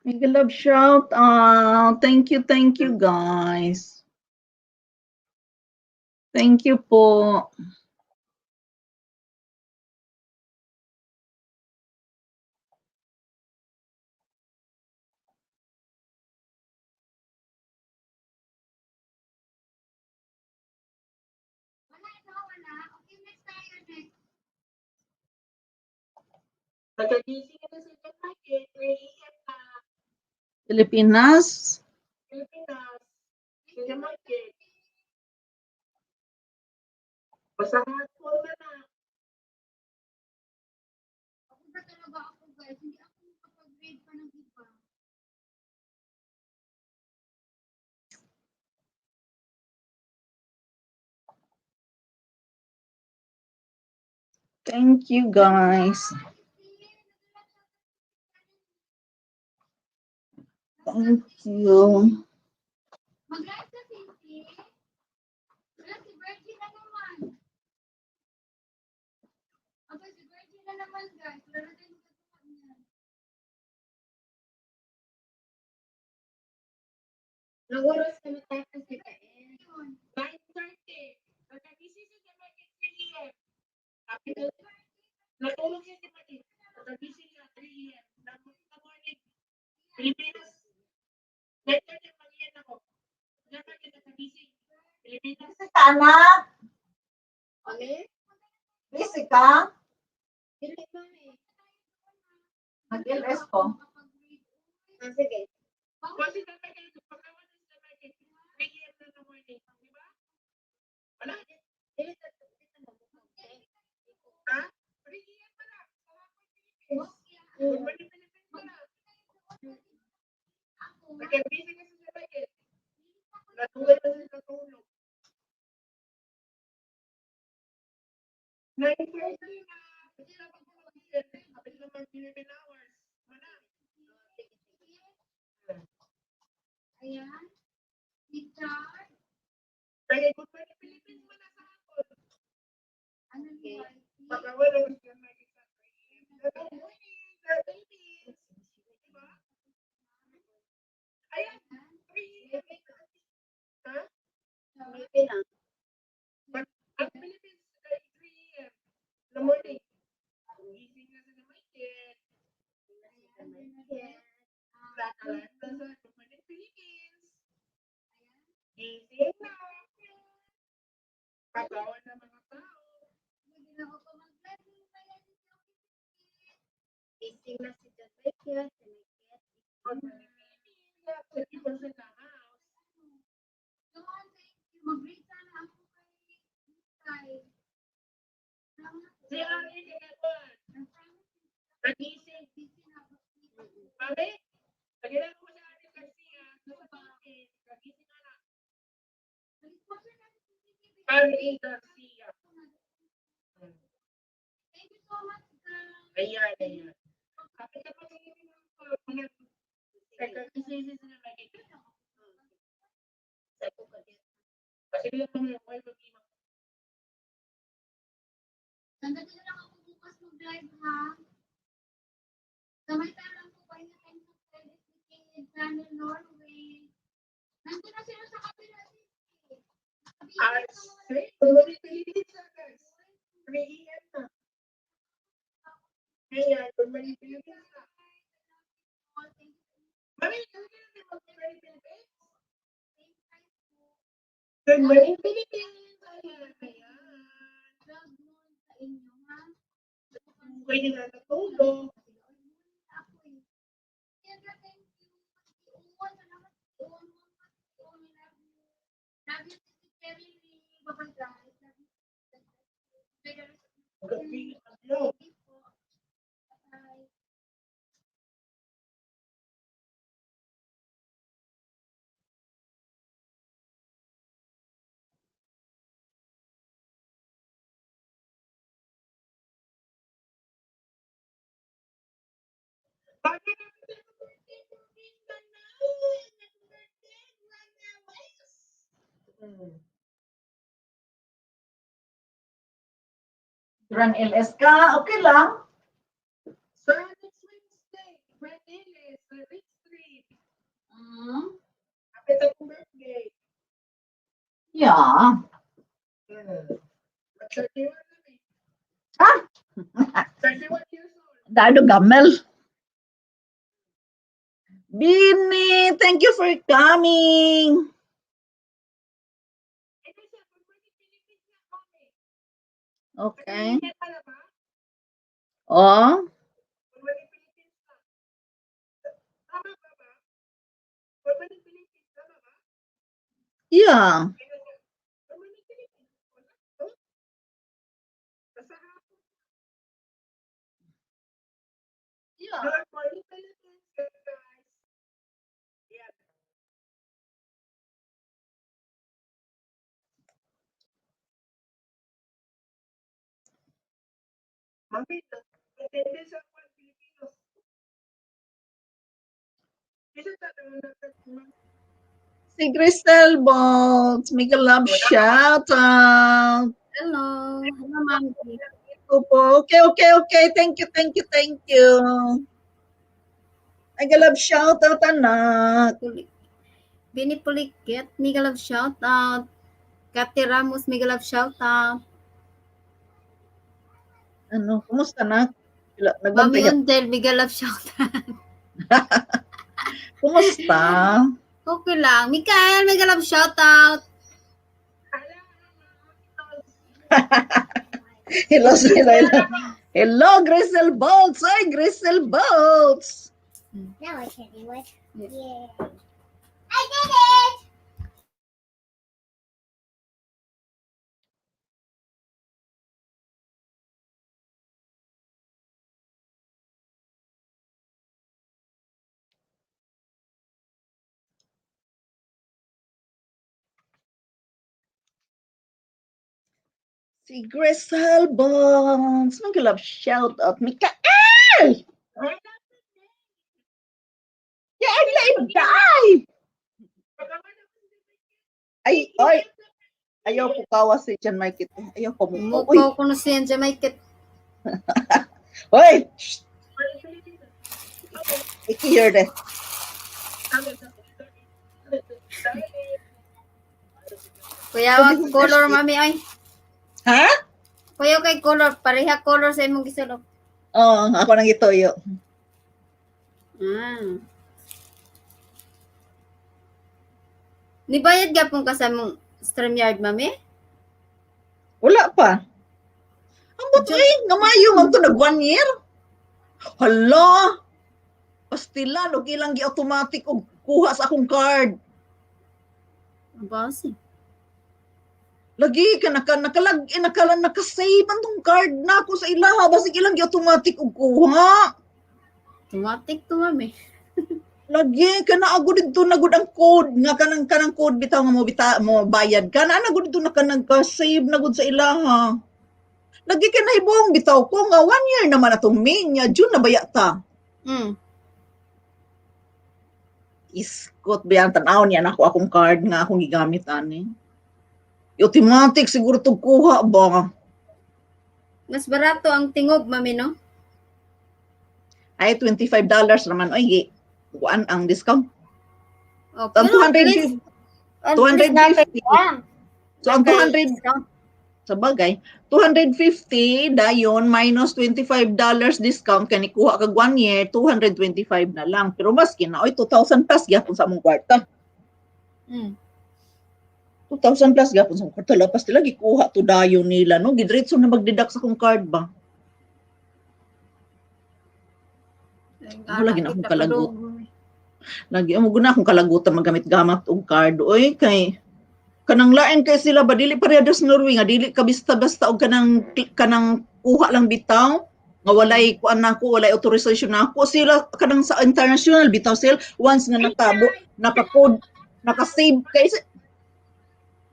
Mega love shout. Thank you guys. Thank you po. Nagagising na sa market, 3 AM na. Pilipinas. Pilipinas, sa market. Basta hapon na na. Ako ba talaga ako guys, hindi ako makapag-grade pa ng iba. Thank you guys. Thank you. Mag-live ka, Cindy. Wala, si Virgin na naman. Aba, si Virgin na naman, guys. Wala na tayong magkatuwa niyan. Naguros ka na tayo sa kain. Yun. 9:30. Nagagising sa market, 3 AM. Sabi na, natulog siya sa market. Nagagising siya, 3 AM. Na morning. Pilipinas. 9:30 mag-iyan ako. Sa market, nagagising. Pilipinas. Busy ka, anak? Ano? Busy ka? Hindi ba eh. Mag-LS ko. Sige. Kasi dapat kayo, pagkawan sa market, 3 AM na ng morning. Di ba? Wala. Ha? 3 AM pa lang. Good morning, Philippines pa lang. Nag-busy kasi sa market. Natulog na sa natulog. 9:30 na. Kasi dapat ko mag-iyan. Kapit naman 11 hours. Mana? Ayan. Richard. Kaya good morning, Philippines man na sa hapon. Ano ni Pagkawan ako sa market sa 3 AM. Good morning, sa Philippines. Diba? Ayan. 3 AM. Ha? Ang Philippines ay 3 AM. The morning. Gising na sa market. Nakalat na sa good morning, Philippines. Gising na. Pagkawan ng mga tao. Hindi na ako mag-live. Gising na si Jamaica. Good morning, Philippines. Sa people sa house. Doon, thank you. Mag-grade sana ako kay Sila ang inigatan. Nagising. Mami, nagilan ko sa ating Garcia. Sa bakit? Nagising na na. Annie Garcia. Thank you so much, guys. Ayan. Kapit ka pa sa inyo ng mga nagkakisisi sila nakikita. Kasi bilang mga may pag-ibang. Nandito na lang ako bukas mag-live, ha? Samay-tayo lang po kayo na time sa credit with Channel Norway. Nandito na sila sa kapila. I say, tuloy Philippines na guys. 3 AM na. Kaya, tuloy Philippines na. Mami, kaya natin mag-tuloy Philippines? Good morning, Philippines! Ayan. Sa inyo, ha? Pwede na natulog. Mag-apigit ang loob. Bakit natin ang birthday mo minsan na? Nag-birthday, 1 hours. Grand LS ka, okay lang. So, next Wednesday, Braniles, Rich Street. Kapit akong birthday. Yeah. Mag-31 kami. Ah, 31 years old. Dado gamel. Bini, thank you for coming. Eh, kasi, pag pwede Philippines na kami. Okay. Kaya pala ba? Oh, Pag pwede Philippines na. Tama ba ba? Pag pwede Philippines, tama ba? yeah. Pag pwede Philippines, wala. Oh? Basta hapon. Yeah. Good morning, Philippines, guys. Yeah. Mami, attendance sa mga Pilipinos. Isa sa mga Si Crystal Bolt, mega love shout out. Hello. Hello, Ma'am. Ko po. Okay. Thank you. Mega love shout out, anak. Bini Pulikit, mega love shout out. Kati Ramos, mega love shout out. Ano, kumusta na? Mami Nagbantay. Undel, mega love shout out. Kumusta? Okay lang. Mikael, mega love shout out. Hello, Crystal Bolts. Ay, Crystal Bolts. Now I can do it. Yeah. I did it! Si Crystal Bolts. Mega love shout out. Mikael! Yeah, I'd die. Ay, ayaw ko kawas si Jan Mikey. Ayaw ko mo. Uy, Mukaw ko na siya dyan, Mike. Hoy! Iki-hear de. Kuya, wag color, mami, ay. Ha? Kuya, kay color. Pareha color sa imong gisulok. Oo, ako nang itoyo. Nibayad gapon ka sa mong StreamYard, mami? Wala pa. Ang ba't ay, ngamayo man to, nag 1 year? Hala! Pastilan, o ilang gi-automatic og kuha sa akong card. Basi. Lagi ka nakasave ang tong card na ako sa ilaha. Basig ilang gi-automatic og kuha. Automatic to, mami. Lagi ka na agud dito nagud ang code nga kanang code bitaw nga mo bayad ka na agud dito naka-save nagud sa ilaha. Lagi ka na hibong bitaw ko nga 1 year naman atong May nya June na baya ta. Iskot biyan tan-aw niya nako akong card nga akong gigamit ani. Automatic siguro to kuha ba. Mas barato ang tingog, mami, no? Ay $25 naman oy kuan ang discount. Oh, Ang pero 250. at least napay 250. ka. So ang Nakay 200 discount. sa bagay, 250 dayon minus $25 discount kani kuha kag 1 year, 225 na lang. Pero mas kinaoy 2,000 plus gyapon sa among kwarta. 2,000 plus gyapon sa among kwarta. Lapas nila gikuha to dayon nila no. Gidretso na magdeduct sa akong card ba. Wala gina akong kalagot. Lagi mo guna akong kalagutan magamit-gamat og card. Oy kay kanang lain kay sila ba dili pareha sa Norway nga dili ka basta-basta og kanang kuha lang bitaw nga walay kuan nako walay authorization nako sila kanang sa international bitaw sila once nga naka-code naka-save kay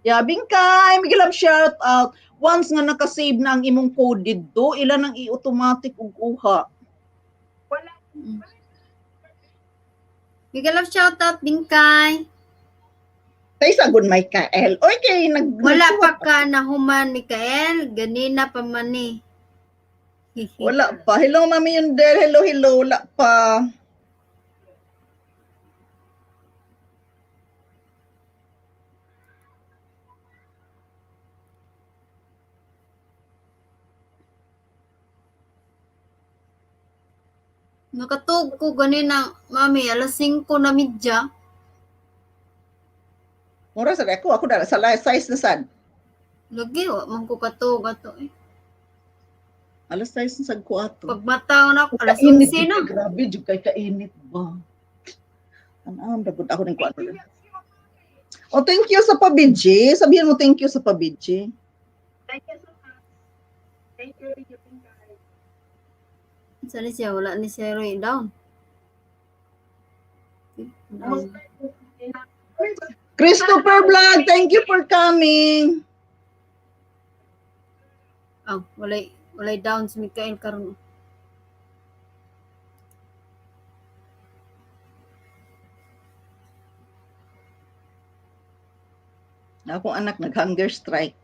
yabing kay migilab shout out once nga naka-save na ang imong code didto ila nang i-automatic og kuha. Miguel of shoutout, Bingkay. Tay sagud Michael. Oy kay Wala pa ka nahuman, Mikael. Ganina pa man ni. Wala pa. Hello, Mami Yundel. Hello, hello. Wala pa. Nakatug ko ganina, mami, alas 5 na midya. Mura sa ako. Ako dala sa size na sad. Lagi, wa man ko katug ato eh. Alas size na sad ko ato. Pag mataw na ako, alas Kainit 11 na. jud kay, grabe jud kay kainit ba. Ano, dapat ako ning kuan. Oh, thank you sa pabidji. Sabihin mo thank you sa pabidji. Thank you so much. Thank you, you can guys. Saan siya? Wala ni siya Roy down. Christopher Vlog, thank you for coming. Oh, walay down si Mikael karon. Akong anak nag-hunger strike.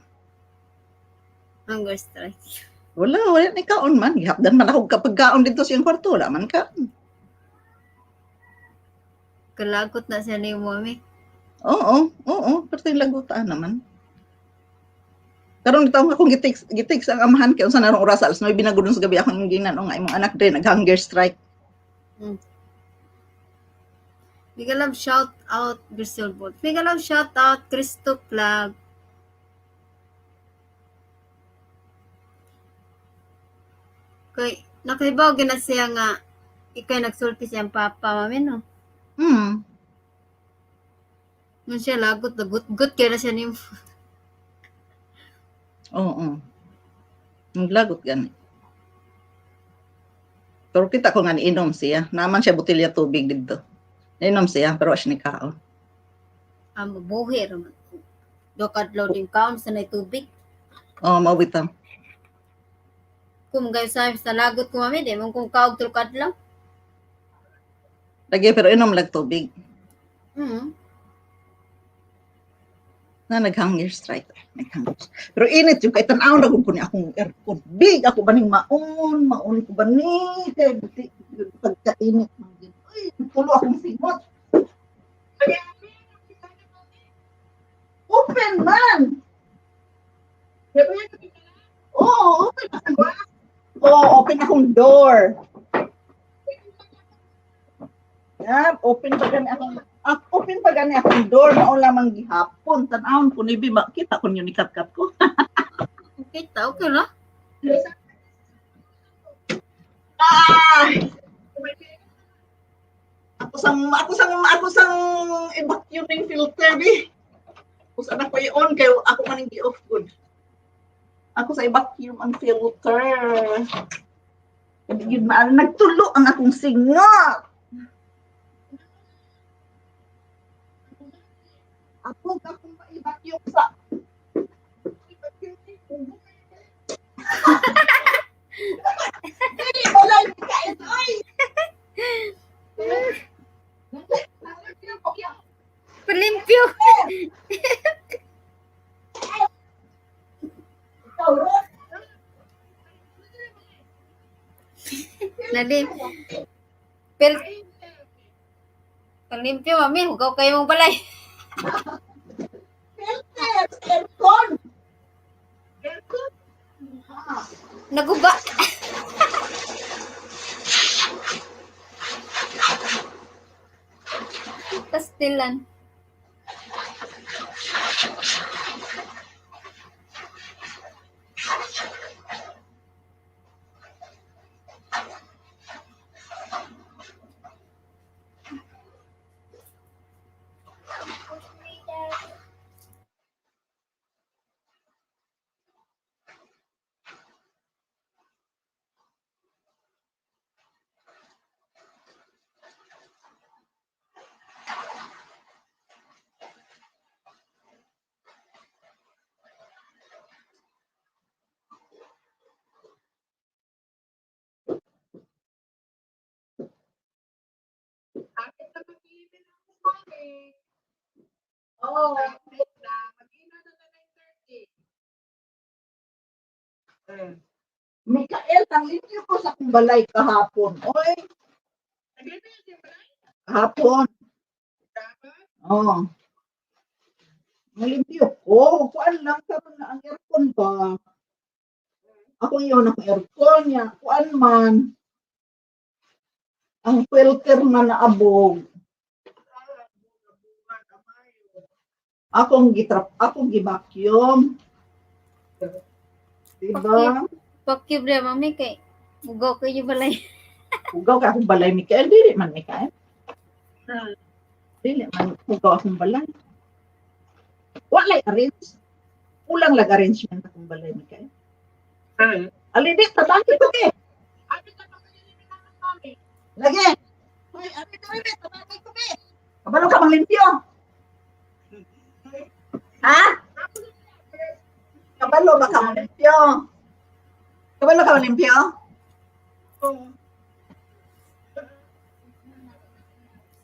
Hunger strike. Wala ni kaon man. Gihapdan man ako kapag kaon dito sa iyang kwarto. Wala man ka. Kalagot na siya ni mami. Oo. Pero yung lagutaan naman. Karon dito akong gitik sa amahan kay unsa narong oras alas 9 binagudon sa gabi akong ginan nga imong anak din nag-hunger strike. Mega love shout out Bristol Bolt. Mega love shout out Christo Vlog. Kay nakahibaw gina siya nga ikay nagsulti siyang papa mami no. Nung siya lagot na gut kaya na siya ni Oo. Naglagot gani. Pero kita ko nga niinom siya. Naman siya botelya tubig dito. Niinom siya pero siya ni kaon. mabuhi raman. Do kadlaw din kaon sa nay tubig. Oo, mawitang. Kung gayon sa lagot ko mami, di mo kung kaog tulog kadlaw. Lagi pero inom lang tubig. Na nag-hunger strike. Pero init yung kay tanaw na ko ni akong aircon. Big ako baning maon ko bani kay buti pagkainit man gid. Ay, tulo akong simot. Open man. Oo, open man. Open akong door. Open pa gani akong door mao lamang gihapon tan-awon ko ni biba kita kun yung nikat-kat ko. Kita okay na. Ako sang evacuuming filter bi. Kung saan ako i-on kay ako man gi-off good. Ako sa evacuum ang filter. Kasi yun nagtulo ang akong singot. Ako akong pa-evacuum sa wala ni kain ay. Palimpyo. Nadim. Palimpyo mami, hugaw kayo mong balay. Aircon. Naguba. Pastilan. Akin na mag-iibig ako mami. Oo, mag-ina na 9:30. Mikael Ang limpyo ko sa akong balay kahapon. Oy, Naglilinis yung balay. kahapon. Dapat. Oh. Malimpyo ko. Kuan lang karon na ang aircon ba. Ako yun ang aircon niya. Kuan man. Ang filter man na abog. Akong gi-vacuum. Diba? Pakyo bre mami kay ugaw kayo balay. Ugaw ka akong balay, Mikael. Dili man, Mikael. Hmm. Dili man, ugaw akong balay. Walay arrange. Kulang lag arrangement akong balay, Mikael. Alidi, tabaki ko eh. Abi ka maglilinis ng mami. Lagi. Hoy, alidi, tabaki ko eh. Kabalo ka manglimpyo. Ha? Kabalo ba ka manglimpyo? Kabalo ka manglimpyo?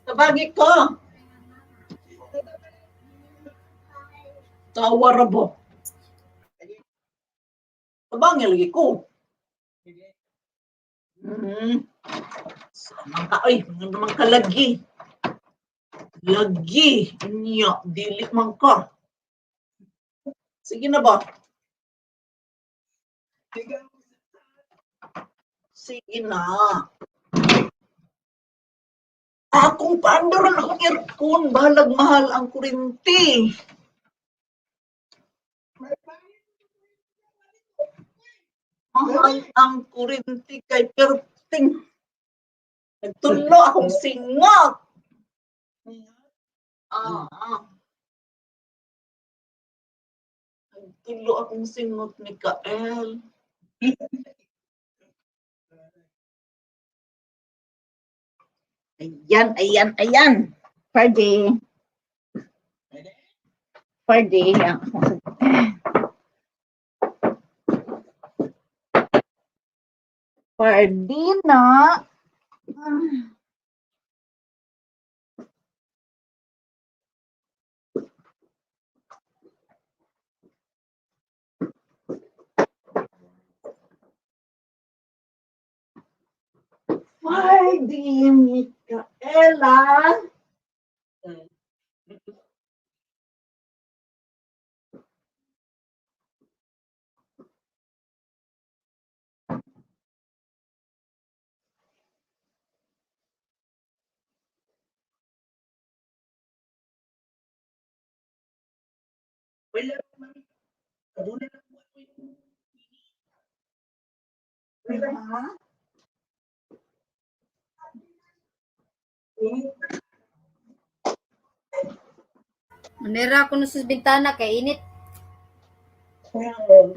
Tabagi ko. Tawa rabo. Tabangin lagi ko. Sama ka, ay, mga naman ka lagi. Lagi. Inya, dili man ka. Sige na ba? Sige na. Akong paandaran akong aircon. Balag mahal ang kurinti. Mahal ang kurinti kay perting. Nagtulo akong singot. Nagtulo akong singot ni Kael. Ayan. Pwede. Pwede na. Pwede, Mikaela. Wala mami. Kaduna lang po ako yung Ha? Manera ako na sa bintana kay init. Ayan.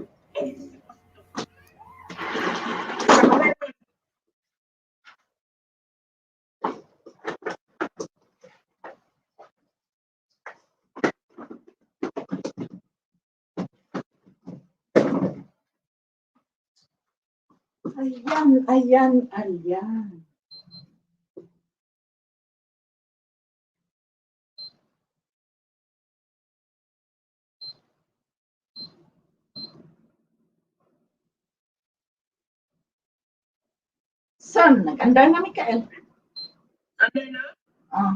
San, nag-andar na, Mikael. Ano na? Ah.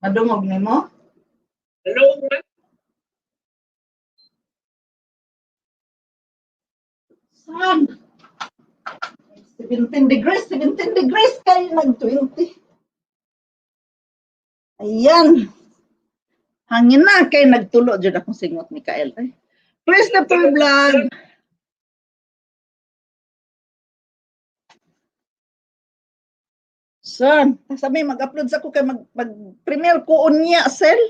Madungog ni mo? Hello, man. San? 17 degrees kayo nag-20. Ayan. Hangin na kay nagtulo jud akong singot ni Kael. Please na per vlog. Son, sabi mag-upload sa ko kay mag-premiere ko unya sel.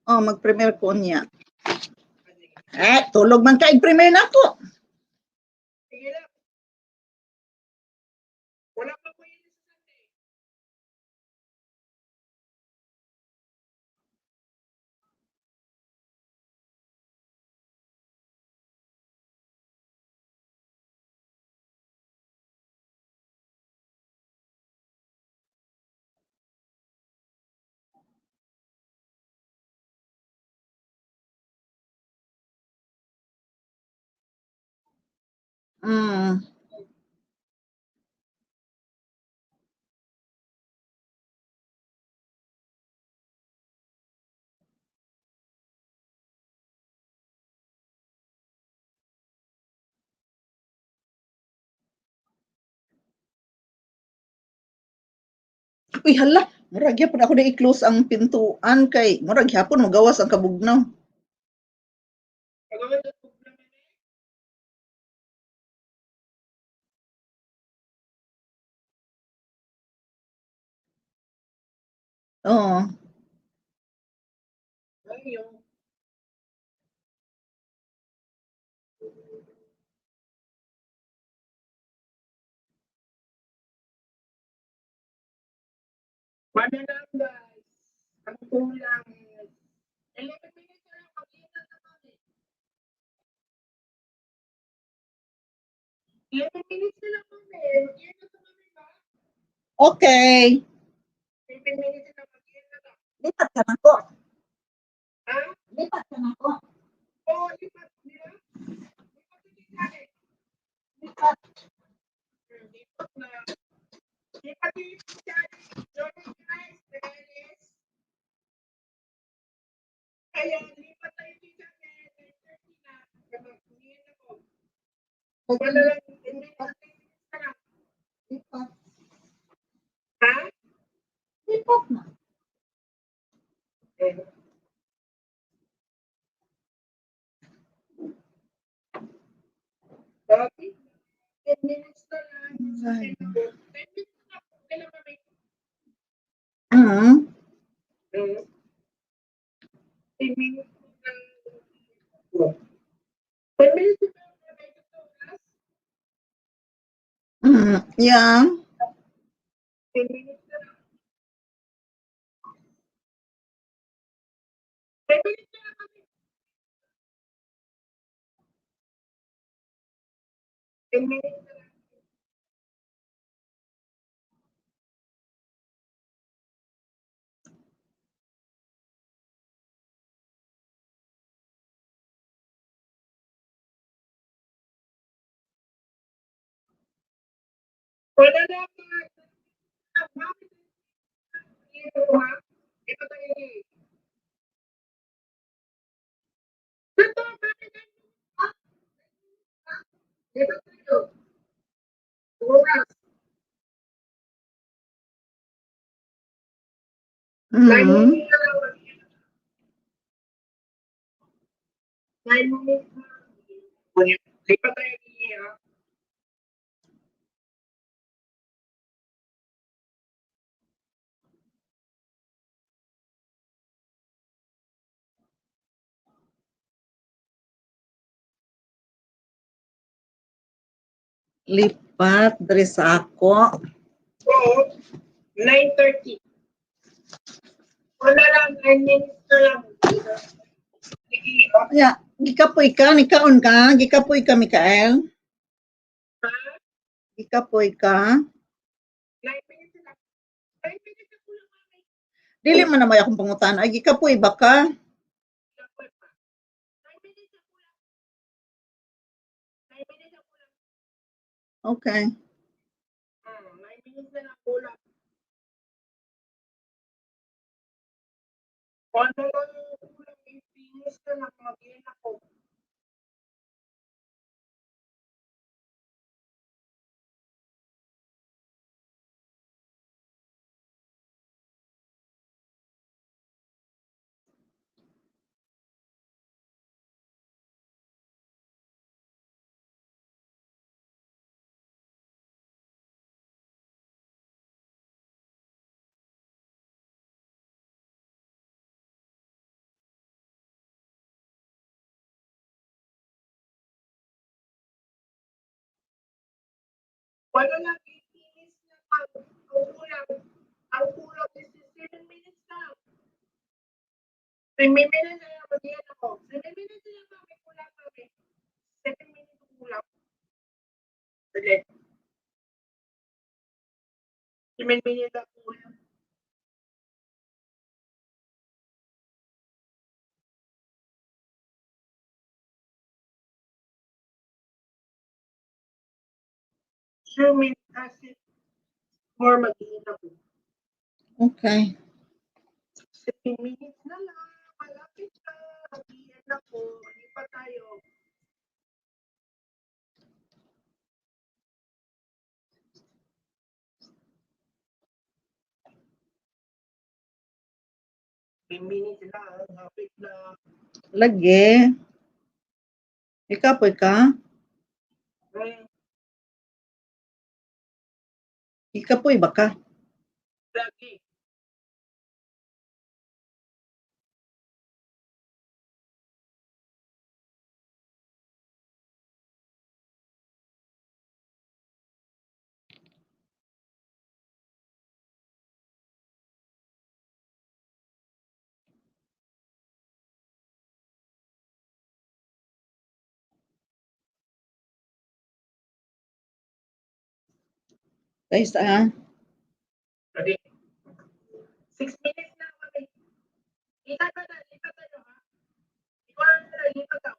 Oh, mag-premiere ko unya. Tulog man ka i-premiere nako. Sige lang. Wala pa po yun sa Sunday. Mm. Uy, hala, murag gyapon ako na i-close ang pintuan kay murag gyapon magawas ang kabugnaw. Pagawa sa problema na eh. Oo. Ayun. Paano lang guys? Ang kulang is 11 minutes na lang mag-iina na kami. 11 minutes na lang kami. Mag-iina na kami ba? Okay. 11 minutes na mag-iina na. Lipat ka na ko. Ha? Lipat ka na ko. Oo, lipat nila. Lipat na din tayo. Lipat. Lipat na. Lipat din tayo. Join guys. Guys. Kaya lipat tayo dito sa 9:30 na. Mag-iina ko. Wala lang. 10 minutes na lang. Lipat. Ha? Lipat na. Eh. Dati, 10 minutes na lang. 10 minutes na. Okay lang kami. Mm. 10 minutes na lang. 10 minutes na lang. May gusto oras. Mm. Yeah. 10 minutes na lang. 10 minutes na lang kami. 10 minutes na lang. Wala na ako. Bakit? Ito ha? Ito tayo eh. Ito, bakit? Ito tayo. Oras. 9 Mm. minutes na lang. 9 minutes na lang. Lipat tayo niya. Lipat diri sa ako. Oo. 9:30. Wala lang. 9 minutes na lang. Sige. Ya, gikapoy ka, nikaon ka, gikapoy ka Mikael. Ha? Gikapoy ka. 9 minutes na lang. 9 minutes na kulang kami. Dili man na may akong pangutan. Ay gikapoy ba ka? 9 minutes na kulang. 9 minutes na kulang. Okay. 9 minutes na lang kulang. Kung ano lang yung kulang, 8 minutes na lang mag-in ako. Wala lang 8 minutes na lang. Ang kulang. Ang kulang is 7 minutes na lang. 3 minutes na lang mag-in ako. 7 minutes na lang kami kulang kami. 7 minutes kulang. Ulit. 7 minutes na kulang. 2 minutes kasi more mag-iina po. Okay. 15 minutes na lang. Malapit na. Mag-iina na po. Hindi pa tayo. Minutes lang. Hapit na. Lagi. Ikapoy ka? Ikapoy ba ka? Lagi. Dahil saan? Lagi. 6 minutes na kami. Lipat na. Lipat na ha. Ikaw na. Lipat na.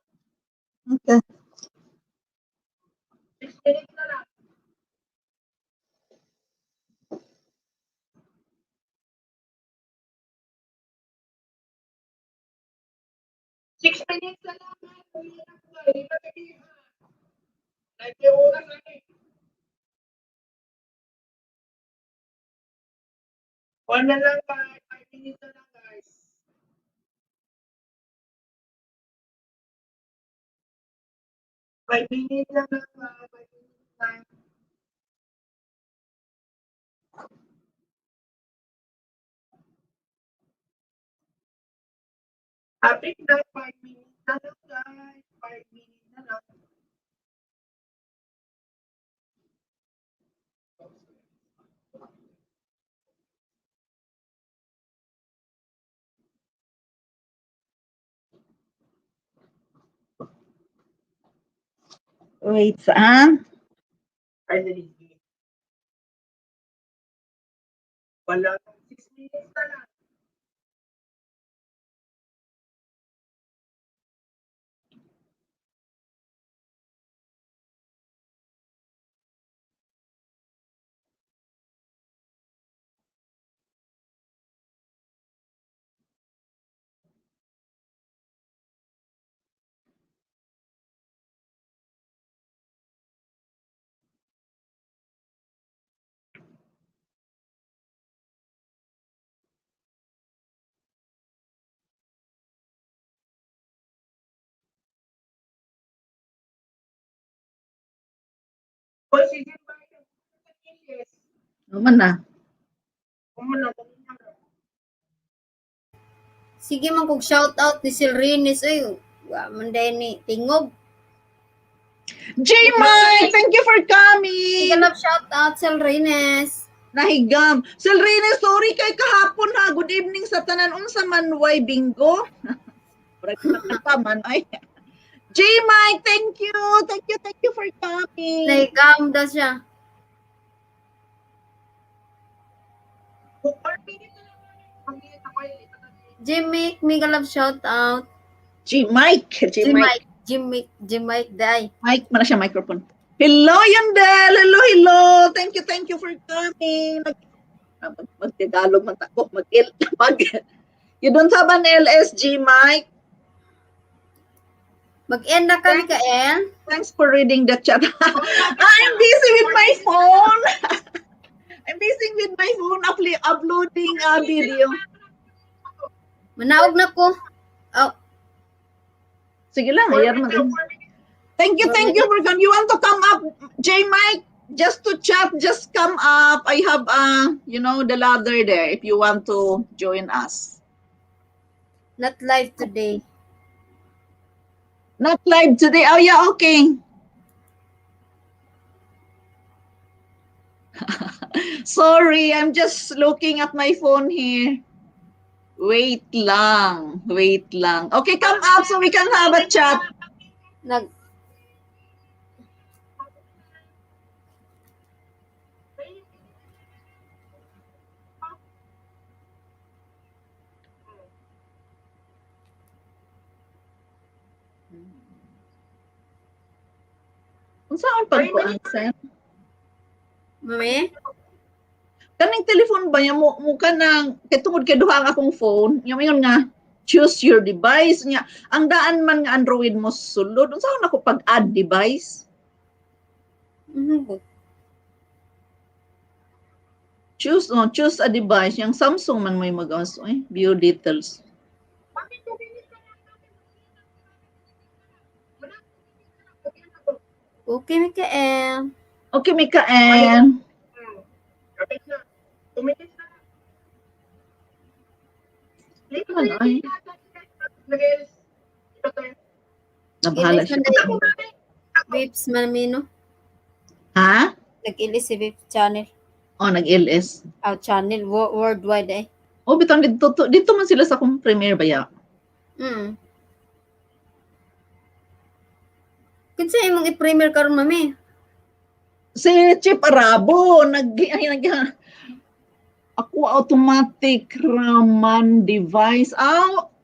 Okay. 6 minutes na lang. Six minutes na lang. Lipat na din. Nag-iuras na eh. 1 na lang pa. 5 minutes na lang guys. Five minutes na lang pa. 5 minutes na. Hapit na. 5 minutes na lang guys. 5 minutes na lang. Wait, saan? Ay, naligid. Wala. 6 minutes na lang. Kung sige ba yung yes. Naman na. Kung muna, Sige man kog shout out ni Silrinis ay wa man day ni tingog. J-Mike, thank you for coming. Mega love shout out Silrinis. Nahigam. Selrene, sorry kay kahapon ha. Good evening sa tanan. Unsa man way bingo. Pa man ay. J-Mike, thank you. Thank you for coming. Naigam da siya. kung 4 minutes na lang. Mag-iit ako yung lipat na din. Jimmy, mega love shout out. J-Mike. Jimmy day. Mike, mana siya microphone. Hello, Yandel. Hello. Thank you for coming. Mag-Tagalog man tako. You don't have an LSG, Mike? Mag-end na ka, Mikael. Thanks for reading the chat. I'm busy with my phone. I'm busy with my phone uploading a video. Manaog na ko. Oh, Sige lang, ayan man. Thank you for coming. You want to come up, J Mike? Just to chat, just come up. I have the ladder there if you want to join us. not live today. Not live today. Oh yeah, okay. Sorry, I'm just looking at my phone here. Wait lang. Okay, come up so we can have a chat. Nag Unsaon pag ko answer? Mami? Kaning telephone ba niya mo ka nang kay tungod kay duha ang akong phone, yung nga choose your device niya. Ang daan man nga Android mo sulod, unsa na ko pag-add device? Choose a device. Yung Samsung man may mag-as, view details. Bakit ko binili ka lang natin? Wala. Okay, Mikael. Okay, Mikael. Kapit na. Tumitis na. Dito Ano, tayo, ay? Nag-ilis. Dito tayo. Nabahala Ilis siya. man na Vips Mami, no? Ha? Nag-ilis si Vips channel. Oh, nag-LS. Channel worldwide eh. Oh, bitang dito man sila sa akong premiere baya. Mm. Kinsa imong i-premier karon Mami? Si Chip Arabo, ako automatic raman device.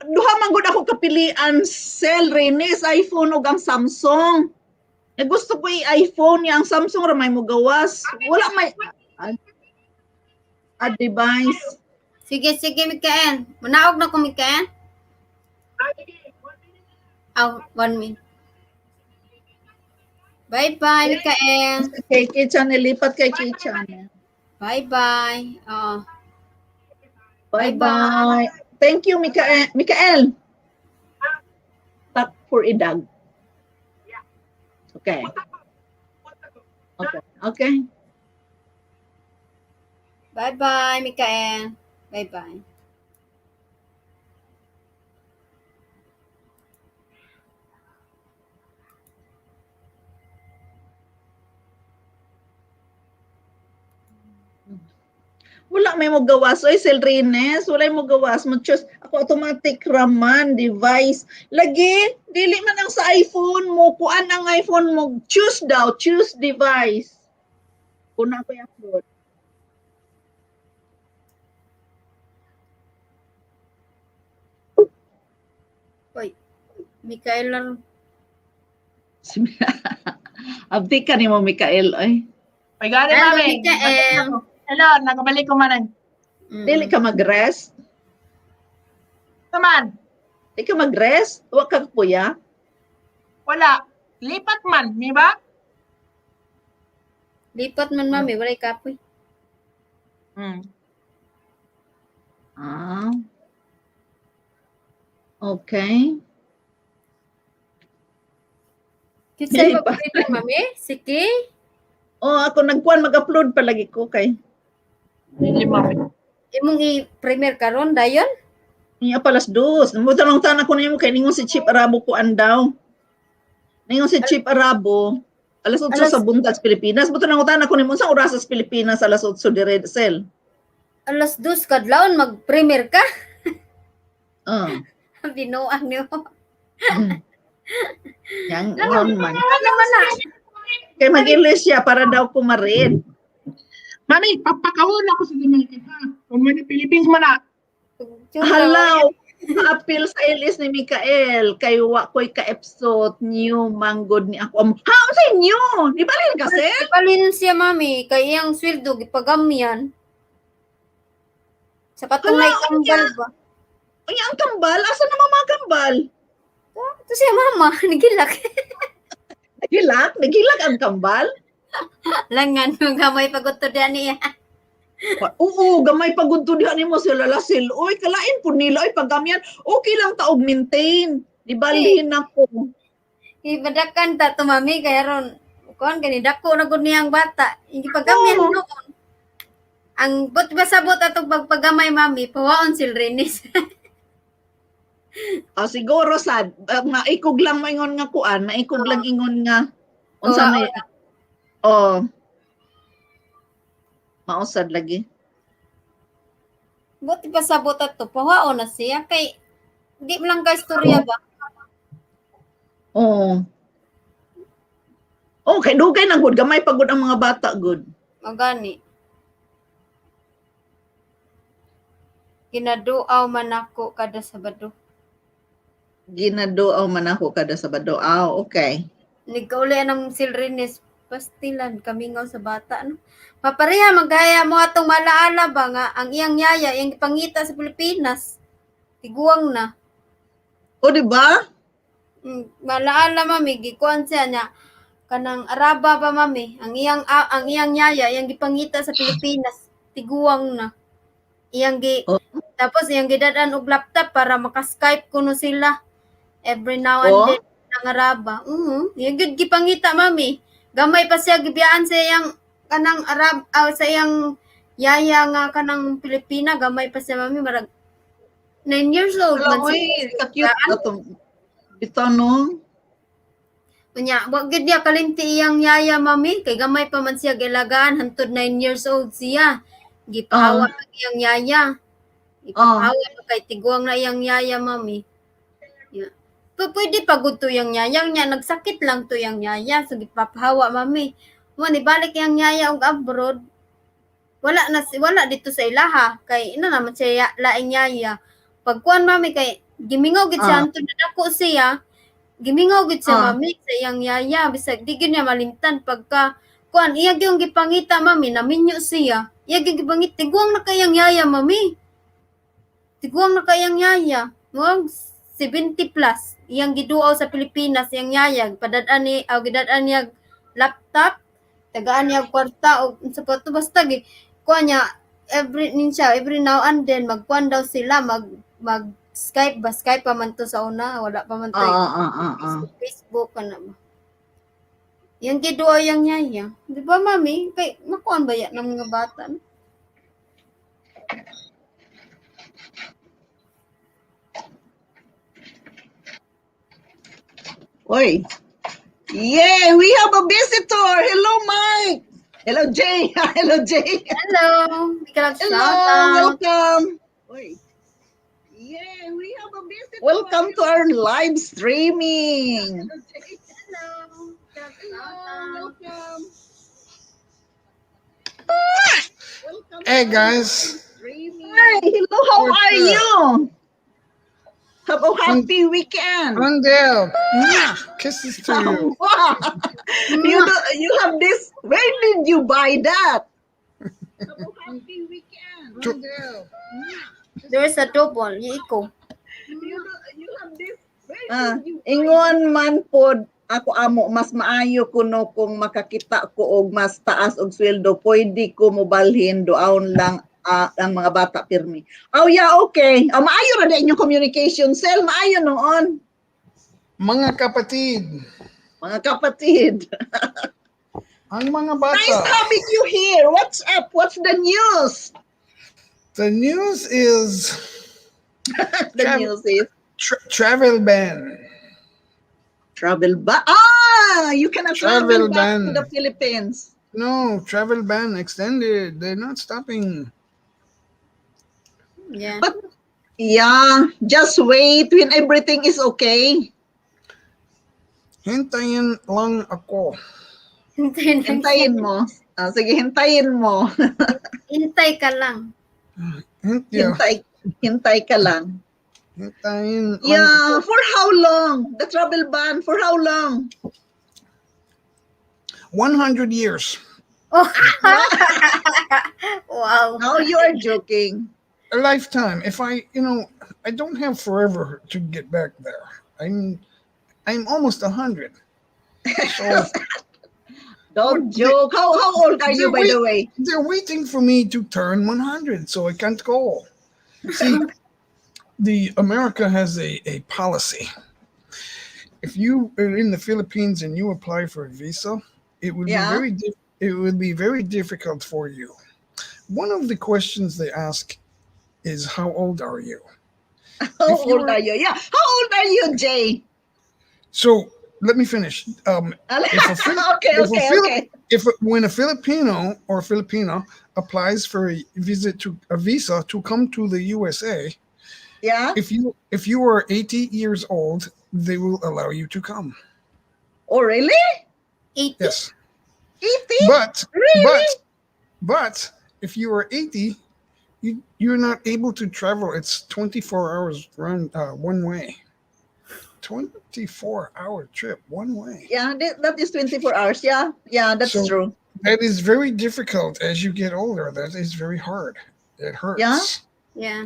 Duha man gud ako kapilian cell Renes, iPhone ug ang Samsung. Gusto ko i-iPhone niya, ang Samsung ra may mo gawas. Wala may a device. Sige, Mikael. Manaog na ko, Mikael. Sige, 1 minute na. 1 minute. Bye-bye, Mikael. Kay channel, lipat kay channel. Bye-bye. Bye-bye. Thank you, Mikael. Tak for idag. Okay. Okay. Bye-bye, Mikael. Bye-bye. Wala may mo gawas. Oy, Selrines, wala mo gawas. Mo choose ako automatic raman device. Lagi, dili man ang sa iPhone mo. Kuan ang iPhone mo. Choose daw, choose device. Kuna ko i-upload. Oy, Mikael lang. Abdi ka ni mo, Mikael. Ay. Ay, gani, Hello, mami. Mikael. Hello, nakabalik ko man. Dili ka mag-rest? Naman, Dili ka mag-rest? Huwag ka kuya? wala. Lipat man, di ba? Lipat man, Mami. Walay kapoy. Okay. Kinsa Dili yung pa. mag-premier, Mami? Sige. Ako nagkuhan mag-upload palagi ko kay. Hindi, mami. Imong i-premier karon dayon? Niya palas dos. Mutanong tanan ko nimo kay ningon si Chip Arabo ko andaw. Ningon si Chip Arabo, alas 8 sa buntag sa Pilipinas. Mutanong tanan ko nimo sa oras sa Pilipinas alas 8 dire sel. Alas 2 kadlawon mag-premier ka? Oh. Binuang niyo. Yang ingon man. Ano man na? Kay mag-English siya para daw kumarin. Mami, papakawon ako sa Jamaican, ha? Kung may Philippines man na. Halaw, appeal sa Elis ni Mikael kay wa koy ka-episode new manggod ni ako. Ha, sa inyo? Di ba rin kasi? Ipalin siya, Mami. Kay iyang sweldo, gipagamyan. Sa katong Hala, naikambal ba? Ay, ang kambal? Asa na mga kambal? Ito siya, Mama. Nagilak. Nagilak ang kambal? Langan, gamay paguto diyan niya. Oo, gamay pagod to diha nimo sila lasil. Oy, kalain po nila oy paggamyan. Okay lang ta og maintain. Di balhin ako. Ibadakan ta to, Mami. Kaya ron, kuhan gani, dako na gud niyang bata. Hindi pagamyan Oo. noon. Ang basabot atong pagpagamay, Mami, pawaon sil Renis. Siguro sad maikog lang maingon nga kuan, maikog lang ingon nga unsa may mausad lagi. Buti pasabot ato, pawaon na siya. Kay, di mo lang ka istorya ba? Oo. Kay dugay na gud gamay pagod ang mga bata gud. Magani. Ginaduaw man ako kada Sabado. Ginaduaw man ako kada Sabado. Okay. Nagkauli ng silrinis pastilan kamingaw sa bata no. Papareha magaya mo atong malaala ba nga ang iyang yaya iyang gipangita sa Pilipinas. Tiguang na. O, di ba? Malaala mami gikuan siya niya kanang Araba pa mami ang iyang yaya iyang gipangita sa Pilipinas. Tiguang na. Iyang gi Oh, tapos iyang gidadaan og laptop para maka-Skype kuno sila every now and then oh. ang Araba. Iyang gid gipangita mami. Gamay pa siya gibiyaan sa iyang kanang sa iyang yaya nga kanang Pilipina gamay pa siya mami marag 9 years old Wala, man uy, siya. ka-cute na to. Ito, no? Unya, wa gid niya kalimti iyang yaya mami kay gamay pa man siya gilagaan hantod 9 years old siya. Gipahawa Ah, ang iyang yaya. ah. Ipapahawa pa kay tiguang na iyang yaya mami. Yeah. Pwede pa gud to yang yaya niya nagsakit lang to yang yaya so gipapahawa mami. Mo ni balik yang yaya og abroad. Wala dito sa ilaha kay ina naman siya laing yaya. Pagkuan mami kay gimingaw gid siya Ah, hantod nadako siya. Gimingaw gid siya ah. mami sa iyang yaya bisag di gyud niya malimtan pagka kuan iya gyud gipangita mami naminyo siya. Iya gyud gipangita tiguang na kayang yaya mami. Tiguang na kayang yaya. Mo 70 plus. Iyang giduaw sa Pilipinas iyang yaya padad-an ni gidad-an niya laptop tagaan niya kwarta o sa pato basta gi kuan niya every now and then magkuan daw sila mag Skype pa man to sa una wala pa man Ah, tay ah, ah, ah, ah. Facebook kana ba. Yang giduaw yang yaya. Di ba mami? Kay makuan ba yan ng mga bata? No? Oy. Yeah, we have a visitor. Hello, Mike. Hello, Jay. Hello, Jay. Hello! Ikaw shout Hello, out! welcome. Oy. Yeah, we have a visitor. Welcome to our live streaming. Hello! Ikaw Hello, shout out! welcome. Welcome Hey to our guys, streaming. Hi, hello, how what's are up? you? Have a Un- happy weekend. Undale, kisses to you. You have this. Where did you buy that? Have a happy weekend. To- There's a double. Iko. You have this. Ingon man pod ako amo mas maayo kuno kung makakita ko og mas taas og sweldo pwede ko mobalhin doon lang ang mga bata pirmi. Oh yeah, okay. Maayo ra din yung communication cell, maayo noon. Mga kapatid, Mga kapatid. ang mga Nice bata. having you here. What's up? What's the news? The news is The news is travel ban. travel ban. You cannot Travel travel back to ban. the Philippines. No, travel ban extended. They're not stopping. Yeah. But yeah, just wait when everything is okay. Hintayin lang ako. Hintayin mo. Sige, hintayin mo. Hintay ka lang. Hintay ka lang. Hintayin lang Yeah, ako. for how long? The travel ban, for how long? 100 years. Oh. Wow. Now you are joking. A lifetime. If I don't have forever to get back there. I'm almost 100. So Don't joke. How old are you, by the way? they're waiting for me to turn 100, so I can't go. See, the America has a policy. If you are in the Philippines and you apply for a visa, it would Yeah. it would be very difficult for you. One of the questions they ask is, how old are you? How If you old were- are you? Yeah. How old are you, Jay? So let me finish. Okay. When a Filipino or Filipina applies for a visa to come to the USA, Yeah. if you are 80 years old, they will allow you to come. Oh, really? 80? Yes, 80? but Really? but if you are 80, you're not able to travel. It's 24 hours run one way. 24-hour trip one way. Yeah, that is 24 hours. Yeah, yeah, that's So true. that is very difficult as you get older. That is very hard. It Yeah, hurts. Yeah.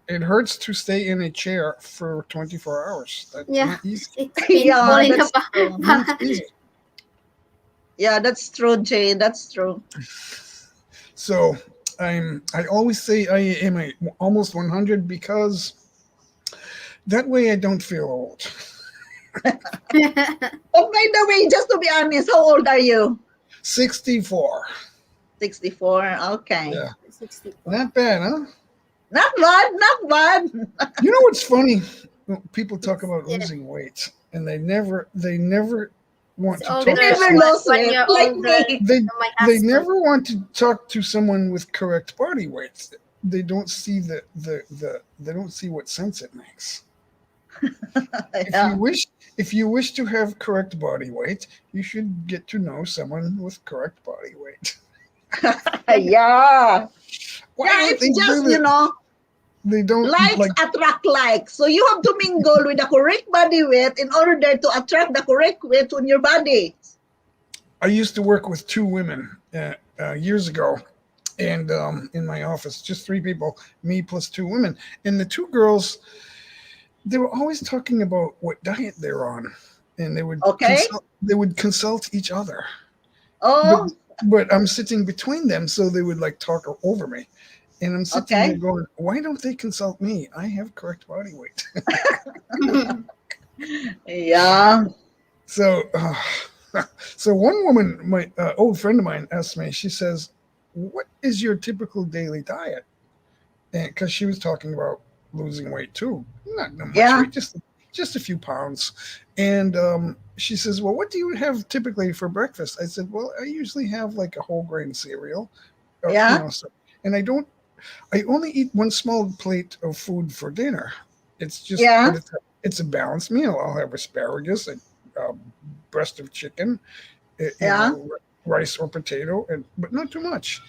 It hurts to stay in a chair for 24 hours. That's Yeah. not easy. It's painful yeah, enough. that's true. Not easy. Yeah, that's true, Jay. That's true. So I always say I am almost 100 because that way I don't feel old. Oh, by the way, just to be honest, how old are you? 64. 64. Okay. Yeah. 64. Not bad, huh? Not bad, not bad. You know what's funny? People talk about Yeah. losing weight and they never want It's to They talk older, to never someone. lost one weight, year like older me. They than my they husband. never want to talk to someone with correct body weight. They don't see they don't see what sense it makes. If you Yeah. wish if you wish to have correct body weight, you should get to know someone with correct body weight. Yeah. Why Yeah, don't it's they do just, that? They don't likes like. attract likes. So you have to mingle with the correct body weight in order to attract the correct weight on your body. I used to work with two women years ago, and in my office, just three people, me plus two women, and the two girls, they were always talking about what diet they're on, and Okay? they would consult each other, but Oh, but I'm sitting between them, so they would like talk over me, and I'm sitting there okay. going, why don't they consult me? I have correct body weight. Yeah. So, so one woman, my old friend of mine, asked me. She says, "What is your typical daily diet?" And because she was talking about losing weight too, not much Yeah. weight, just a few pounds. And she says, "Well, what do you have typically for breakfast?" I said, "Well, I usually have like a whole grain cereal, Yeah. so, and I don't. I only eat one small plate of food for dinner. It's just, Yeah. but it's a balanced meal. I'll have asparagus, a breast of chicken, Yeah. rice or potato, and but not too much."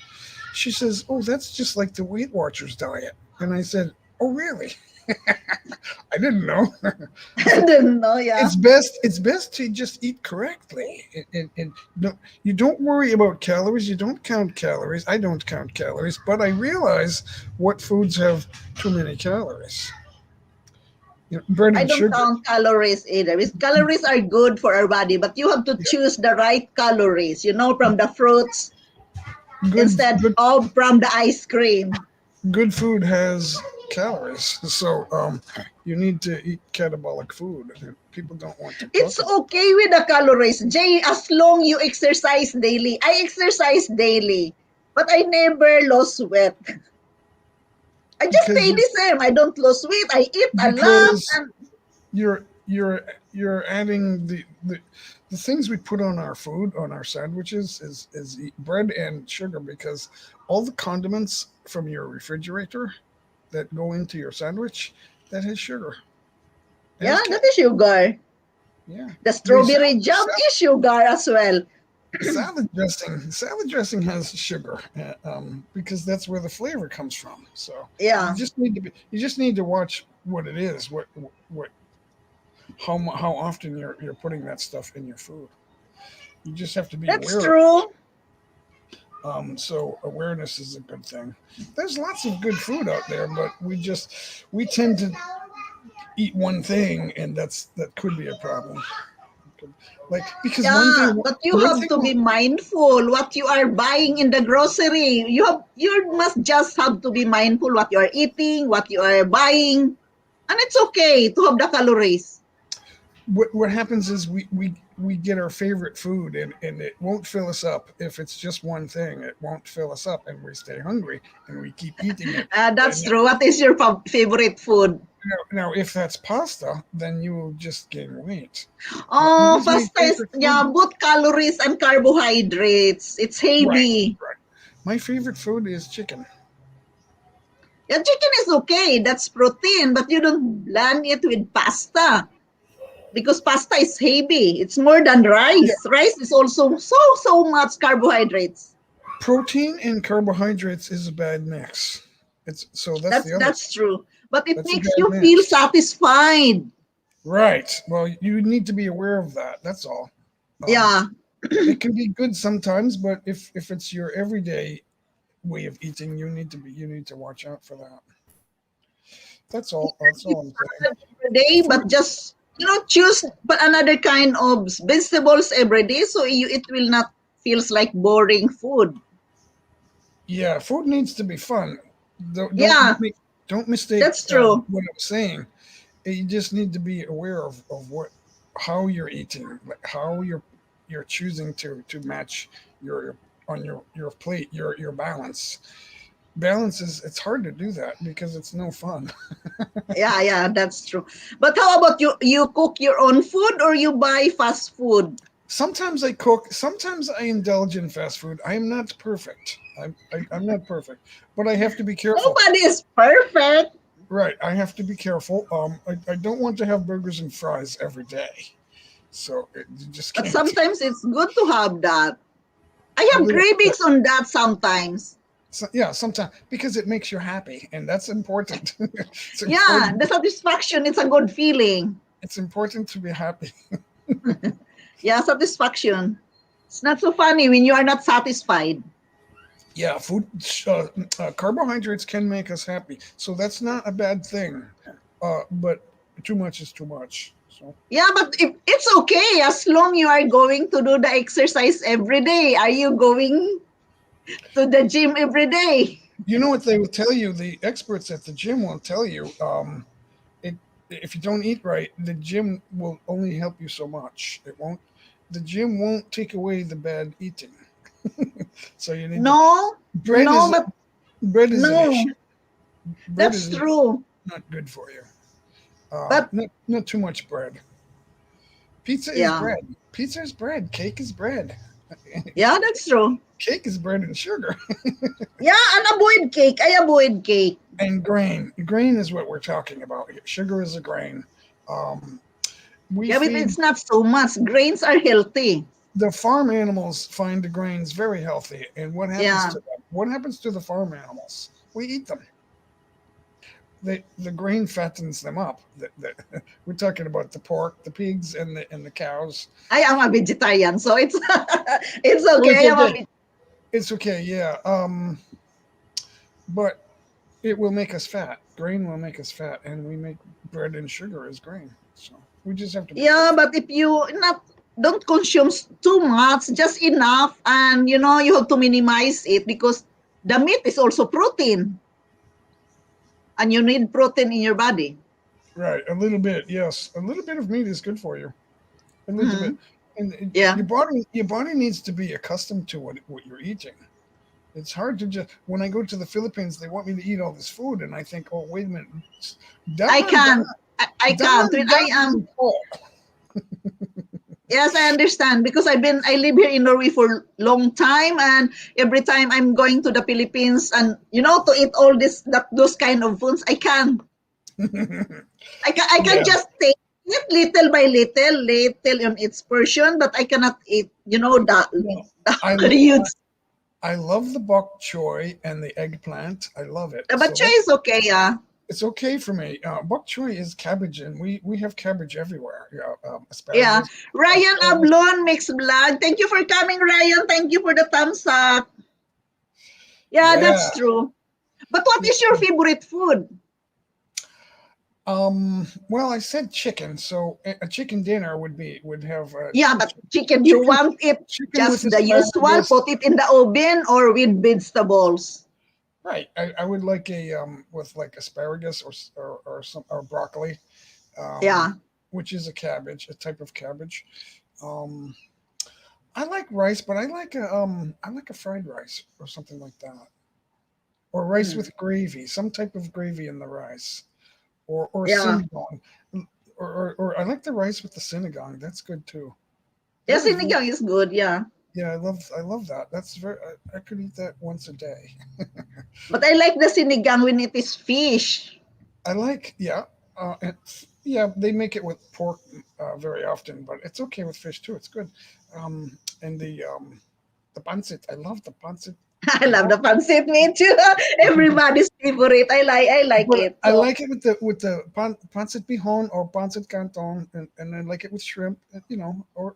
She says, "Oh, that's just like the Weight Watchers diet." And I said, "Oh, really?" I didn't know. I I said, didn't know. Yeah. it's best to just eat correctly, and no, you don't worry about calories. You don't count calories. I don't count calories, but I realize what foods have too many calories. Bread I and don't sugar. count calories either. Because calories are good for our body, but you have to Yeah, choose the right calories, from the fruits good, instead good, of from the ice cream. good food has calories, so you need to eat catabolic food. And people don't want to It's talk about. okay with the calories, Jay, as long you exercise daily. I exercise daily, but I never lost weight. I just because stay you the same. I don't lose weight. I eat a lot. because And you're adding the things we put on our food on our sandwiches is bread and sugar, because all the condiments from your refrigerator that go into your sandwich, that has sugar. It yeah, has that is sugar. yeah. The Your strawberry jam is sugar as well. salad dressing has sugar, because that's where the flavor comes from. So Yeah. you just need to watch what it is, what how often you're putting that stuff in your food. You just have to be That's aware of true. so awareness is a good thing. There's lots of good food out there, but we tend to eat one thing, and that could be a problem. Like, because Yeah, but you one have thing to be mindful what you are buying in the grocery. You must just have to be mindful what you are eating, what you are buying, and it's okay to have the calories. what happens is we get our favorite food, and it won't fill us up. If it's just one thing, it won't fill us up, and we stay hungry, and we keep eating it. That's And true. What is your favorite food? now, if that's pasta, then you will just gain weight. What Oh, is my pasta is, favorite yeah, food? both calories and carbohydrates. It's Right, heavy. right. My favorite food is chicken. Yeah, chicken is okay. That's protein, but you don't blend it with pasta because pasta is heavy. It's more than Yeah, rice. Rice is also so much carbohydrates. protein and carbohydrates is a bad mix. It's so that's That's the other. that's true. But it That's a makes bad you feel mix. satisfied. Right. Well, you need to be aware of that. That's all. Um, Yeah. it can be good sometimes, but if it's your everyday way of eating, you need to watch out for that. That's all. That's all I'm saying. Every day, Food. but just choose but another kind of vegetables every day, so it will not feels like boring food. Yeah, food needs to be fun. Yeah, Don't mistake that's true. what I'm saying. You just need to be aware of what how you're eating, like how you're choosing to match your on your plate your balance. Balance is it's hard to do that because it's no fun. Yeah, that's true. But how about you cook your own food or you buy fast food? Sometimes I cook. Sometimes I indulge in fast food. I am not perfect. I'm not perfect, but I have to be careful. Nobody is perfect. Right, I have to be careful. I don't want to have burgers and fries every day, so you just But can't. sometimes it's good to have that. I A have little, cravings on that sometimes. yeah, sometimes because it makes you happy, and that's important. It's Yeah, important. the satisfaction, it's a good feeling. It's important to be happy. Yeah, satisfaction. It's not so funny when you are not satisfied. Yeah, carbohydrates can make us happy, so that's not a bad thing. But too much is too much. So Yeah, but if, it's okay as long you are going to do the exercise every day. Are you going to the gym every day? you know what they will tell you. The experts at the gym will tell you. It if you don't eat right, the gym will only help you so much. It won't. The gym won't take away the bad eating. So you need to. No, Bread no, is but bread is an no, issue. Bread that's is true. not good for you. But Not too much bread. Pizza is yeah, bread. Pizza is bread. Cake is bread. yeah, that's true. Cake is bread and sugar. Yeah, and avoid cake. I avoid cake. And grain. Grain is what we're talking about. Sugar is a grain. Um, we Yeah, but feed it's not so much. Grains are healthy. the farm animals find the grains very healthy. And what happens Yeah, to them? What happens to the farm animals? We eat them. The grain fattens them up. We're talking about the pork, the pigs, and the cows. I am a vegetarian, so it's it's So okay. it's I am a okay. It's okay. Yeah. But it will make us fat. Grain will make us fat, and we make bread and sugar as grain. So we just have to be yeah, careful. but if you not don't consume too much, just enough, and you have to minimize it because the meat is also protein, and you need protein in your body. Right. A little bit. Yes. A little bit of meat is good for you. A little bit. Hmm. And Yeah, your body needs to be accustomed to what you're eating. It's hard to just when I go to the Philippines, they want me to eat all this food, and I think, oh wait a minute, I dahan can't. dahan I can't. When dahan I dahan am po. Yes, I understand because I live here in Norway for long time, and every time I'm going to the Philippines and to eat all those kind of foods, I can. I can Yeah, just take it little by little on its portion, but I cannot eat, no, I the huge. I love the bok choy and the eggplant. I love it. But So choy that's is okay, yeah. it's okay for me. Bok choy is cabbage, and we have cabbage everywhere. Yeah, Yeah. Ryan asparagus. Ablon, Mixed Vlog. Thank you for coming, Ryan. Thank you for the thumbs up. Yeah, Yeah. that's true. But what is your favorite food? Well, I said chicken, so a chicken dinner would have Yeah, but chicken, you chicken want it chicken with just the usual, asparagus. put it in the oven or with vegetables. Right. I would like a with like asparagus or some or broccoli, um, Yeah. which is a cabbage, a type of cabbage. Um, I like rice, but I like a fried rice or something like that, or rice Mm. with gravy, some type of gravy in the rice, or Yeah. sinigang, or I like the rice with the sinigang. That's good too. Yeah, That is very sinigang is good, yeah. yeah. I love that. That's very. I could eat that once a day. But I like the sinigang when it is fish. I like, yeah, yeah. They make it with pork very often, but it's okay with fish too. It's good. And the pancit, I love the pancit. I love the pancit. Me too. Everybody's favorite. I like But it. I So like it with the pancit bihon or pancit canton, and I like it with shrimp. Or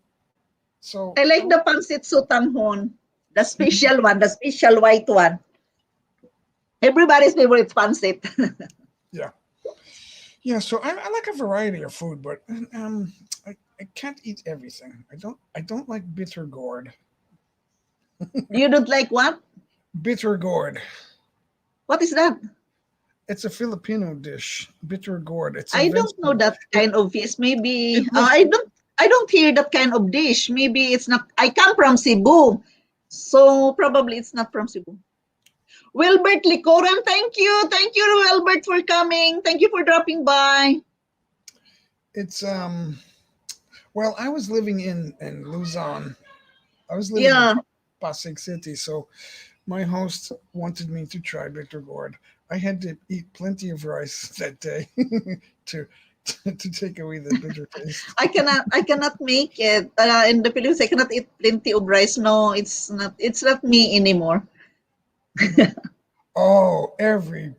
so. I like the pancit sutanghon, the special one, the special white one. Everybody's favorite pancit. Yeah, yeah. So I like a variety of food, but I can't eat everything. I don't like bitter gourd. You don't like what? Bitter gourd. What is that? It's a Filipino dish. Bitter gourd. It's a I don't know vegetable. that It kind of fish. it Maybe looks. I don't hear that kind of dish. Maybe it's not. I come from Cebu, so probably it's not from Cebu. Wilbert Licoran, thank you, Wilbert, for coming. Thank you for dropping by. It's Well, I was living in Luzon. I was living in Yeah, Pasig City, so my host wanted me to try bitter gourd. I had to eat plenty of rice that day to to take away the bitter taste. I cannot make it. In the Philippines, I cannot eat plenty of rice. No, it's not me anymore. Oh, every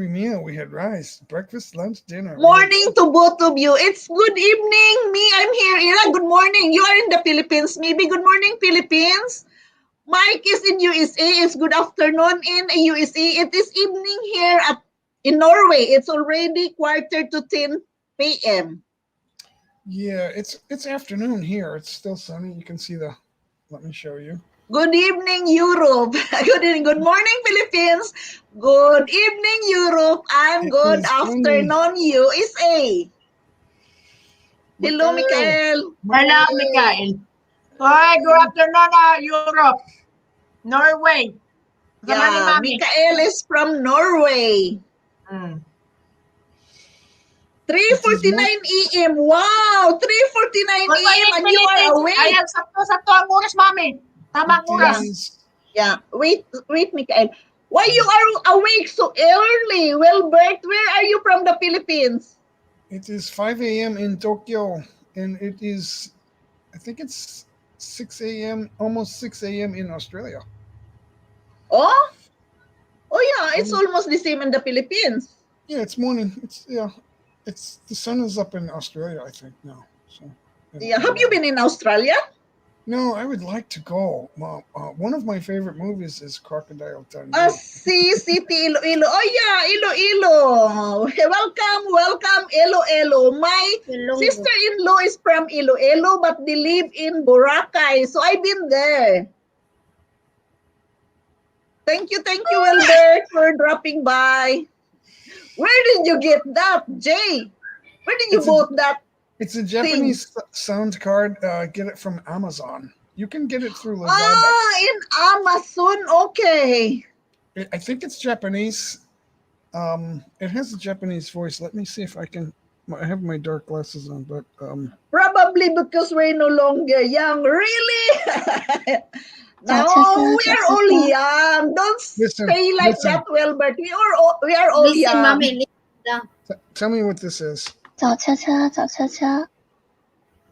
meal we had rice, breakfast, lunch, dinner. We had Morning to both of you. It's good evening. Me, I'm here. Ira, good morning. You are in the Philippines. Maybe good morning, Philippines. Mike is in USA. It's good afternoon in USA. It is evening here in Norway. It's already quarter to 10 p.m. Yeah, it's afternoon here. It's still sunny. You can see the. Let me show you. Good evening, Europe. Good evening. Good morning, Philippines. Good evening, Europe. And It good is sunny. afternoon, USA. Hello, Mikael, Mikael. Hello, Mikael. Mikael. Hi, good afternoon, Europe, Norway. Sama ni Yeah, Mami. Mikael is from Norway. Mm. It is more. 3:49 a.m. Wow, 3:49 Good a.m. morning, and you are Philippines. awake. Ayan, sakto-sakto ang oras, Mami. Tamang It oras. is. Yeah, wait, Mikael. Why you are awake so early? Well, Bert, where are you from the Philippines? It is 5 a.m. in Tokyo, and it is. I think it's 6 a.m. Almost 6 a.m. in Australia. Oh, oh yeah, it's Um, almost the same in the Philippines. yeah, it's morning. It's yeah. It's the sun is up in Australia, I think now. So. Yeah, have you been in Australia? No, I would like to go. One of my favorite movies is Crocodile Dundee. City Iloilo. Oh yeah, Iloilo. Welcome, Iloilo. My Ilonggo. sister-in-law is from Iloilo, but they live in Boracay. So I've been there. Thank you, Wilbert, for dropping by. Where did you get that, Jay? Where did you It's a bought that it's a thing? Japanese sound card. Get it from Amazon. You can get it through Lazada. Ah, in Amazon. Okay. I think it's Japanese. It has a Japanese voice. Let me see if I can. I have my dark glasses on, but Probably because we're no longer young. Really? No, we are all young. Don't listen, say like listen. that, Wilbert. We are all Listen, young. Mami, listen lang. Tell me what this is. 找车车，找车车，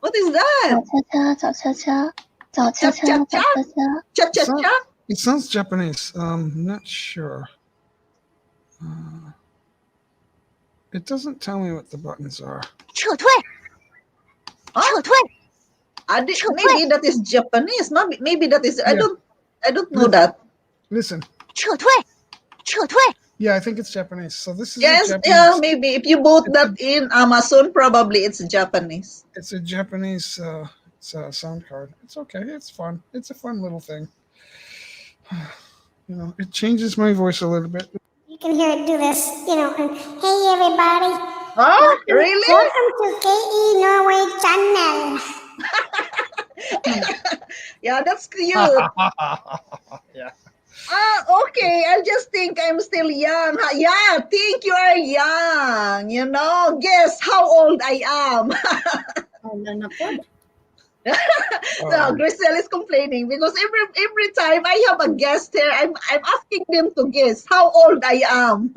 What is 找 that? 车车，找车车，找车 Cha 车， cha 找 cha? 车车。 Cha It cha sounds, cha? it sounds Japanese. Not sure. Uh, it doesn't tell me what the buttons are. 撤退， Huh? 撤退， Maybe that is Japanese. Maybe that is. Yeah. I don't know Listen. that. Listen. 撤退，撤退。 Yeah, I think it's Japanese. So this is Yes, a yeah, Japanese. maybe if you bought that in Amazon, probably it's Japanese. It's a Japanese sound card. It's okay. It's fun. It's a fun little thing. It changes my voice a little bit. You can hear it do this, and hey everybody, Huh? Really? welcome to KE Norway channel. Yeah, that's cute. Yeah. Okay. I just think I'm still young. Yeah, think you are young. Guess how old I am. Wala na po. So Grisel is complaining because every time I have a guest here, I'm asking them to guess how old I am.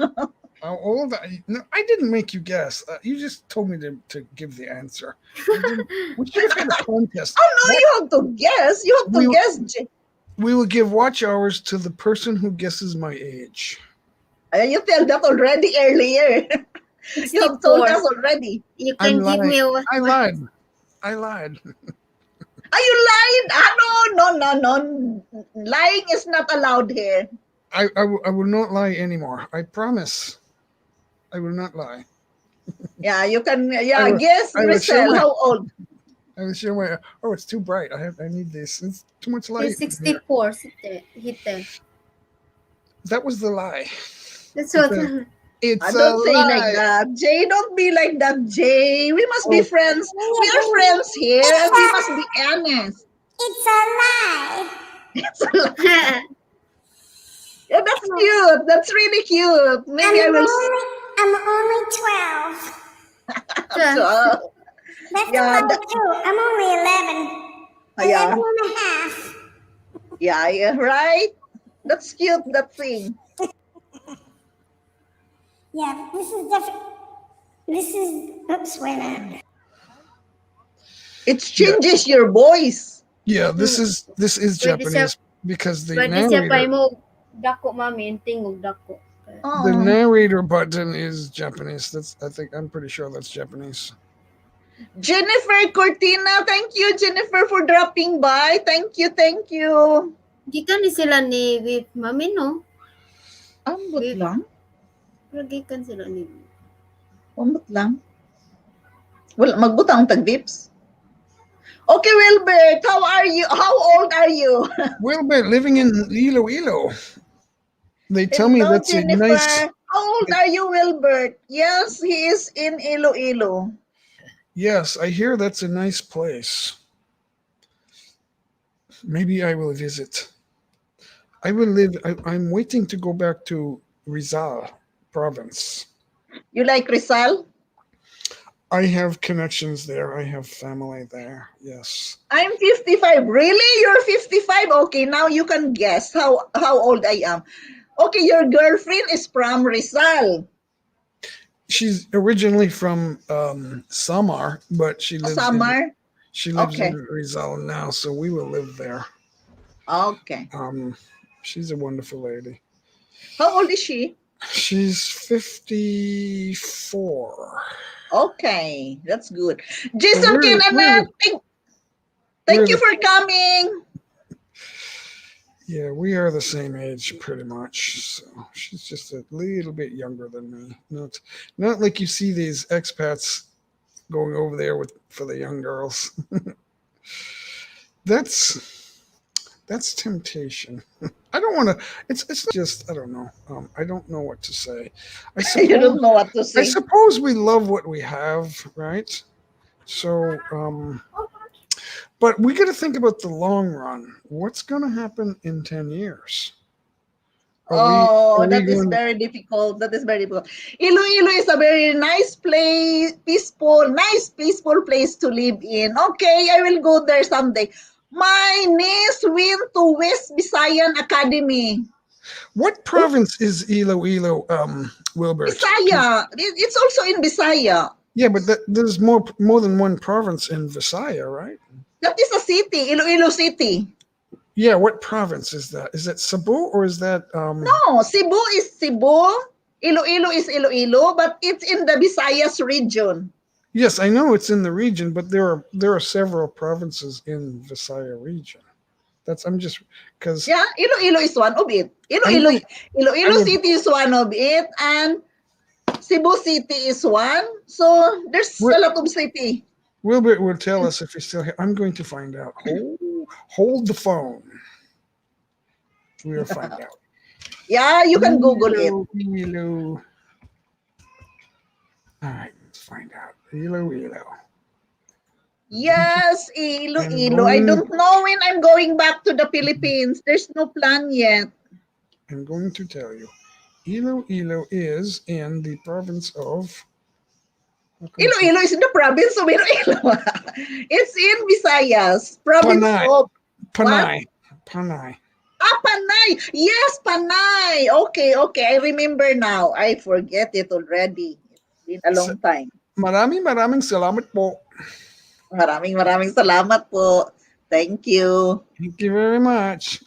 How old? No, I didn't make you guess. You just told me to give the answer. We should have had a contest. Oh no, you have to guess. You have to We- guess. We will give watch hours to the person who guesses my age. You tell that already earlier. You have told 64. us already. You I'm can give lying. me I lied. I lied. Are you lying? No. Lying is not allowed here. I will not lie anymore. I promise. I will not lie. Yeah, you can. I Yeah, will. guess, I will show Grisel, my. how old? I will show my. Oh, it's too bright. I need this. It's too much light. He's Here. 64. Hite. That was the lie. That's what. It's a Don't say like lie. that. Jay, don't be like that, Jay. We must be Oh, friends. We are friends here and we must be honest. It's a lie. It's a lie. Yeah, that's cute. That's really cute. Maybe I will. I'm only 12. So, That's yeah, a lie too. I'm only 11. 11 yeah, and a half. yeah, right? That's cute, that thing. Yeah, this is different. This is, oops, wait a minute. It changes your voice. yeah. This is Pwede Japanese siya, because the pwede siya pa narrator mo dako mami, yung tingog dako. the Oh. narrator button is Japanese. I'm pretty sure that's Japanese. Jennifer Cortina, thank you, Jennifer, for dropping by. Thank you. Gikan ni sila ni Vip mami no? Ambot Wait. lang. Gikan sila ni Ambot lang. Well, magbutang tag-vips. Okay, Wilbert, how are you? How old are you? Wilbert living in Iloilo. They tell me Hello, that's a Jennifer. nice. How old are you, Wilbert? Yes, he is in Iloilo. Yes, I hear that's a nice place. Maybe I will visit. I will live. I'm waiting to go back to Rizal province. You like Rizal? I have connections there. I have family there. Yes. I'm 55. Really? You're 55? Okay, now you can guess how old I am. Okay, your girlfriend is from Rizal. She's originally from Samar, but she lives Samar? in Okay. Rizal now, so we will live there. Okay. She's a wonderful lady. How old is she? She's 54. Okay, that's good. Jason We're- Kinanan, we're thank you the- for coming. Yeah, we are the same age pretty much. So she's just a little bit younger than me. Not like you see these expats going over there for the young girls. That's temptation. I don't want to. It's just I don't know. I don't know what to say. I You don't suppose know what to I say. suppose we love what we have, right? So, but we got to think about the long run. What's going to happen in 10 years? Oh, are we that is going? very difficult. That is very difficult. Iloilo is a very nice place, peaceful place to live in. Okay, I will go there someday. My niece went to West Visayan Academy. What province is Iloilo, Wilbert? Visaya. It's also in Visaya. Yeah, but there's more than one province in Visaya, right? That is a city, Iloilo City. Yeah, what province is that? Is that Cebu or is that? No, Cebu is Cebu. Iloilo is Iloilo, but it's in the Visayas region. Yes, I know it's in the region, but there are several provinces in Visaya region. I'm just because Yeah, Iloilo is one of it. Iloilo City is one of it, and Cebu City is one. So there's a lot of city. Wilbert will tell us if he's still here. I'm going to find out. Hold the phone. We'll find out. Yeah, you can Google it. Ilo. All right, let's find out. Ilo. Yes, Iloilo. I don't know when I'm going back to the Philippines. There's no plan yet. I'm going to tell you. Iloilo is in the province of. Iloilo is in the province of Iloilo. It's in Visayas, province Panay. of Panay. Panay. Yes, Panay. Okay. I remember now. I forget it already. It's been a long time. Maraming salamat po. Maraming salamat po. Thank you. Thank you very much.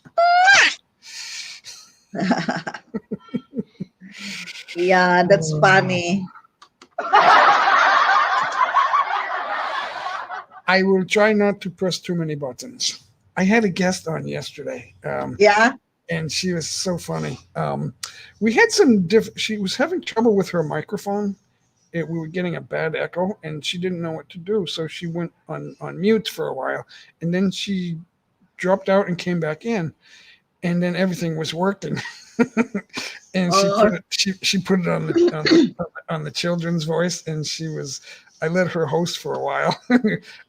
Yeah, that's funny. I will try not to press too many buttons. I had a guest on yesterday, Yeah. and she was so funny. We had some she was having trouble with her microphone. We were getting a bad echo, and she didn't know what to do. So she went on mute for a while, and then she dropped out and came back in, and then everything was working. And Oh, she put it on the children's voice, and she was. I let her host for a while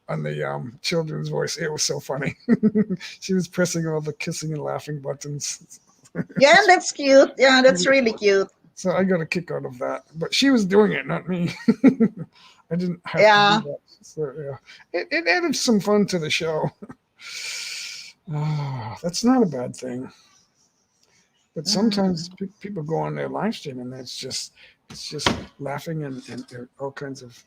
on the children's voice. It was so funny. She was pressing all the kissing and laughing buttons. yeah, that's cute. Yeah, that's really cute. So I got a kick out of that. But she was doing it, not me. I didn't have to Yeah. do that. So yeah, it added some fun to the show. That's not a bad thing. But sometimes people go on their live stream and it's just laughing and all kinds of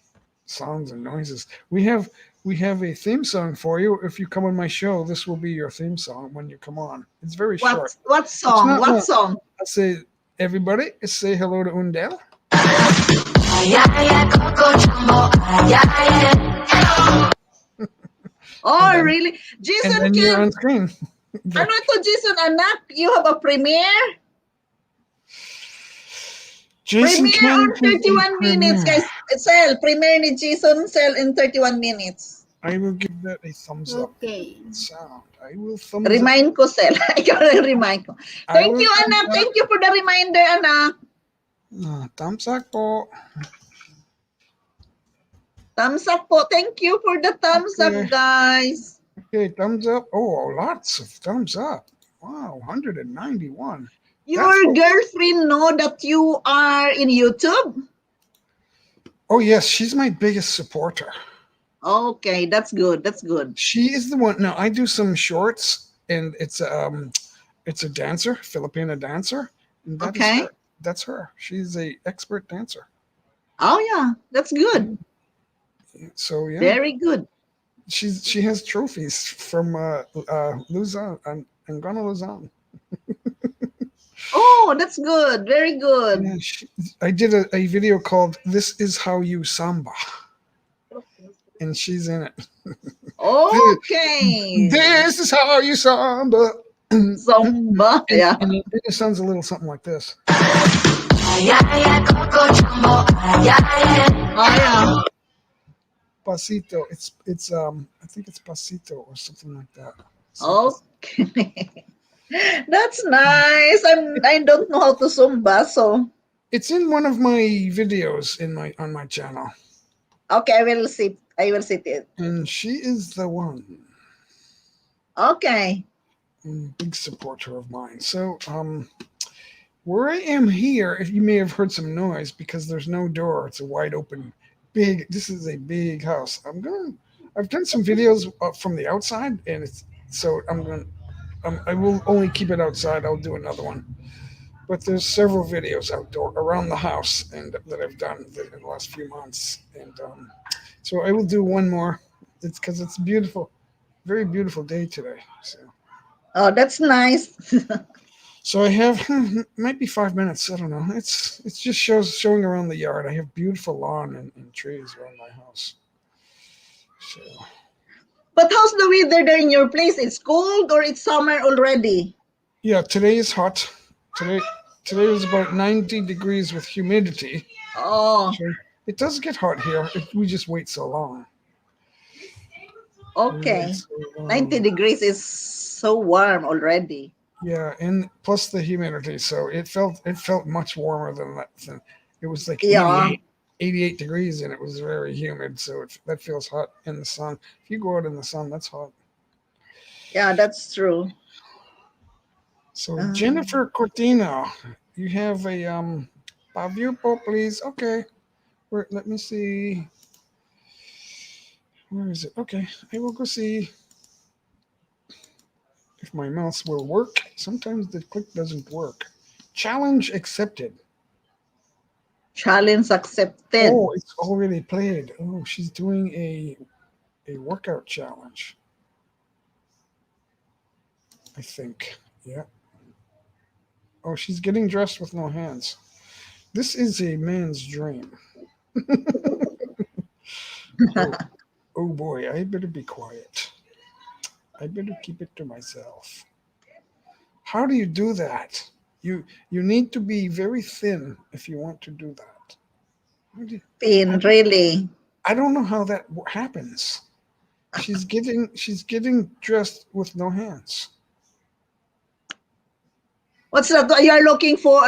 sounds and noises. We have a theme song for you. If you come on my show, this will be your theme song when you come on. It's very short. What It's song? not What long. song? I say everybody say hello to Undel. Oh, then- really? And Jason then you're Kim. on screen. Ano ito, Jason anak? You have a premiere? Jason Premiere King on 31 minutes, premiere. guys. Sell. Premiere ni Jason Sell in 31 minutes. I will give that a thumbs up. Okay. Sound. I will thumbs up. Remind ko, Sel. Ikaw na remind ko. I Thank will you, thumbs anak. up. Thank you for the reminder, anak. Thumbs up po. Thumbs up po. Thank you for the thumbs up, Okay. guys. Okay, thumbs up. Oh, lots of thumbs up. Wow, 191. Your girlfriend know that you are in YouTube? Oh, yes, she's my biggest supporter. Okay, that's good. That's good. She is the one. Now, I do some shorts, and it's a dancer, Filipina dancer. And that is Okay. her. That's her. She's a expert dancer. Oh, yeah. That's good. So yeah, Very good. she has trophies from Luzon, Angola, Luzon. Oh, that's good. Very good. Yeah, I did a video called "This Is How You Samba," and she's in it. Okay. This is how you samba. Zumba. Yeah. And it sounds a little something like this. Oh, yeah. Pasito. It's I think it's pasito or something like that. So Okay. That's nice. I don't know how to Zumba, so it's in one of my videos on my channel. okay, I will see. I will see it. And she is the one. Okay. Big supporter of mine. So where I am here, if you may have heard some noise because there's no door, it's a wide open this is a big house. I've done some videos from the outside, and I will only keep it outside. I'll do another one, but there's several videos outdoor around the house and that I've done in the last few months, and so I will do one more. It's because it's beautiful, very beautiful day today. So Oh, that's nice. So I have might be 5 minutes. I don't know. It's just showing around the yard. I have beautiful lawn and trees around my house. So But how's the weather there in your place? It's cold or it's summer already? yeah, today is hot. Today was about 90 degrees with humidity. Oh, So it does get hot here. We just wait so long. okay. So, 90 degrees is so warm already. Yeah, and plus the humidity, so it felt much warmer than that. It was like Yeah. 88 degrees, and it was very humid, so that feels hot in the sun. If you go out in the sun, that's hot. Yeah, that's true. So Jennifer Cortino, you have a pavio po, please. Okay, let me see. Where is it? Okay, I will go see if my mouse will work. Sometimes the click doesn't work. Challenge accepted. Challenge accepted. Oh, it's already played. Oh, she's doing a workout challenge. I think. Yeah. Oh, she's getting dressed with no hands. This is a man's dream. Oh, oh boy, I better be quiet. I better keep it to myself. How do you do that? You need to be very thin if you want to do that. How do you- Thin, really. I don't know how that happens. She's getting dressed with no hands. What's that? You are looking for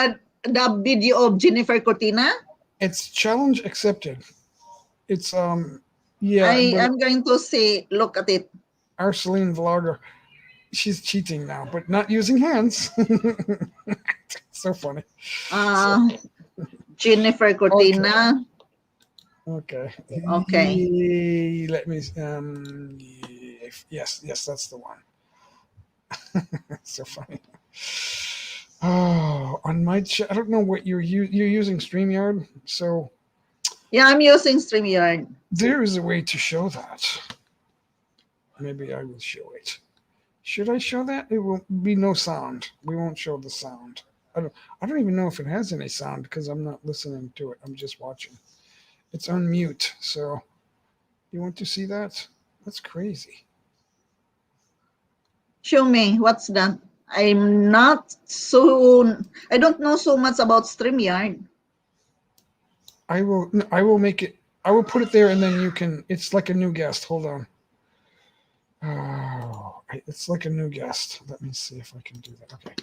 the video of Jennifer Cortina? It's challenge accepted. It's yeah, I but am going to say, look at it. Arceline vlogger, she's cheating now, but not using hands. So funny. Uh, Jennifer Cortina. Okay. Okay. Let me yes, that's the one. So funny. Oh, on my I don't know what you're using StreamYard, so Yeah, I'm using StreamYard. there is a way to show that. Maybe I will show it. Should I show that? It will be no sound. We won't show the sound. I don't even know if it has any sound because I'm not listening to it. I'm just watching. It's on mute. So you want to see that? That's crazy. Show me. What's that? I'm not so. I don't know so much about StreamYard. I will make it. I will put it there, and then you can. It's like a new guest. Hold on. Oh, it's like a new guest. Let me see if I can do that. Okay,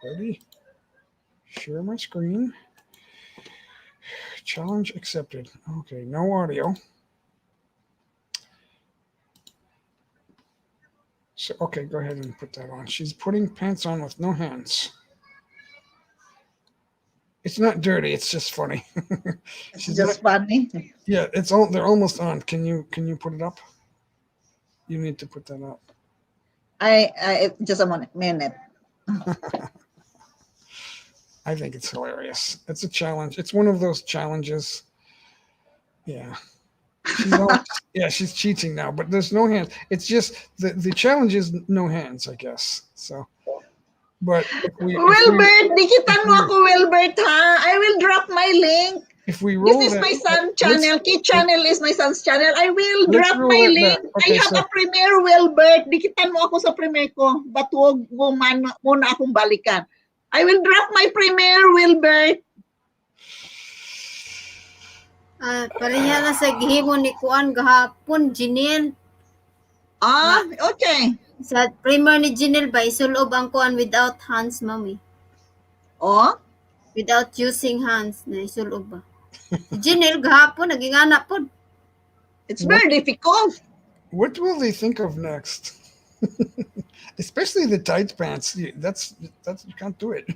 ready? Share my screen. Challenge accepted. Okay, no audio. So okay, go ahead and put that on. She's putting pants on with no hands. It's not dirty. It's just funny. It's She's just funny. yeah. It's all. They're almost on. Can you put it up? You need to put that up. I just a minute. I think it's hilarious. It's a challenge. It's one of those challenges. Yeah. Yeah, she's cheating now, but there's no hands. It's just the challenge is no hands, I guess. So, but Wilbert, dikitan mo ako, Wilbert, ha? I will drop my link. if we This roll is that, my son's channel. Kid channel is my son's channel. I will let's drop roll my that link. back. Okay, I have so a premiere, Wilbert. Dikitan mo ako sa premiere ko. But huwag mo muna akong balikan. I will drop my premiere, Wilbert. Pareha na sa gihimo ni Kuan gahapon, Jinel. Ah, okay. Sa primer ni Jinel ba, isulob ang Kuan without hands, mami. Oh, Without using hands, na isulob ba. Si Jinel gahapon, naging anak po. it's very difficult. what will they think of next? Especially the tight pants. That's you can't do it.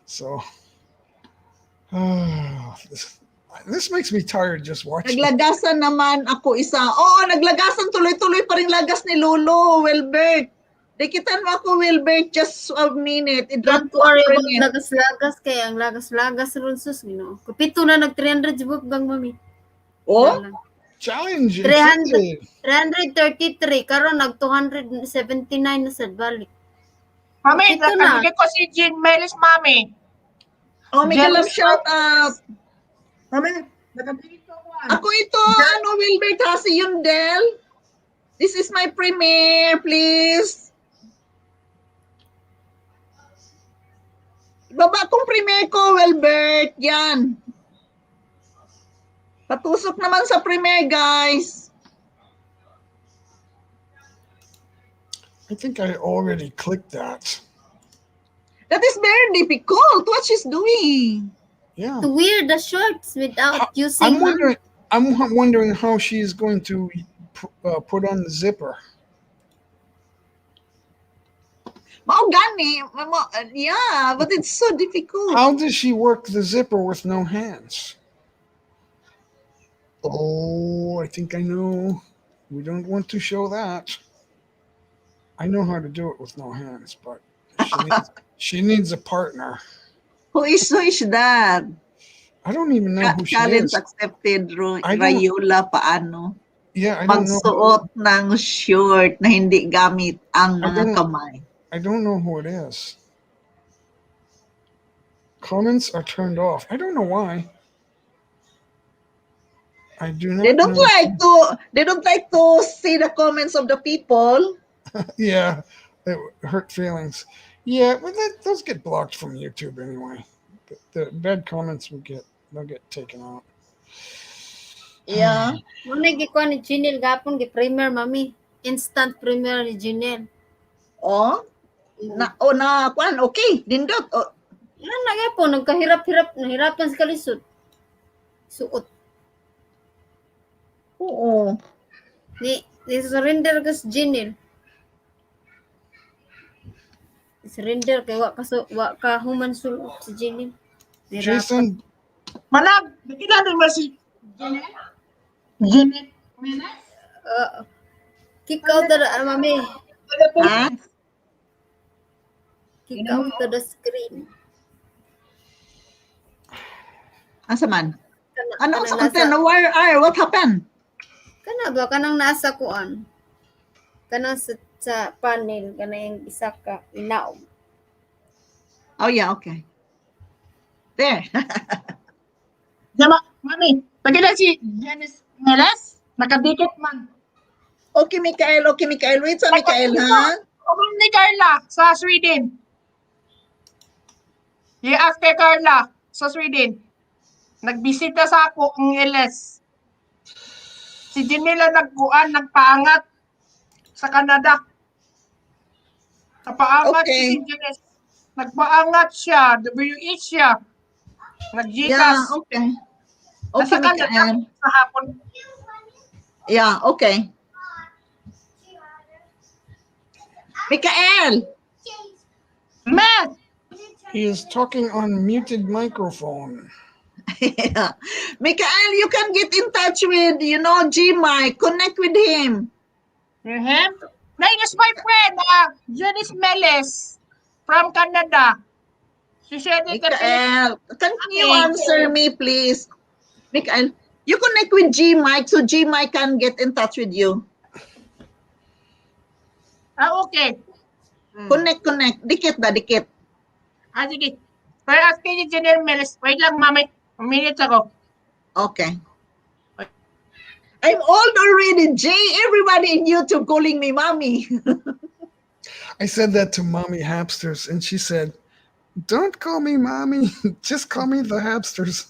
So, this makes me tired just watching. Naglagasan naman ako isa. Oo, naglagasan tuloy-tuloy pa rin lagas ni Lolo, Wilbert. Dikitan mo ako, Wilbert, just a minute. I-drop Don't ko ang worry about premiere. lagas-lagas kaya ang lagas-lagas ron sus, Ginoo. Kapito na nag 300 jibok gang, mami. Oh, Challenge 300 accepted. 333 karon nag 279 na sad balik. Mami, Ito na. nabigay ko si Jean Melis, mami. oh, may Jerry kalam shout out. Mami, nabigay ko one. Ako ito, Wilbert, ha, si Yundel. This is my premiere, please. Ibaba kong premiere ko, Wilbert. Yan. Patusok naman sa premiere, guys. I think I already clicked that. That is very difficult. What she's doing. Yeah. To wear the shorts without using I'm wondering. I'm wondering how she's going to put on the zipper. Mao gani. Yeah, but it's so difficult. How does she work the zipper with no hands? Oh, I think I know. We don't want to show that. I know how to do it with no hands, but she needs a partner. Who is that? I don't even know who she Challenge is. accepted, I don't- Rayola paano. Yeah, I don't know. magsuot ng short na hindi gamit ang I mga don't. kamay. I don't know who it is. Comments are turned off. I don't know why. I do They not don't know. like to see the comments of the people. Yeah, it hurt feelings. Yeah, but those get blocked from YouTube anyway. The bad comments they'll get taken out. Yeah. Muna gikuha ni Jinel gapon gi-premier mami. Instant premier ni Jinel. Oh, na kuan okay, nindot. Oh, Yan na gyapon nahirapan sa kalisod. Suot. oo. Ni surrender ka sa Jinel. Surrender kay wa ka human sulod si Jinel. Nahirapan. Jason, Manag, nakilala mo si Janet? Janet Menes? Kick out the mami. Ha? Kick out to the screen. Asa man? Ano sa nasa- content? Where are? What happened? Kana ba kanang nasa kuan? Kanang sa panel kana yung isa ka inaom. Oh yeah, okay. There. Mami, nakilala si Janice Menes? Nakadikit man. Okay, Mikael. Wait sa Mikael, ha? Kumang ni Carla sa Sweden. I-ask kay Carla sa Sweden. Nagbisita sa ako ang LS. Si Janela nagpaangat sa Canada. Napaangat Okay. si Janice. Nagpaangat siya. WH siya. Yeah, Nag-GCash. okay. Nasa Okay, Canada Mikael. sa hapon. Yeah, okay. Mikael! Matt! he is talking on muted microphone. Yeah. Mikael, you can get in touch with, G-Mike. Connect with him. Him? Nine is my friend, Janice Meles from Canada. She said it. Mikael, can you Okay. answer me, please? Mikael, you connect with G-Mike so G-Mike can get in touch with you. Okay. Connect. Dikit ba? Dikit. Sige. Pero asking ni Janelle Meles, wait lang, mami. A minute ago. Okay. I'm old already, Jay. Everybody in YouTube calling me mommy. I said that to Mommy Hapsters, and she said, "Don't call me Mommy. Just call me the Hapsters."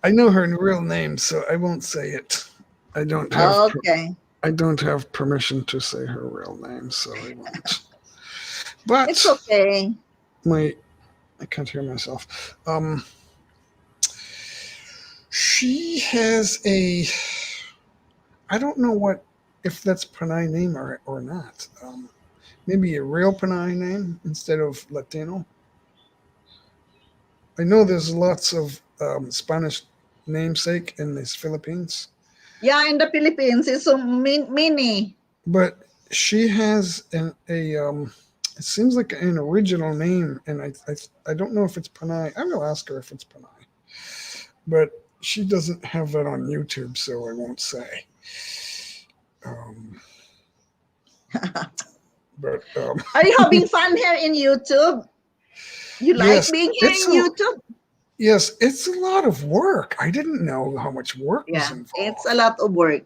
I know her real name, so I won't say it. I don't have. Okay. I don't have permission to say her real name, so I won't. But It's okay. I can't hear myself. She has I don't know if that's Panay name or not. Maybe a real Panay name instead of Latino. I know there's lots of Spanish namesake in these Philippines. Yeah, in the Philippines, it's so many. But she has it seems like an original name, and I don't know if it's Panay. I will ask her if it's Panay, but she doesn't have that on YouTube, so I won't say. But Are you having fun here in YouTube? You like Yes, being here it's in YouTube? yes, it's a lot of work. I didn't know how much work was Yeah, involved. it's a lot of work.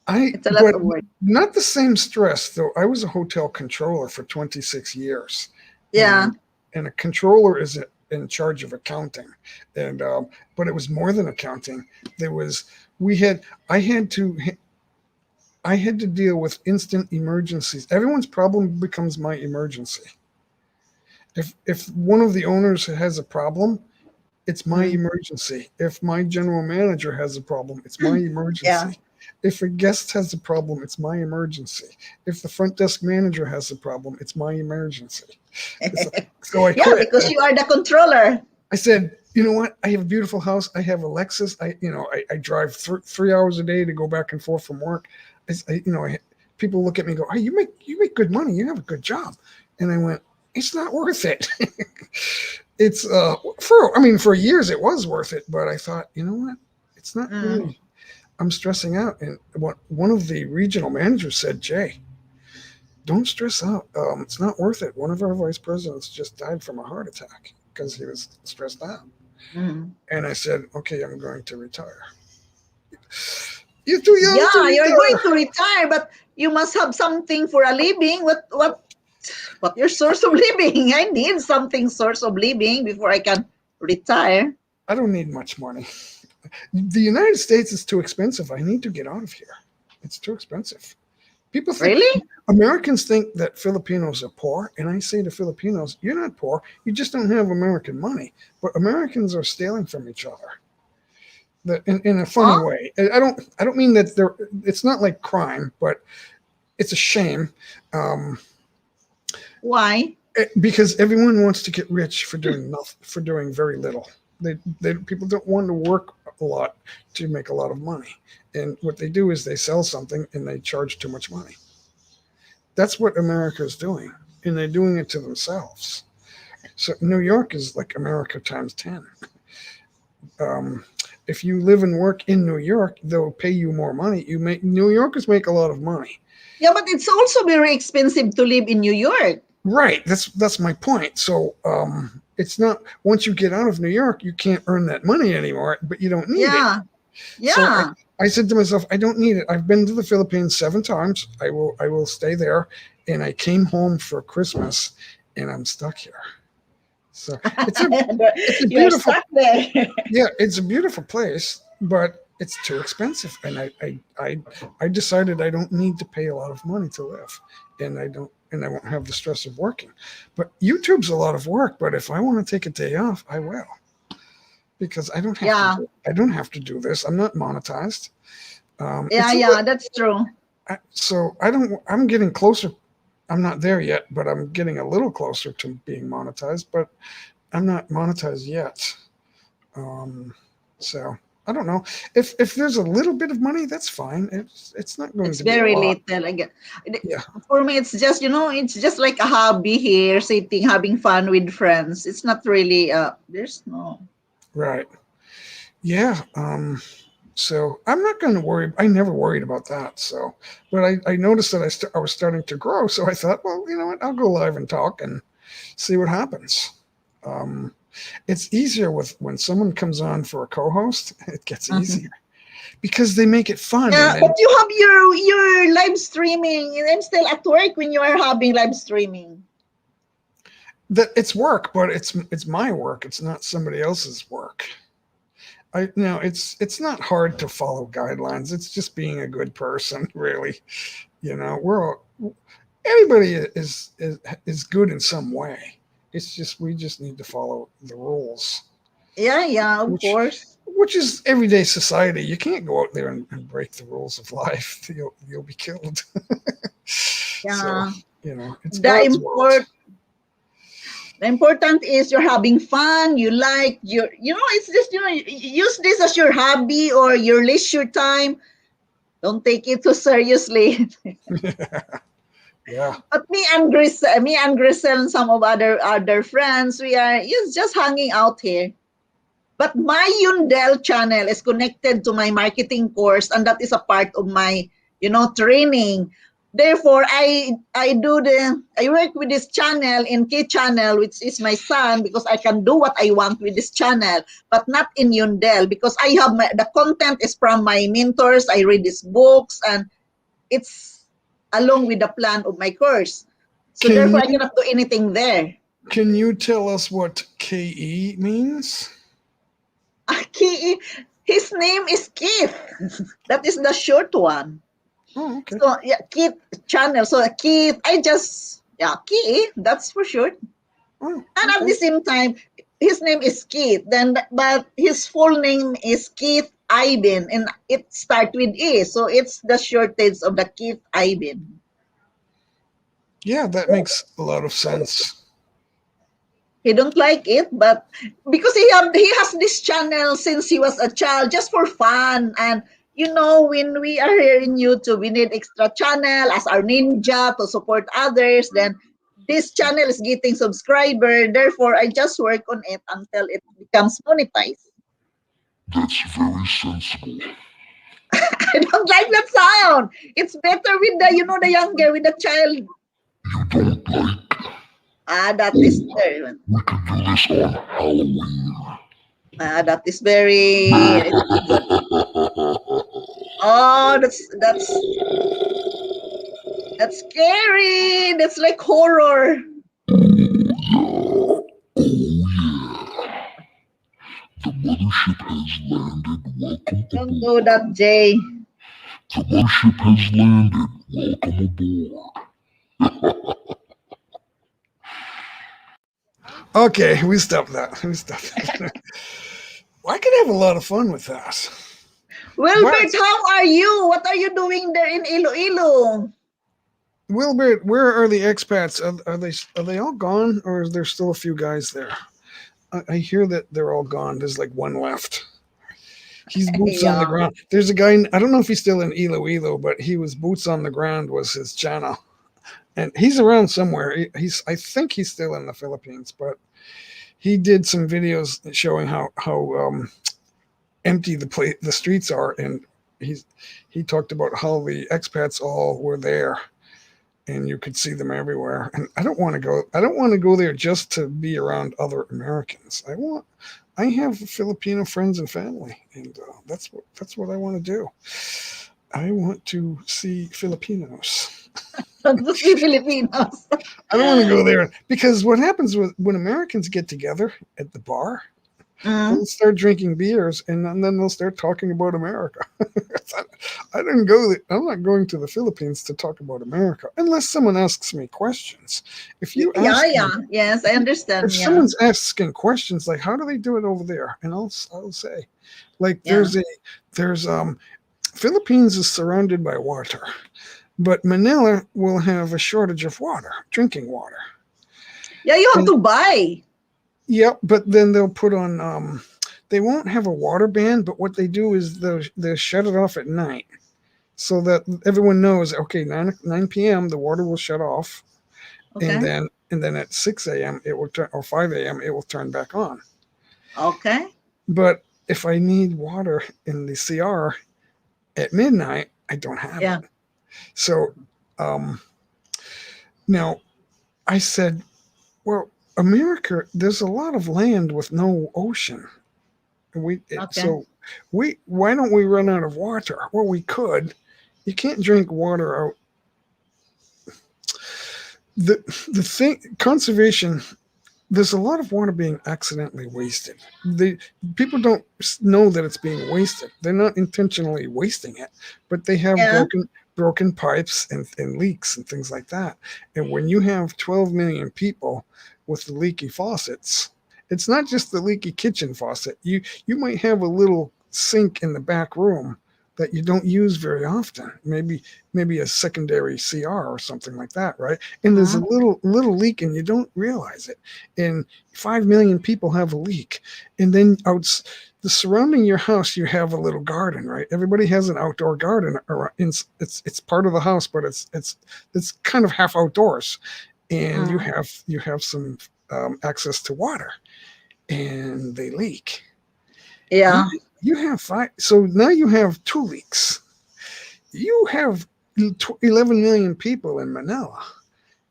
But of work. not the same stress though. I was a hotel controller for 26 years. Yeah. And a controller is in charge of accounting, and but it was more than accounting. I had to deal with instant emergencies. Everyone's problem becomes my emergency. If one of the owners has a problem, it's my emergency. If my general manager has a problem, it's my emergency. Yeah. If a guest has a problem, it's my emergency. If the front desk manager has a problem, it's my emergency. So I Yeah, quit. because you are the controller. I said, you know what? I have a beautiful house. I have a Lexus. I drive 3 hours a day to go back and forth from work. People look at me and go, "Hey, you make good money. You have a good job." And I went, "It's not worth it." It's for years it was worth it, but I thought, you know what? It's not really. I'm stressing out. And what one of the regional managers said, Jay, don't stress out. It's not worth it. One of our vice presidents just died from a heart attack because he was stressed out. Mm. And I said, okay, I'm going to retire. You're too young to Yeah, you're going retire. to retire, but you must have something for a living. What your source of living? I need something source of living before I can retire. I don't need much money. The United States is too expensive. I need to get out of here. It's too expensive. People think Really? Americans think that Filipinos are poor, and I say to Filipinos, you're not poor. You just don't have American money. But Americans are stealing from each other. In a funny Huh? way. I don't mean that they're. It's not like crime, but it's a shame Why? because everyone wants to get rich for doing nothing, for doing very little. People don't want to work a lot to make a lot of money, and what they do is they sell something and they charge too much money. That's what America is doing, and they're doing it to themselves. So New York is like America times 10. Um, if you live and work in New York, they'll pay you more money. New Yorkers make a lot of money. Yeah, but it's also very expensive to live in New York. Right. That's my point. So it's not once you get out of New York, you can't earn that money anymore, but you don't need it. Yeah. So Yeah. I said to myself, I don't need it. I've been to the Philippines 7 times. I will stay there. And I came home for Christmas, and I'm stuck here. So it's a You're beautiful stuck there. yeah, it's a beautiful place, but it's too expensive. And I decided I don't need to pay a lot of money to live, and I won't have the stress of working. But YouTube's a lot of work. But if I want to take a day off, I will, because Yeah. I don't have to do this. I'm not monetized. Yeah, It's a yeah, that's true. so I don't. I'm getting closer. I'm not there yet, but I'm getting a little closer to being monetized. But I'm not monetized yet. Um, so I don't know if there's a little bit of money, that's fine. It's not going It's to be a very lot. little. Again, Yeah, for me, it's just it's just like a hobby here, sitting, having fun with friends. It's not really. There's no. right. Yeah. So I'm not going to worry. I never worried about that. So, but I noticed that I was starting to grow. So I thought, well, you know what? I'll go live and talk and see what happens. Um, it's easier with when someone comes on for a co-host. It gets Mhm. easier because they make it fun, and Yeah, then but you have your live streaming, and I'm still at work when you are having live streaming. that it's work, but it's my work. It's not somebody else's work. It's not hard to follow guidelines. It's just being a good person, really. We're all, everybody is good in some way. It's just we just need to follow the rules, Yeah, yeah, of which course. which is everyday society. You can't go out there and break the rules of life. You'll be killed. So Yeah. it's The God's world. import the important is you're having fun. You like it's just use this as your hobby or your leisure time. Don't take it too seriously. Yeah. But me and Grisel and some of other friends, we are just hanging out here. But my Yundel channel is connected to my marketing course, and that is a part of my, training. Therefore, I work with this channel in K channel, which is my son, because I can do what I want with this channel, but not in Yundel because I have the content is from my mentors. I read these books, and it's along with the plan of my course. So Can therefore, I you cannot do anything there. can you tell us what KE means? Aki, his name is Keith. That is the short one. Oh, okay. So yeah, Keith channel. So Keith, Keith. That's for short. Oh, And at okay. the same time, his name is Keith. But his full name is Keith Ivan, and it starts with E. So it's the shortage of the Keith Ivan. Yeah, that makes a lot of sense. He don't like it, but because he has this channel since he was a child, just for fun. And when we are here in YouTube, we need extra channel as our ninja to support others. Then this channel is getting subscriber. Therefore, I just work on it until it becomes monetized. That's very sensible. I don't like that sound. It's better with the, the younger, with the child. You don't like? That is very, We can do this on Halloween. that is very good. Oh, that's scary. That's like horror. Oh yeah. The mothership has landed. Welcome Don't aboard. do that, Jay. The mothership has landed. Welcome aboard. Okay, we stopped that. We stopped that. I could have a lot of fun with that. Wilbert, how are you? What are you doing there in Iloilo? Wilbert, where are the expats? Are they all gone, or is there still a few guys there? I hear that they're all gone. There's like one left. He's boots on the Yeah. ground. There's a guy. I don't know if he's still in Iloilo, but he was boots on the ground was his channel, and he's around somewhere. He's I think he's still in the Philippines, but he did some videos showing how empty the streets are, and he talked about how the expats all were there, and you could see them everywhere. And I don't want to go. I don't want to go there just to be around other Americans. I have Filipino friends and family, and that's what I want to do. I want to see Filipinos. To see Filipinos. I don't want to go there because what happens when Americans get together at the bar, they'll start drinking beers, and then they'll start talking about America. I didn't go there. I'm not going to the Philippines to talk about America unless someone asks me questions. If you ask me, Yes, I understand. if someone's asking questions like how do they do it over there, and I'll say, like there's Philippines is surrounded by water, but Manila will have a shortage of water, drinking water. Yeah, you have to buy. Yep, but then they'll put on. They won't have a water ban, but what they do is they'll shut it off at night, so that everyone knows. Okay, 9 p.m. the water will shut off, Okay. and then at 6 a.m. it will turn, or 5 a.m. it will turn back on. Okay. But if I need water in the CR at midnight, I don't have it. So now I said, well, America, there's a lot of land with no ocean. Why don't we run out of water? Well, we could. You can't drink water out. The thing, conservation, there's a lot of water being accidentally wasted. People don't know that it's being wasted. They're not intentionally wasting it, but they have broken pipes and leaks and things like that. And when you have 12 million people with the leaky faucets, it's not just the leaky kitchen faucet. You might have a little sink in the back room that you don't use very often. Maybe a secondary CR or something like that, right? And there's a little leak and you don't realize it. And 5 million people have a leak. And then the surrounding your house, you have a little garden, right? Everybody has an outdoor garden. It's part of the house, but it's kind of half outdoors. And you have some access to water, and they leak. Yeah. You have 5. So now you have 2 leaks. You have 11 million people in Manila.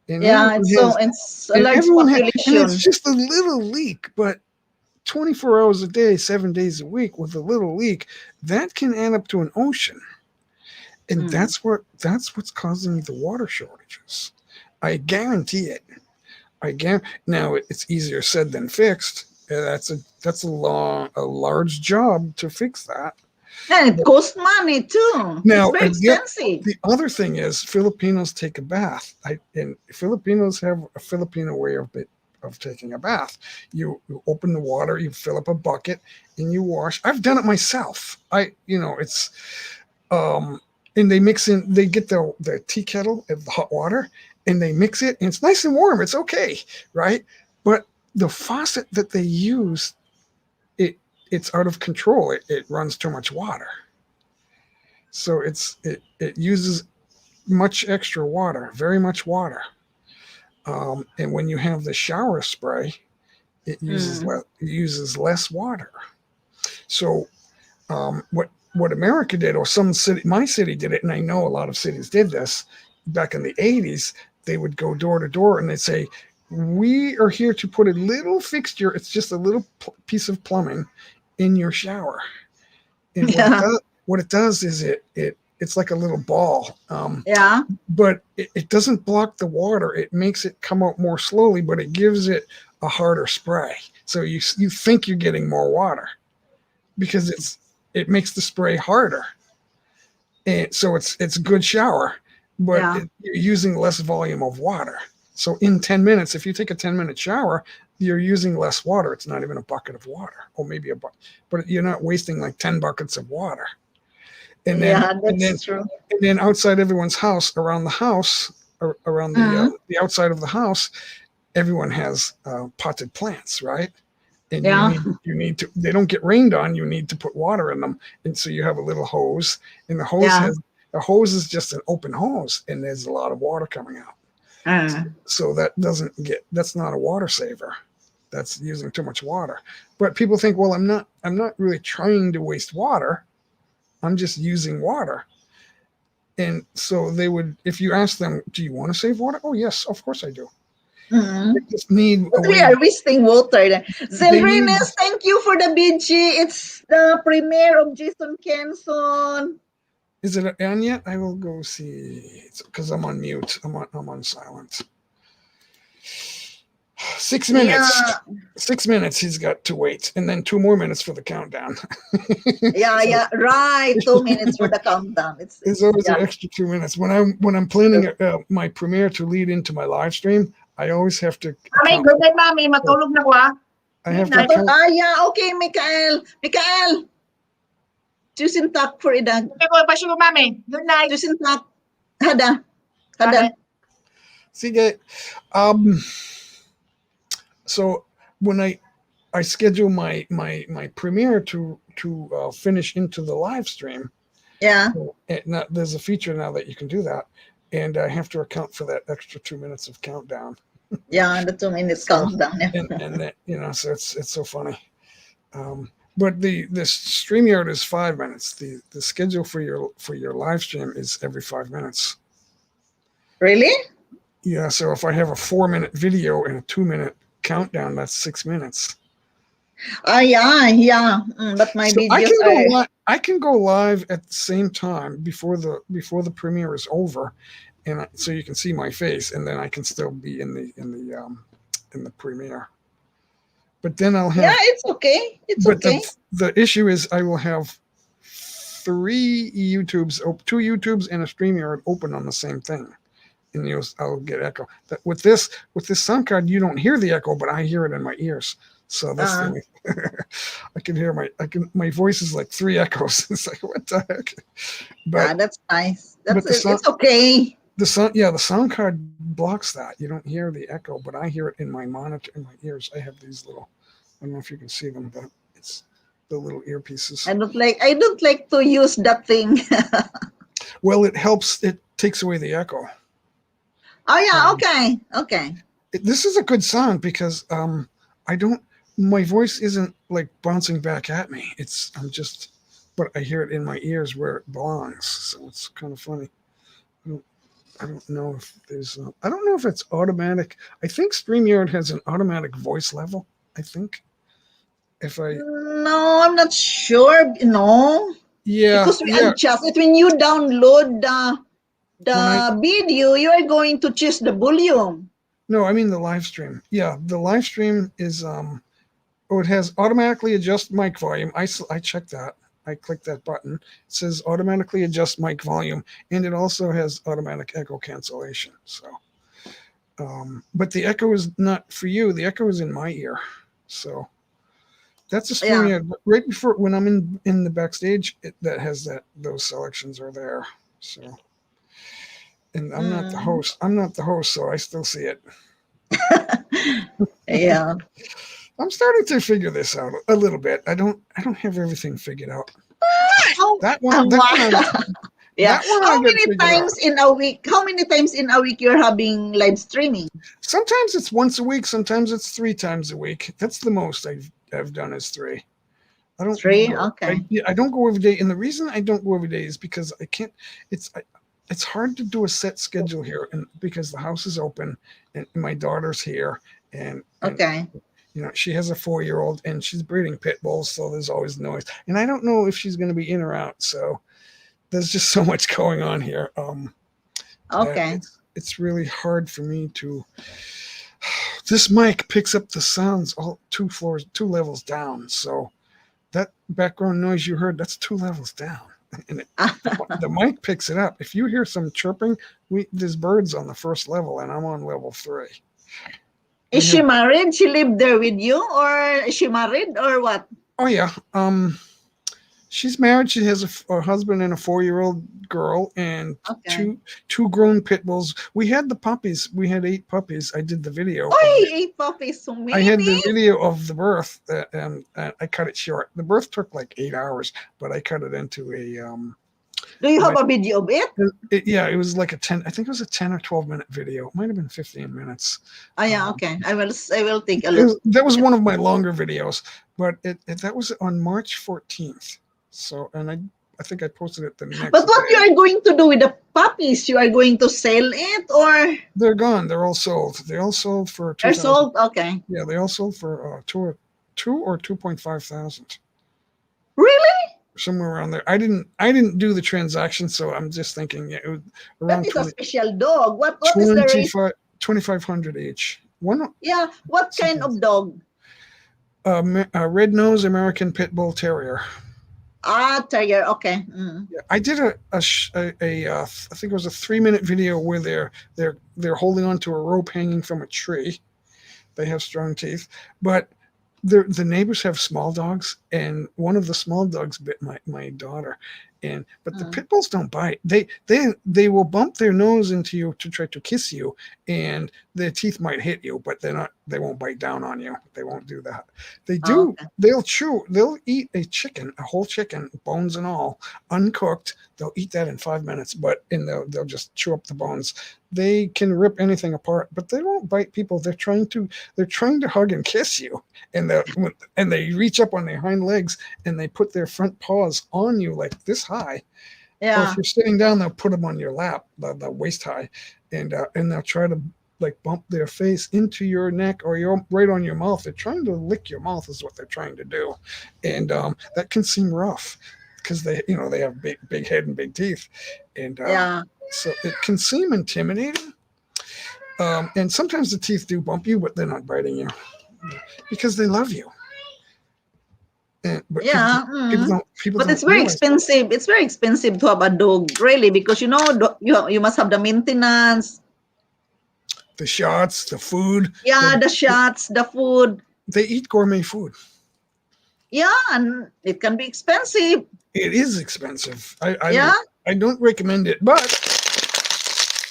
And it's a large population. And it's just a little leak, but 24 hours a day, 7 days a week with a little leak, that can add up to an ocean. And that's what's causing the water shortages. I guarantee it. Now it's easier said than fixed. That's a large job to fix that. And it costs money too. Now, it's very expensive. The other thing is Filipinos take a bath. And Filipinos have a Filipino way of taking a bath. You open the water, you fill up a bucket, and you wash. I've done it myself. It's and they mix in. They get the tea kettle of the hot water, and they mix it, and it's nice and warm. It's okay, right? But the faucet that they use, it's out of control. It runs too much water. So it uses much extra water, very much water. And when you have the shower spray, it uses less water. So what America did, or some city, my city did it, and I know a lot of cities did this back in the 80s. They would go door to door and they'd say, we are here to put a little fixture. It's just a little piece of plumbing in your shower. And Yeah. what it does is it's like a little ball. Yeah. But it doesn't block the water. It makes it come out more slowly, but it gives it a harder spray. So you think you're getting more water because it makes the spray harder. And so it's a good shower, but Yeah. you're using less volume of water. So in 10 minutes, if you take a 10-minute shower, you're using less water. It's not even a bucket of water, or maybe a bucket, but you're not wasting like 10 buckets of water. And then, Yeah, that's true. And then outside everyone's house, around the house, around the outside of the house, everyone has potted plants, right? And Yeah. you need to. They don't get rained on. You need to put water in them, and so you have a little hose, and the hose is just an open hose, and there's a lot of water coming out. So that's not a water saver. That's using too much water. But people think, well, I'm not really trying to waste water. I'm just using water. And so they would, if you ask them, do you want to save water? Oh, yes, of course I do. They just need But we are wasting water. Zelrenes, thank you for the BG. It's the premiere of Jason Kenson. Is it on yet? I will go see. Because I'm on mute. I'm on silent. 6 minutes. Yeah. 6 minutes he's got to wait, and then 2 more minutes for the countdown. Yeah, right. 2 minutes for the countdown. It's always an extra 2 minutes. When I'm planning my premiere to lead into my live stream, I always have to. Mami, good night, Mami. Matulog na ko, ah. I have to count. yeah, okay, Mikael. Tusen tack för idag. Okay ko, pasyo ko, Mami. Good night. Tusen tack. Hada. Sige. So when I schedule my premiere to finish into the live stream, yeah, there's a feature now that you can do that, and I have to account for that extra 2 minutes of countdown. Yeah, the 2 minutes countdown. Yeah. and that, so it's so funny. But the StreamYard is 5 minutes. The schedule for your live stream is every 5 minutes. Really? Yeah. So if I have a 4-minute video and a 2-minute countdown, that's 6 minutes. Yeah. But my videos I can go live at the same time before the premiere is over, and so you can see my face, and then I can still be in the premiere. But then I'll have. Yeah, it's okay. It's okay. The issue is I will have 3 YouTubes, 2 YouTubes, and a StreamYard open on the same thing. And I'll get echo. With this sound card, you don't hear the echo, but I hear it in my ears. So that's I can hear my voice is like 3 echoes. It's like, what the heck? But that's nice. It's okay. The sound card blocks that. You don't hear the echo, but I hear it in my monitor, in my ears. I have these little, I don't know if you can see them, but it's the little earpieces. I don't like to use that thing. Well, it helps. It takes away the echo. Oh yeah, okay. This is a good sound because my voice isn't like bouncing back at me. But I hear it in my ears where it belongs. So it's kind of funny. I don't know if I don't know if it's automatic. I think StreamYard has an automatic voice level. I think. No, I'm not sure. No. Yeah. Because we adjust it when you download the video, you are going to choose the volume. No, I mean the live stream. Yeah, the live stream is it has automatically adjust mic volume. I checked that. I clicked that button. It says automatically adjust mic volume, and it also has automatic echo cancellation. So, but the echo is not for you. The echo is in my ear. So that's a StreamYard. Right before when I'm in the backstage, that has those selections are there. So. And I'm not the host. So I still see it. Yeah. I'm starting to figure this out a little bit. I don't have everything figured out. That one. Yeah. How many times in a week you're having live streaming? Sometimes it's once a week. Sometimes it's 3 times a week. That's the most I've done is 3. I don't 3, go. okay. I don't go every day, and the reason I don't go every day is because I can't. It's hard to do a set schedule here, and because the house is open, and my daughter's here, and Okay. she has a 4-year-old, and she's breeding pit bulls, so there's always noise, and I don't know if she's going to be in or out. So there's just so much going on here. That Okay. it's really hard for me to. This mic picks up the sounds all 2 levels down. So that background noise you heard, that's 2 levels down, and the mic picks it up. If you hear some chirping, there's birds on the first level, and I'm on level 3. Is she married? She lived there with you, or is she married, or what? Oh yeah. She's married. She has a husband and a 4-year-old girl and Okay. two grown pit bulls. We had the puppies. We had 8 puppies. I did the video. Oy, 8 puppies, so I had many. the video of the birth, and I cut it short. The birth took like 8 hours, but I cut it into a. Do you have a video of it? It was like a 10. I think it was a 10 or 12-minute video. It might have been 15 minutes. Oh yeah, okay. I will take a look. That was one of my longer videos, but that was on March 14th. So, and I think I posted it the next. But what day. you are going to do with the puppies? You are going to sell it, or They're gone. They're all sold. They all sold for. they're sold? Okay. Yeah, they all sold for 2 or 2.5 thousand. Really? Somewhere around there. I didn't do the transaction, so I'm just thinking it was around That is a special dog. What is the rate? 2,500 each. One. Yeah. What kind of dog? Red nose American Pit Bull Terrier. Terrier. Okay. Mm. Yeah, I did I think it was a 3-minute video where they're holding on to a rope hanging from a tree. They have strong teeth, but the neighbors have small dogs, and one of the small dogs bit my daughter. But the pit bulls don't bite. They will bump their nose into you to try to kiss you, and their teeth might hit you, but they won't bite down on you. They won't do that. They do. Okay. They'll eat a whole chicken, bones and all, uncooked. They'll eat that in 5 minutes, and they'll just chew up the bones. They can rip anything apart, but they won't bite people. They're trying to hug and kiss you, and they reach up on their hind legs and they put their front paws on you like this high. Or Yeah. if you're sitting down, they'll put them on your lap, the waist high, and they'll try to like bump their face into your neck or right on your mouth. They're trying to lick your mouth is what they're trying to do, and that can seem rough because they have big head and big teeth, and Yeah. so it can seem intimidating. And sometimes the teeth do bump you, but they're not biting you because they love you. But Yeah. people But don't it's very realize expensive. It's very expensive to have a dog, really, because you must have the maintenance. the shots, the food. Yeah, the shots, the food. They eat gourmet food. Yeah, and it can be expensive. It is expensive. Yeah. I don't recommend it, but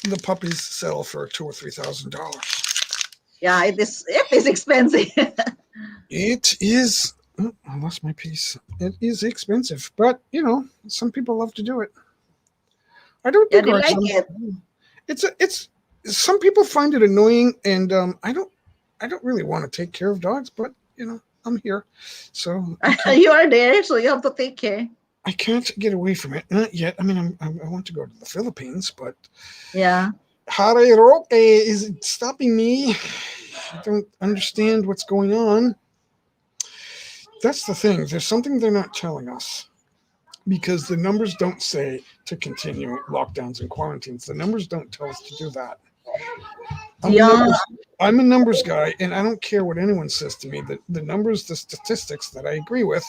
the puppies sell for $2,000 or $3,000. Yeah, it is expensive. It is. Oh, I lost my piece. It is expensive, but some people love to do it. I don't Yeah, they begrudge like them. it. It's some people find it annoying, and I don't really want to take care of dogs, but I'm here, so You are there, so you have to take care. I can't get away from it. Not yet. I mean, I want to go to the Philippines, but Yeah. Harerope is stopping me. I don't understand what's going on. That's the thing. There's something they're not telling us because the numbers don't say to continue lockdowns and quarantines. The numbers don't tell us to do that. I'm a numbers guy, and I don't care what anyone says to me. The numbers, the statistics that I agree with,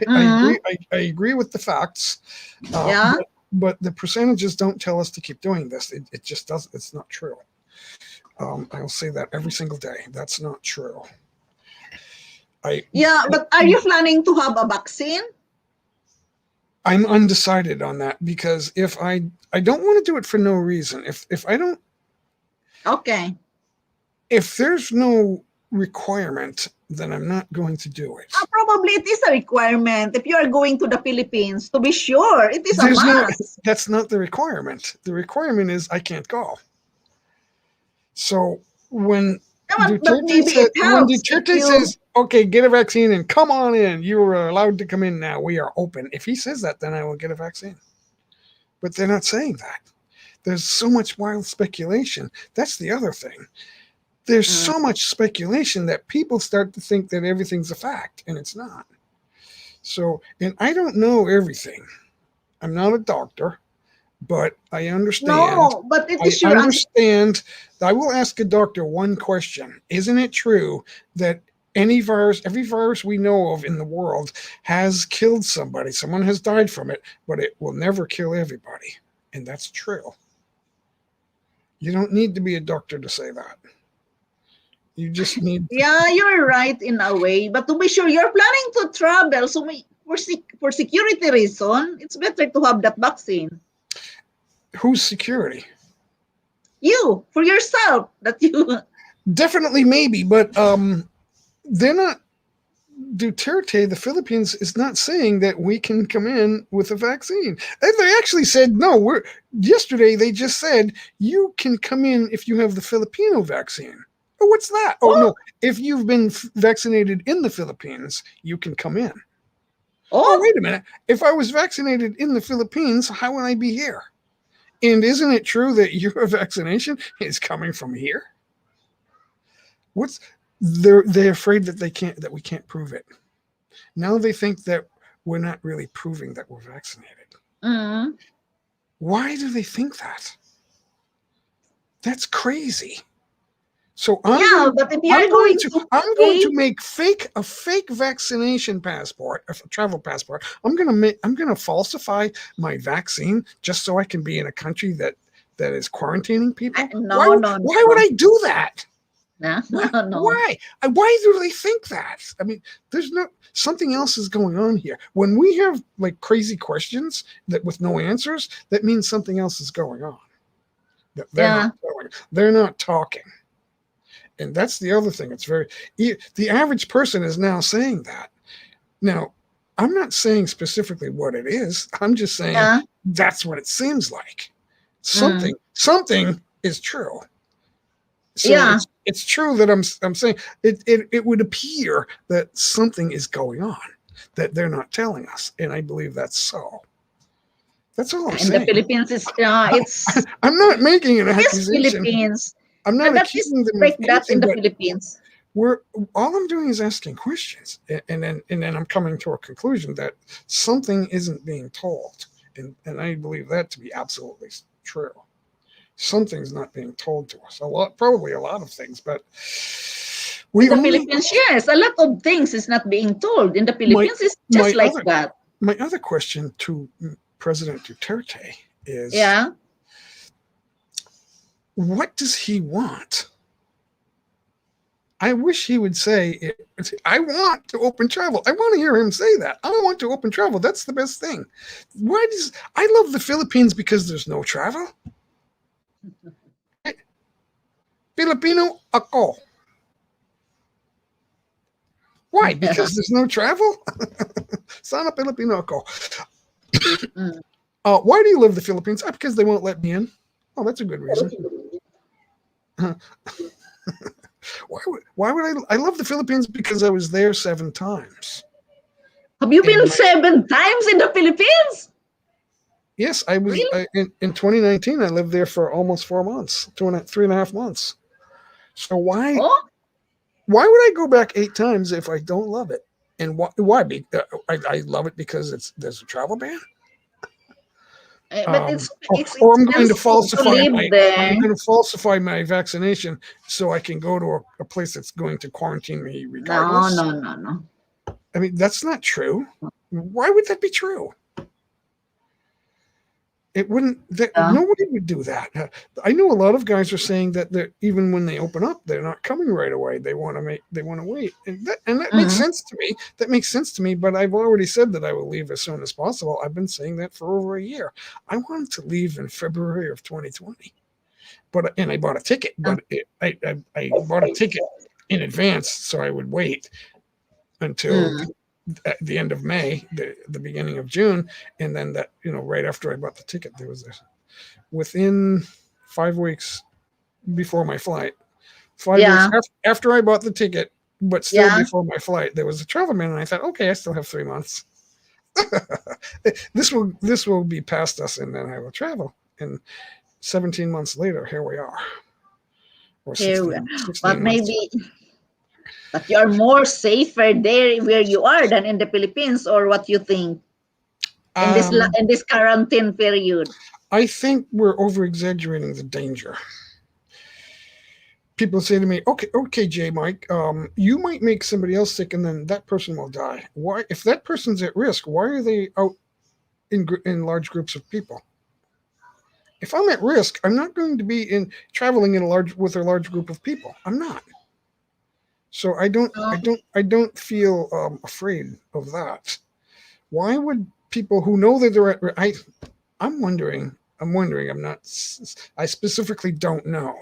I agree with the facts. Yeah. But the percentages don't tell us to keep doing this. It just doesn't. It's not true. I'll say that every single day. That's not true. But are you planning to have a vaccine? I'm undecided on that because if I don't want to do it for no reason. If I don't. Okay. If there's no requirement, then I'm not going to do it. Probably it is a requirement if you are going to the Philippines. To be sure, it is a must. That's not the requirement. The requirement is I can't go. So when But Duterte maybe said, it when helps if Duterte you. says, okay, get a vaccine and come on in, you are allowed to come in now. We are open. If he says that, then I will get a vaccine. But they're not saying that. There's so much wild speculation. That's the other thing. There's so much speculation that people start to think that everything's a fact, and it's not. So, and I don't know everything. I'm not a doctor, but I understand. No, but it I is your answer. understand. I will ask a doctor one question. Isn't it true that every virus we know of in the world has killed somebody? Someone has died from it, but it will never kill everybody. And that's true. You don't need to be a doctor to say that. You just need. Yeah, you're right in a way. But to be sure, you're planning to travel. So for security reason, it's better to have that vaccine. Who's security? You, for yourself, that you. Definitely, maybe, but they're not. Duterte, the Philippines, is not saying that we can come in with a vaccine. And they actually said no. Yesterday they just said you can come in if you have the Filipino vaccine. Oh, what's that? Oh no, if you've been vaccinated in the Philippines, you can come in. Oh, wait a minute. If I was vaccinated in the Philippines, how would I be here? And isn't it true that your vaccination is coming from here? They're afraid that we can't prove it. Now they think that we're not really proving that we're vaccinated. Mm. Why do they think that? That's crazy. So But if you're I'm going to make a fake vaccination passport, a travel passport. I'm going to falsify my vaccine just so I can be in a country that is quarantining people. No. Why would I do that? No. Why? Why do they think that? I mean, there's something else is going on here. When we have like crazy questions that with no answers, that means something else is going on. They're not talking. And that's the other thing. The average person is now saying that. Now, I'm not saying specifically what it is. I'm just saying that's what it seems like. Something is true. So it's true that I'm saying it would appear that something is going on that they're not telling us, and I believe that's so. That's all I'm saying. In the Philippines, it's. I'm not making an accusation. Philippines. I'm not accusing them of anything, that in the Philippines. All I'm doing is asking questions, and then I'm coming to a conclusion that something isn't being told, and I believe that to be absolutely true. Something's not being told to us. Probably a lot of things, but Philippines, yes, a lot of things is not being told. In the Philippines, it's just like that. My other question to President Duterte is, what does he want? I wish he would say, I want to open travel. I want to hear him say that. I want to open travel. That's the best thing. I love the Philippines because there's no travel. Filipino ako. Why? Because there's no travel? Sana Filipino ako. Why do you love the Philippines? Because they won't let me in. Oh, that's a good reason. Why would I love the Philippines? Because I was there 7 times. Have you been 7 times in the Philippines? Yes, I was. Really? In 2019, I lived there for almost 4 months, 3.5 months. So why would I go back 8 times if I don't love it? And why? I love it because there's a travel ban. But or I'm going to falsify my vaccination so I can go to a place that's going to quarantine me regardless. No. I mean, that's not true. Why would that be true? It wouldn't. Nobody would do that. I know a lot of guys are saying that even when they open up, they're not coming right away. They want to wait, and that makes sense to me. That makes sense to me. But I've already said that I will leave as soon as possible. I've been saying that for over a year. I wanted to leave in February of 2020, and I bought a ticket. But I bought a ticket in advance, so I would wait until at the end of May, the beginning of June, and then that, right after I bought the ticket, there was this. Within 5 weeks before my flight, 5 weeks Yeah. after I bought the ticket, but still Yeah. before my flight. There was a travel ban, and I thought, okay, I still have 3 months. This will be past us, and then I will travel. And 17 months later, here we are. Or Here we 16, are. 16 But months. you're more safer there where you are than in the Philippines, or what you think in Um, in this quarantine period? I think we're over exaggerating the danger. People say to me, okay, J. Mike, you might make somebody else sick, and then that person will die. Why, if that person's at risk, why are they out in large groups of people? If I'm at risk, I'm not going to be traveling with a large group of people. I'm not. So I don't feel afraid of that. Why would people who know that they're at I'm wondering. I'm not. I specifically don't know,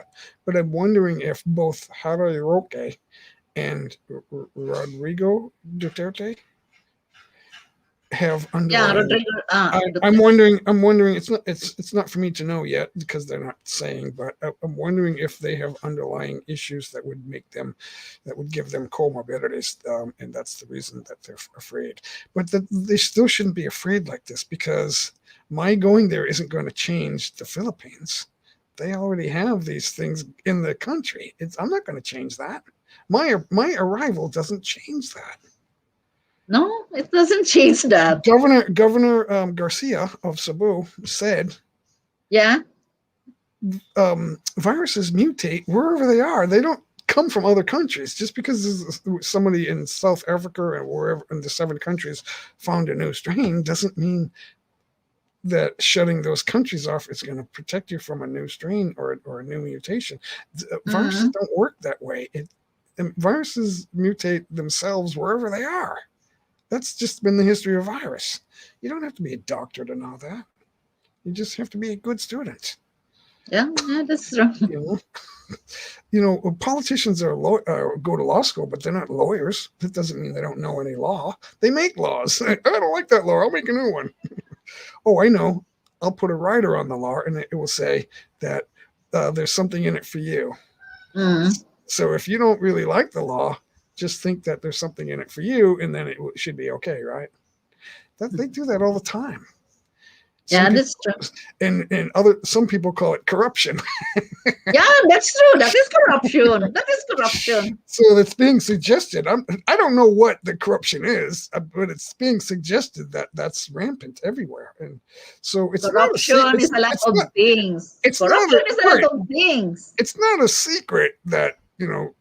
but I'm wondering if both Haruroke and Rodrigo Duterte have Yeah, underlying. Rodrigo. I'm wondering. I'm wondering. It's not for me to know yet because they're not saying. But I'm wondering if they have underlying issues that would give them comorbidities, and that's the reason that they're afraid. But they still shouldn't be afraid like this because my going there isn't going to change the Philippines. They already have these things in the country. I'm not going to change that. My arrival doesn't change that. No, it doesn't change that. Governor Garcia of Cebu said, Yeah. Viruses mutate wherever they are. They don't come from other countries. Just because somebody in South Africa or wherever in the 7 countries found a new strain doesn't mean that shutting those countries off is going to protect you from a new strain or a new mutation. Viruses don't work that way. Viruses mutate themselves wherever they are. That's just been the history of virus. You don't have to be a doctor to know that. You just have to be a good student. Yeah, that's true. Politicians go to law school, but they're not lawyers. That doesn't mean they don't know any law. They make laws. I don't like that law. I'll make a new one. Oh, I know. I'll put a rider on the law, and it will say that there's something in it for you. So if you don't really like the law, just think that there's something in it for you, and then it should be okay, right? They do that all the time. That's true. And some people call it corruption. Yeah, that's true. That is corruption. That is corruption. So that's being suggested. I don't know what the corruption is, but it's being suggested that that's rampant everywhere. And so it's corruption is a lot of things. Corruption is a lot of things. It's not a secret that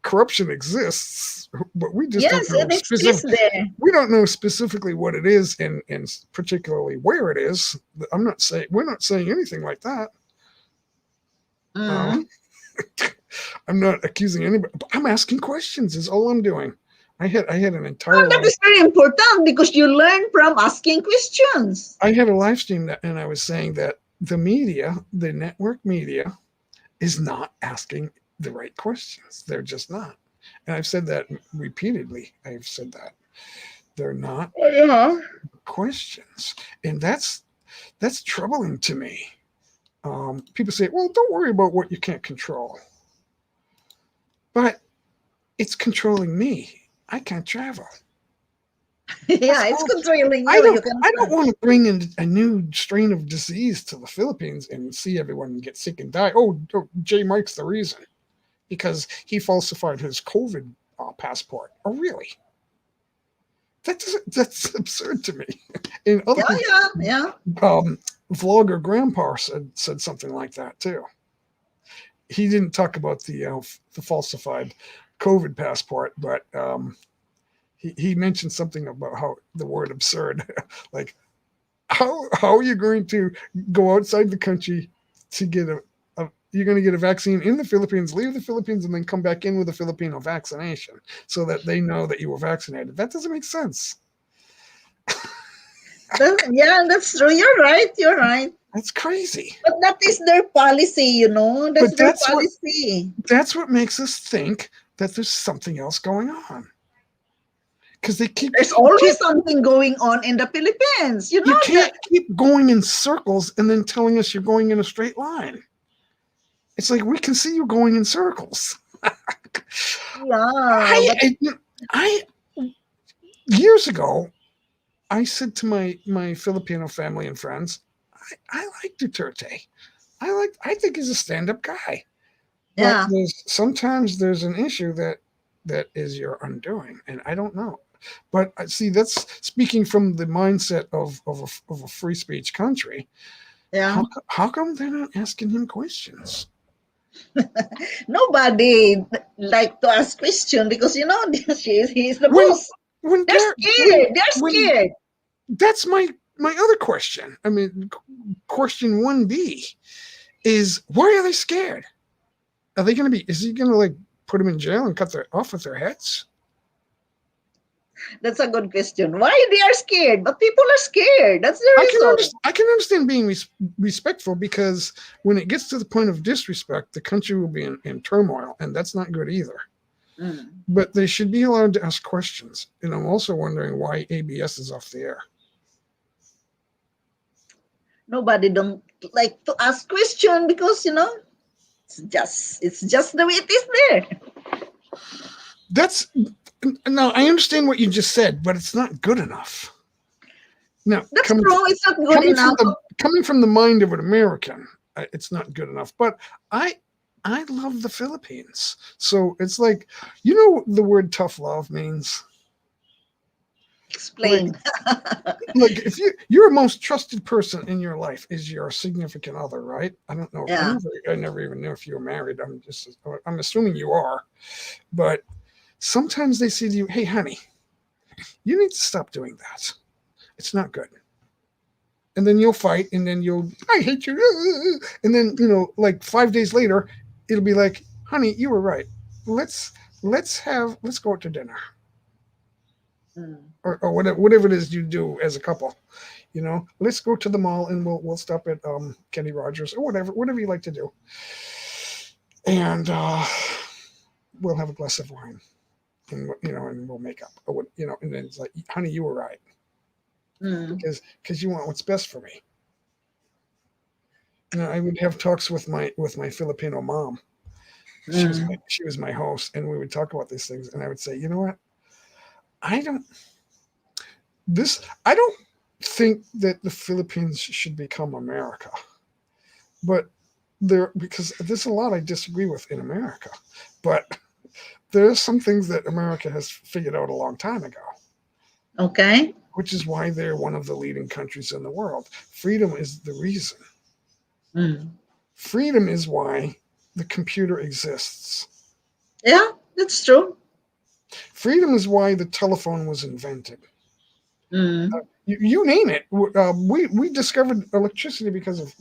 corruption exists, but we just don't know. It exists there. We don't know specifically what it is and particularly where it is. We're not saying anything like that. I'm not accusing anybody. But I'm asking questions. Is all I'm doing. I had an entire. That is very important because you learn from asking questions. I had a live stream and I was saying that the media, the network media, is not asking the right questions. They're just not. And I've said that repeatedly. I've said that they're not questions, and that's troubling to me. People say, well, don't worry about what you can't control. But it's controlling me. I can't travel. It's controlling you. I don't want to bring in a new strain of disease to the Philippines and see everyone get sick and die. Oh, J. Mike's the reason. Because he falsified his COVID passport. Oh, really? That's absurd to me. And vlogger Grandpa said something like that too. He didn't talk about the falsified COVID passport, but he mentioned something about how the word absurd, like how are you going to go outside the country to get you're going to get a vaccine in the Philippines, leave the Philippines, and then come back in with a Filipino vaccination so that they know that you were vaccinated. That doesn't make sense. That's true. You're right. That's crazy. But that is their policy, That's their policy. That's what makes us think that there's something else going on. Because there's always something going on in the Philippines. You can't keep going in circles and then telling us you're going in a straight line. It's like we can see you going in circles. Yeah, but I years ago, I said to my Filipino family and friends, I like Duterte. I think he's a stand-up guy. But yeah, sometimes there's an issue that is your undoing, and I don't know. But I see that's speaking from the mindset of a free speech country. yeah. How come they're not asking him questions? Nobody like to ask question because he's the When boss. when They're Gar- when scared. They're when scared. that's my other question. I mean, question 1B is why are they scared? Are they going to be? Is he going to like put them in jail and cut their off with their heads? That's a good question. Why they are scared? But people are scared. That's the reason. I can understand being respectful because when it gets to the point of disrespect, the country will be in turmoil, and that's not good either. Mm. But they should be allowed to ask questions. And I'm also wondering why ABS is off the air. Nobody don't like to ask question because it's just the way it is there. That's no, I understand what you just said, but it's not good enough. Now, That's true. It's not good enough. coming from the mind of an American, it's not good enough. But I love the Philippines, so it's like the word tough love means. Explain. Like if your most trusted person in your life is your significant other, right? I don't know. Yeah. I never even knew if you were married. I'm assuming you are, but sometimes they say to you, "Hey, honey, you need to stop doing that. It's not good." And then you'll fight, and then I hate you, and then like 5 days later, it'll be like, "Honey, you were right. Let's go out to dinner." Mm. Or whatever it is you do as a couple. Let's go to the mall and we'll stop at Kenny Rogers or whatever you like to do, and we'll have a glass of wine, and and we'll make up, and then it's like, honey, you were right, Mm. because you want what's best for me. I would have talks with my Filipino mom. Mm. She was my host, and we would talk about these things, and I would say, you know what, I don't I don't think that the Philippines should become America, but because there's a lot I disagree with in America, but there are some things that America has figured out a long time ago, Okay. which is why they're one of the leading countries in the world. Freedom is the reason. Mm. Freedom is why the computer exists. Yeah, that's true. Freedom is why the telephone was invented. Mm. You name it. We discovered electricity because of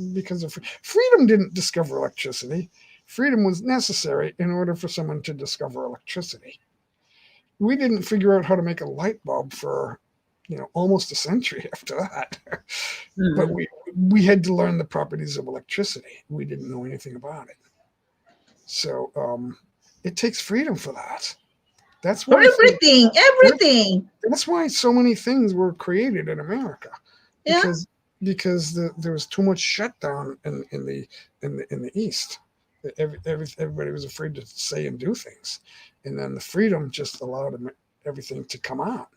freedom. Didn't discover electricity. Freedom was necessary in order for someone to discover electricity. We didn't figure out how to make a light bulb for almost a century after that. But Mm. we had to learn the properties of electricity. We didn't know anything about it. So it takes freedom for that. That's For why everything. that's why so many things were created in America, Yeah. because there was too much shutdown in the East. Everybody was afraid to say and do things, and then the freedom just allowed everything to come out.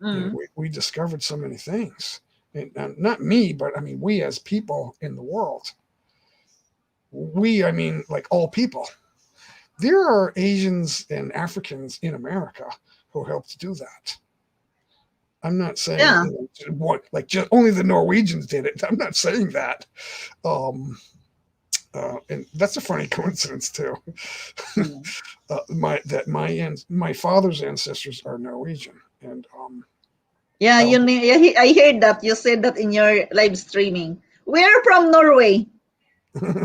Mm. We discovered so many things, and not me, but I mean we as people in the world. I mean like all people. There are Asians and Africans in America who helped do that. I'm not saying Yeah. just only the Norwegians did it. I'm not saying that. And that's a funny coincidence too. Mm. My father's ancestors are Norwegian, and Yeah, um, I heard that you said that in your live streaming. We're from Norway.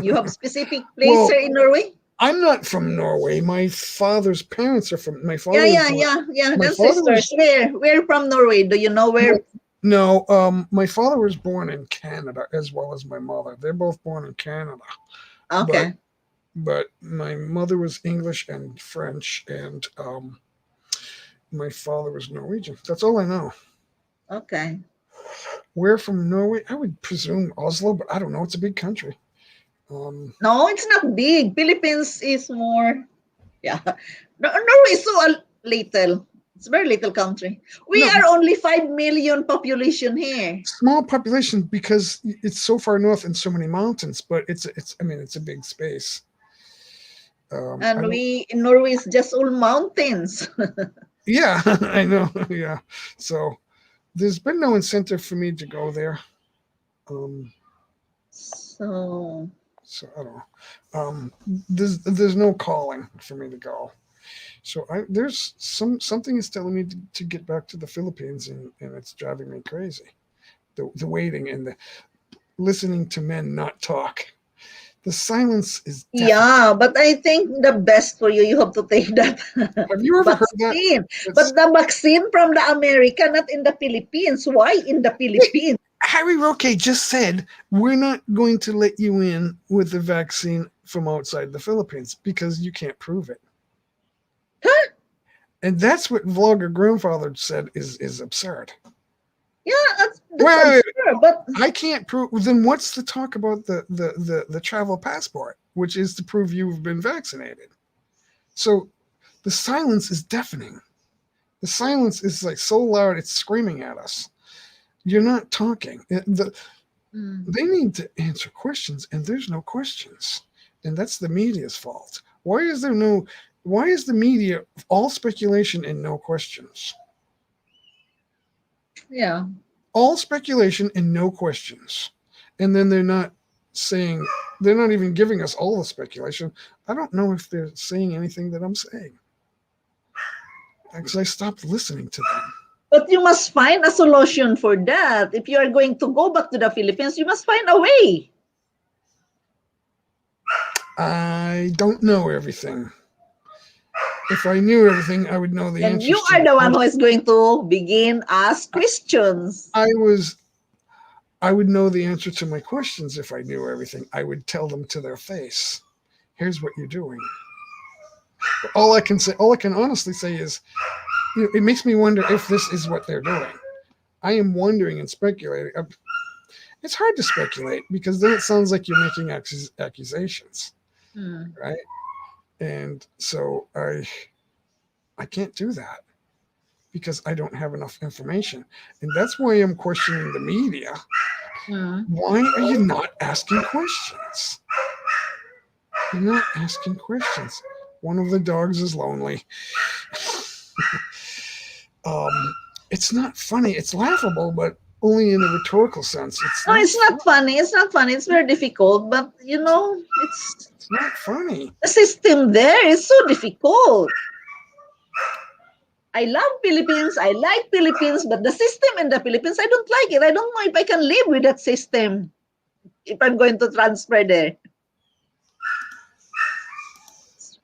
You have specific place well, here in Norway? I'm not from Norway. My father's parents are from. My Yeah, father was yeah, born. yeah, yeah. My father was Ancestors. Where from Norway? Do you know where? no. My father was born in Canada as well as my mother. They're both born in Canada, but Okay. my mother was English and French, and my father was Norwegian. That's all I know. Okay. Where from Norway? I would presume Oslo, but I don't know. It's a big country. No, it's not big. Philippines is more. Yeah. Norway is so little. It's a very little country. We No. are only 5 million population here. Small population because it's so far north and so many mountains, but it's I mean it's a big space. I And don't. we in Norway is just all mountains. Yeah, I know. Yeah, so there's been no incentive for me to go there. Um, So so I don't know. There's no calling for me to go. So there's something is telling me to get back to the Philippines, and it's driving me crazy. The waiting and the listening to men not talk. The silence is deafening. yeah, but I think the best for you, you have to take that Have you ever heard that? vaccine. It's, But the vaccine from the America, not in the Philippines. Why in the Philippines? Harry Roque just said we're not going to let you in with the vaccine from outside the Philippines because you can't prove it. Huh? And that's what Vlogger Grandfather said is absurd. Yeah, that's Wait, wait, absurd. But I can't prove. Then what's the talk about the travel passport, which is to prove you've been vaccinated? So the silence is deafening. The silence is like so loud it's screaming at us. You're not talking. They need to answer questions, and there's no questions, and that's the media's fault. Why is there no? Why is the media all speculation and no questions? yeah, All speculation and no questions, and then they're not saying. They're not even giving us all the speculation. I don't know if they're saying anything that I'm saying because I stopped listening to them. but you must find a solution for that. If you are going to go back to the Philippines, you must find a way. I don't know everything. If I knew everything, I would know the And you answers to are the the one who questions. is going to begin ask questions. I would know the answer to my questions if I knew everything. I would tell them to their face. Here's what you're doing. All I can honestly say is, it makes me wonder if this is what they're doing. I am wondering and speculating. It's hard to speculate because then it sounds like you're making accusations, right? And so I can't do that because I don't have enough information, and that's why I'm questioning the media. Why are you not asking questions? You're not asking questions. One of the dogs is lonely. It's not funny. It's laughable, but only in a rhetorical sense. No, it's not funny. It's not funny. It's very difficult. But it's not funny. The system there is so difficult. I love Philippines. I like Philippines, but the system in the Philippines, I don't like it. I don't know if I can live with that system if I'm going to transfer there.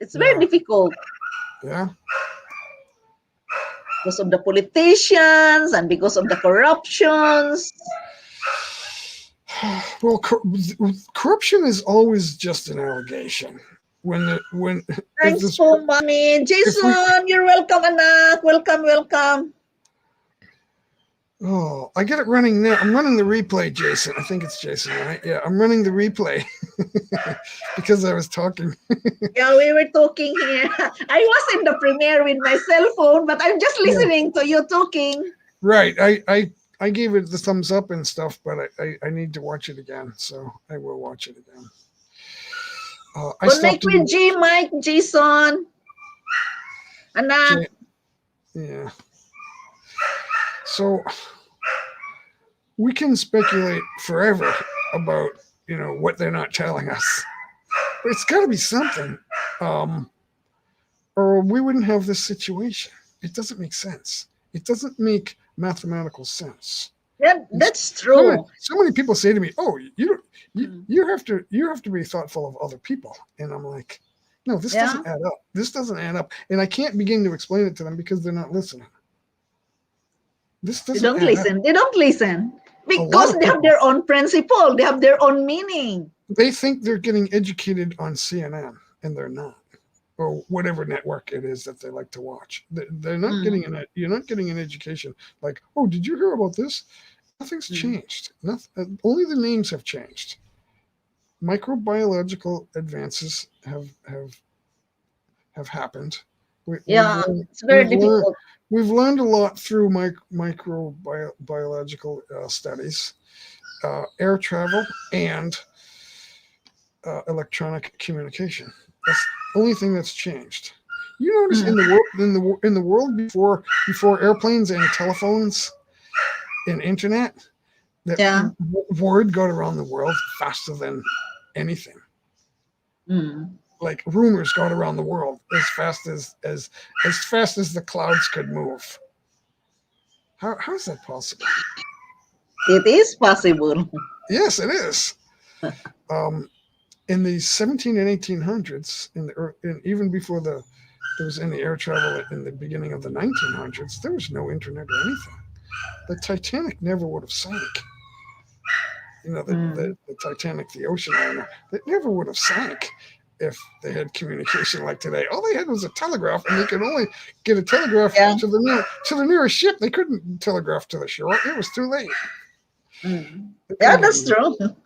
It's very difficult. Yeah. Because of the politicians and because of the corruptions. Well, corruption is always just an allegation. Thanks for mommy. Jason, you're welcome, anak. Welcome. Oh, I get it running now. I'm running the replay, Jason. I think it's Jason, right? Yeah, I'm running the replay because I was talking. Yeah, we were talking here. I was in the premiere with my cell phone, but I'm just listening to you talking. Right. I gave it the thumbs up and stuff, but I need to watch it again, so I will watch it again. Connect with G, Mike, Jason. Anak. Yeah. So we can speculate forever about, what they're not telling us. But it's got to be something. Or we wouldn't have this situation. It doesn't make sense. It doesn't make mathematical sense. Yeah, that's true. So many people say to me, "Oh, you have to be thoughtful of other people," and I'm like, "No, this doesn't add up. This doesn't add up." And I can't begin to explain it to them because they're not listening. This doesn't. They don't listen because they have their own principle. They have their own meaning. They think they're getting educated on CNN, and they're not. Or whatever network it is that they like to watch. They're not getting you're not getting an education like, oh, did you hear about this? Nothing's changed. Only the names have changed. Microbiological advances have have happened. We, Yeah, we've learned, it's very we've learned difficult. we've learned a lot through microbiological studies, air travel, and electronic communication. That's the only thing that's changed. You notice in the world in the world before airplanes and telephones and internet, that Yeah. word got around the world faster than anything. Mm. Like rumors got around the world as fast as the clouds could move. How is that possible? It is possible. Yes, it is. Um, in the 17 and 1800s, and even before there was any air travel in the beginning of the 1900s, there was no internet or anything. The Titanic never would have sank. You know, Mm. the Titanic, the ocean liner, it never would have sank if they had communication like today. All they had was a telegraph, and they could only get a telegraph Yeah. to the nearest ship. They couldn't telegraph to the shore. It was too late. Mm. They Yeah, couldn't that's even, true.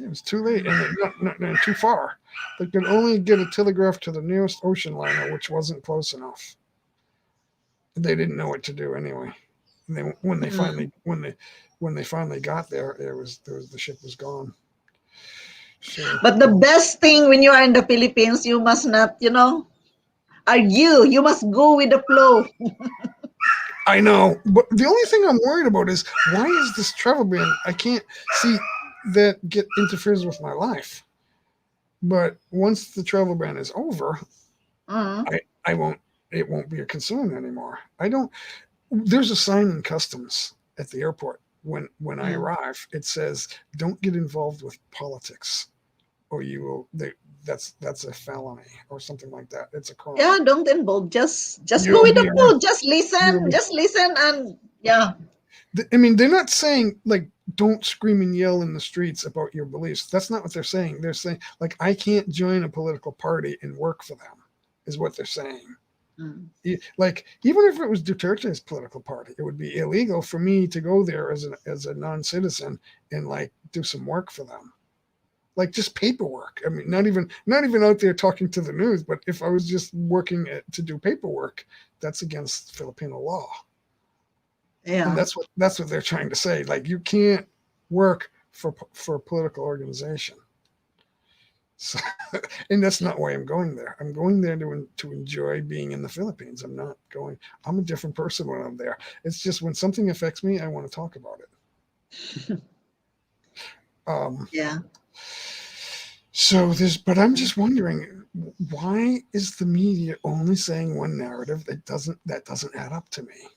it was too late, and not too far. They could only get a telegraph to the nearest ocean liner, which wasn't close enough. They didn't know what to do anyway. And they, when they finally got there, the ship was gone. So, But the best thing when you are in the Philippines, you must not, argue. You must go with the flow. I know, but the only thing I'm worried about is why is this travel ban? I can't see that interferes with my life. But once the travel ban is over, Mm. I won't. It won't be a concern anymore. I don't. There's a sign in customs at the airport when I arrive. It says, "Don't get involved with politics, or you will." That's a felony or something like that. It's a crime. Yeah, don't involve. Just go You'll with the be flow. you'll be Just listen, and yeah. I mean, they're not saying like don't scream and yell in the streets about your beliefs. That's not what they're saying. They're saying like I can't join a political party and work for them, is what they're saying. Mm. Like even if it was Duterte's political party, it would be illegal for me to go there as a non-citizen and like do some work for them, like just paperwork. I mean, not even out there talking to the news, but if I was just working to do paperwork, that's against Filipino law. And Yeah. that's what they're trying to say. Like you can't work for a political organization. So, and that's not why I'm going there. I'm going there to enjoy being in the Philippines. I'm not going. I'm a different person when I'm there. It's just when something affects me, I want to talk about it. Yeah. So but I'm just wondering, why is the media only saying one narrative that doesn't add up to me?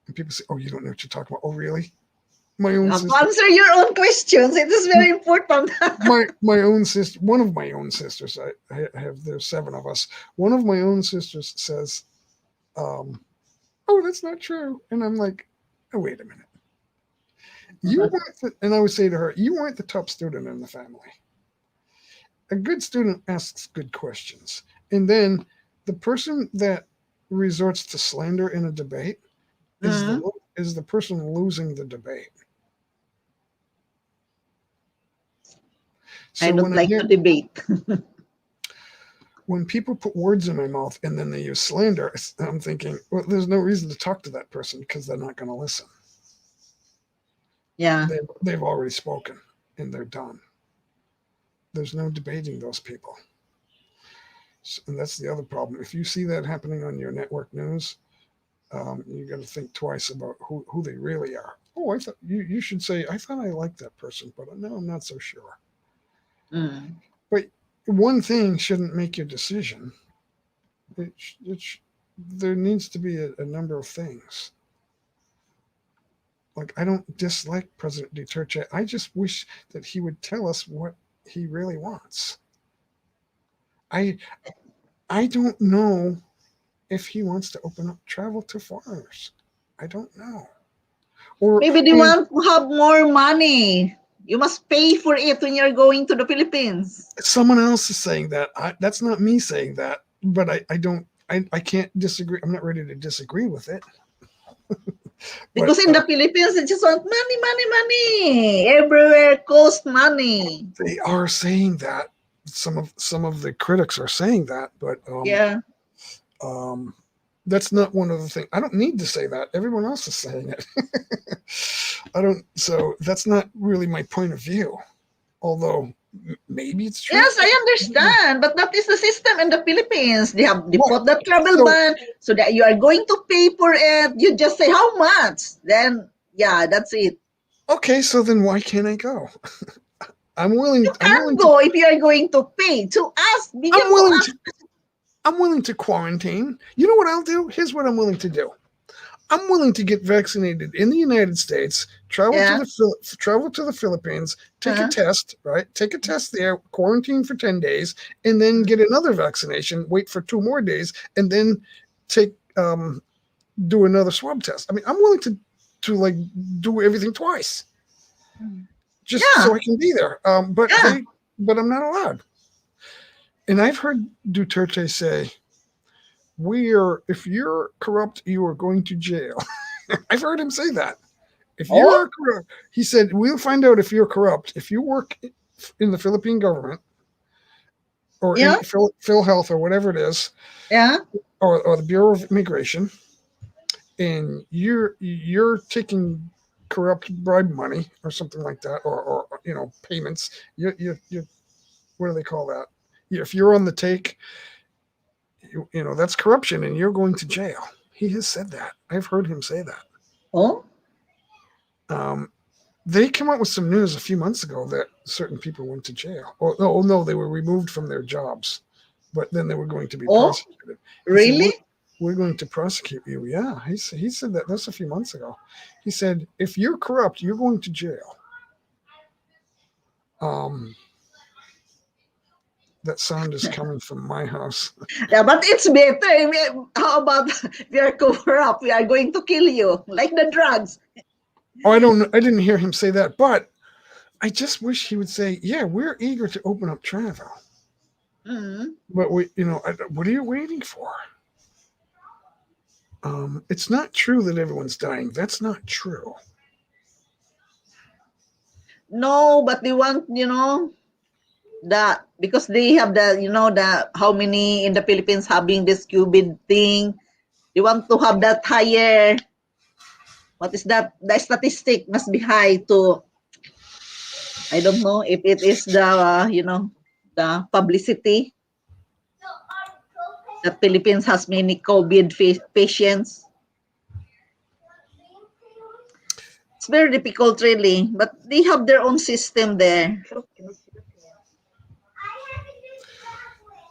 And people say, "Oh, you don't know what you're talking about." Oh, really? My You own have to sister. answer your own questions. It is very important. My own sister, one of my own sisters, I have, there's 7 of us. One of my own sisters says, "Oh, that's not true," and I'm like, "Oh, wait a minute. You weren't," and I would say to her, "You weren't the top student in the family. A good student asks good questions, and then the person that resorts to slander in a debate is Mhm. the person losing the debate." I So don't like to debate. when people put words in my mouth and then they use slander, I'm thinking, well, there's no reason to talk to that person because they're not going to listen. Yeah. They've already spoken and they're done. There's no debating those people. And that's the other problem. If you see that happening on your network news, you got to think twice about who they really are. Oh, I thought you should say, I thought I liked that person, but now I'm not so sure. Mm. But one thing shouldn't make your decision. There needs to be a number of things. Like, I don't dislike President Duterte. I just wish that he would tell us what he really wants. I don't know if he wants to open up travel to foreigners. I don't know. Or Maybe they want to have more money. You must pay for it when you're going to the Philippines. someone else is saying that. That's not me saying that, but I can't disagree. I'm not ready to disagree with it. Because But in the Philippines, they just want money, money, money. Everywhere costs money. they are saying that. some of the critics are saying that, but Yeah. that's not one of the things. I don't need to say that. Everyone else is saying it. I don't. So that's not really my point of view. Although maybe it's true. Yes, I understand, but that is the system in the Philippines. They What? put the travel So ban so that you are going to pay for it. You just say how much, then yeah, that's it. okay, so then why can't I go? I'm willing. You can To. go if you are going to pay. To ask, I'm bigyan mo willing ask. to. I'm willing to quarantine. You know what I'll do? Here's what I'm willing to do. I'm willing to get vaccinated in the United States, Yeah. travel to the Philippines, take a Uh, test, right? Take a test there, quarantine for 10 days, and then get another vaccination, wait for 2 more days, and then take do another swab test. I mean, I'm willing to like do everything twice just yeah, so I can be there. yeah. But I'm not allowed. And I've heard Duterte say, if you're corrupt, you are going to jail. I've heard him say that. If you Oh, are corrupt, he said, we'll find out if you're corrupt. If you work in the Philippine government or in yeah, PhilHealth or whatever it is, yeah. or the Bureau of Immigration, and you're taking corrupt bribe money or something like that, or payments, you what do they call that? If you're on the take, that's corruption, and you're going to jail. He has said that. I've heard him say that. Oh, They came out with some news a few months ago that certain people went to jail. Oh no, they were removed from their jobs, but then they were going to be oh, prosecuted. He said, really? we're going to prosecute you. Yeah, he said that. That's a few months ago. He said, if you're corrupt, you're going to jail. That sound is coming from my house. Yeah, but it's better. I mean, how about if you are corrupt? We are going to kill you, like the drugs. Oh, I don't know. I didn't hear him say that, but I just wish he would say, yeah, we're eager to open up travel. Mm. But what are you waiting for? It's not true that everyone's dying. That's not true. No, but they want, that because they have the how many in the Philippines having this COVID thing. They want to have that higher. What is that? The statistic must be high to. I don't know if it is the publicity that Philippines has many COVID patients. It's very difficult, really, but they have their own system there.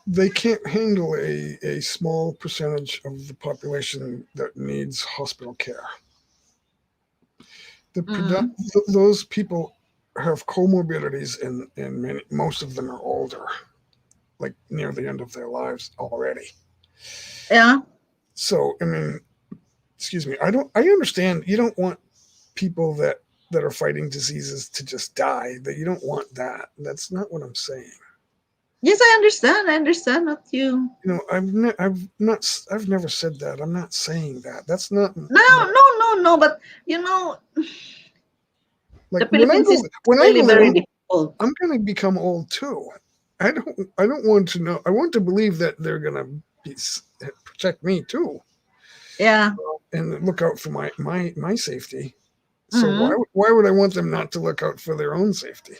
They can't handle a small percentage of the population that needs hospital care. Mm. Those people have comorbidities, and most of them are older, like near the end of their lives already. Yeah. So, I mean, excuse me, I understand you don't want people that are fighting diseases to just die. That you don't want that. That's not what I'm saying. Yes, I understand. I understand. Not you. I've never said that. I'm not saying that. That's not No. But like the Philippines is when I really go very old, difficult. I'm gonna become old too. I don't want to know. I want to believe that they're gonna protect me too, Yeah. and look out for my safety. So Mm-hmm. why would I want them not to look out for their own safety?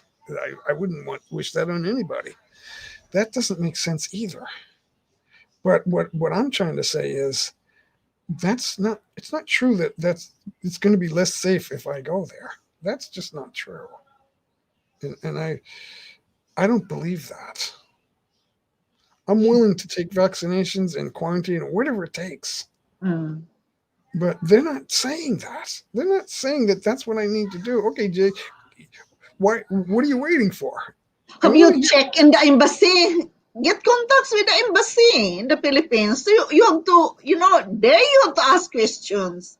I wouldn't wish that on anybody. That doesn't make sense either. But what I'm trying to say is it's not true that it's going to be less safe if I go there. That's just not true. And I don't believe that. I'm willing to take vaccinations and quarantine or whatever it takes. Mm. But they're not saying that. They're not saying that that's what I need to do. Okay, Jay, what are you waiting for? Have you checked in the embassy? Get contacts with the embassy in the Philippines. So you have to, there you have to ask questions.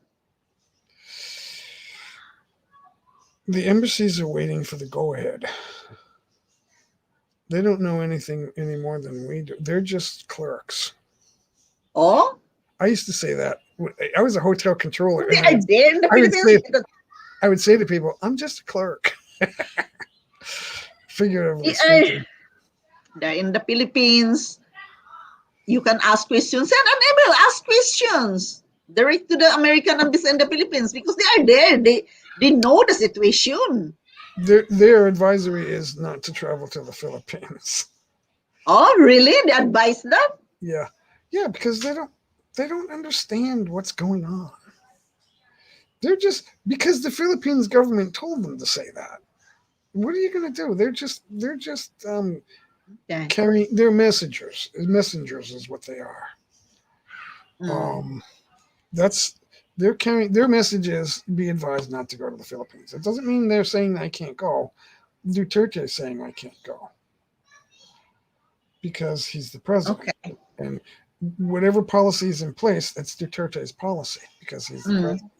The embassies are waiting for the go ahead. They don't know anything any more than we do. They're just clerks. Oh? I used to say that. I was a hotel controller. They are there in the Philippines. I would say to people, I'm just a clerk. They Figuratively are, speaking. They're in the Philippines. You can ask questions and unable ask questions direct to the American embassy in the Philippines because they are there. They know the situation. Their advisory is not to travel to the Philippines. Oh, really? They advise that? Yeah, yeah, because they don't understand what's going on. They're just because the Philippines government told them to say that. What are you going to do? They're just Okay. carrying. They're messengers. Messengers is what they are. Mm. Um, that's they're carrying their message is be advised not to go to the Philippines. It doesn't mean they're saying I can't go. Duterte is saying I can't go because he's the president, Okay. and whatever policy is in place, that's Duterte's policy because he's the Mm. president.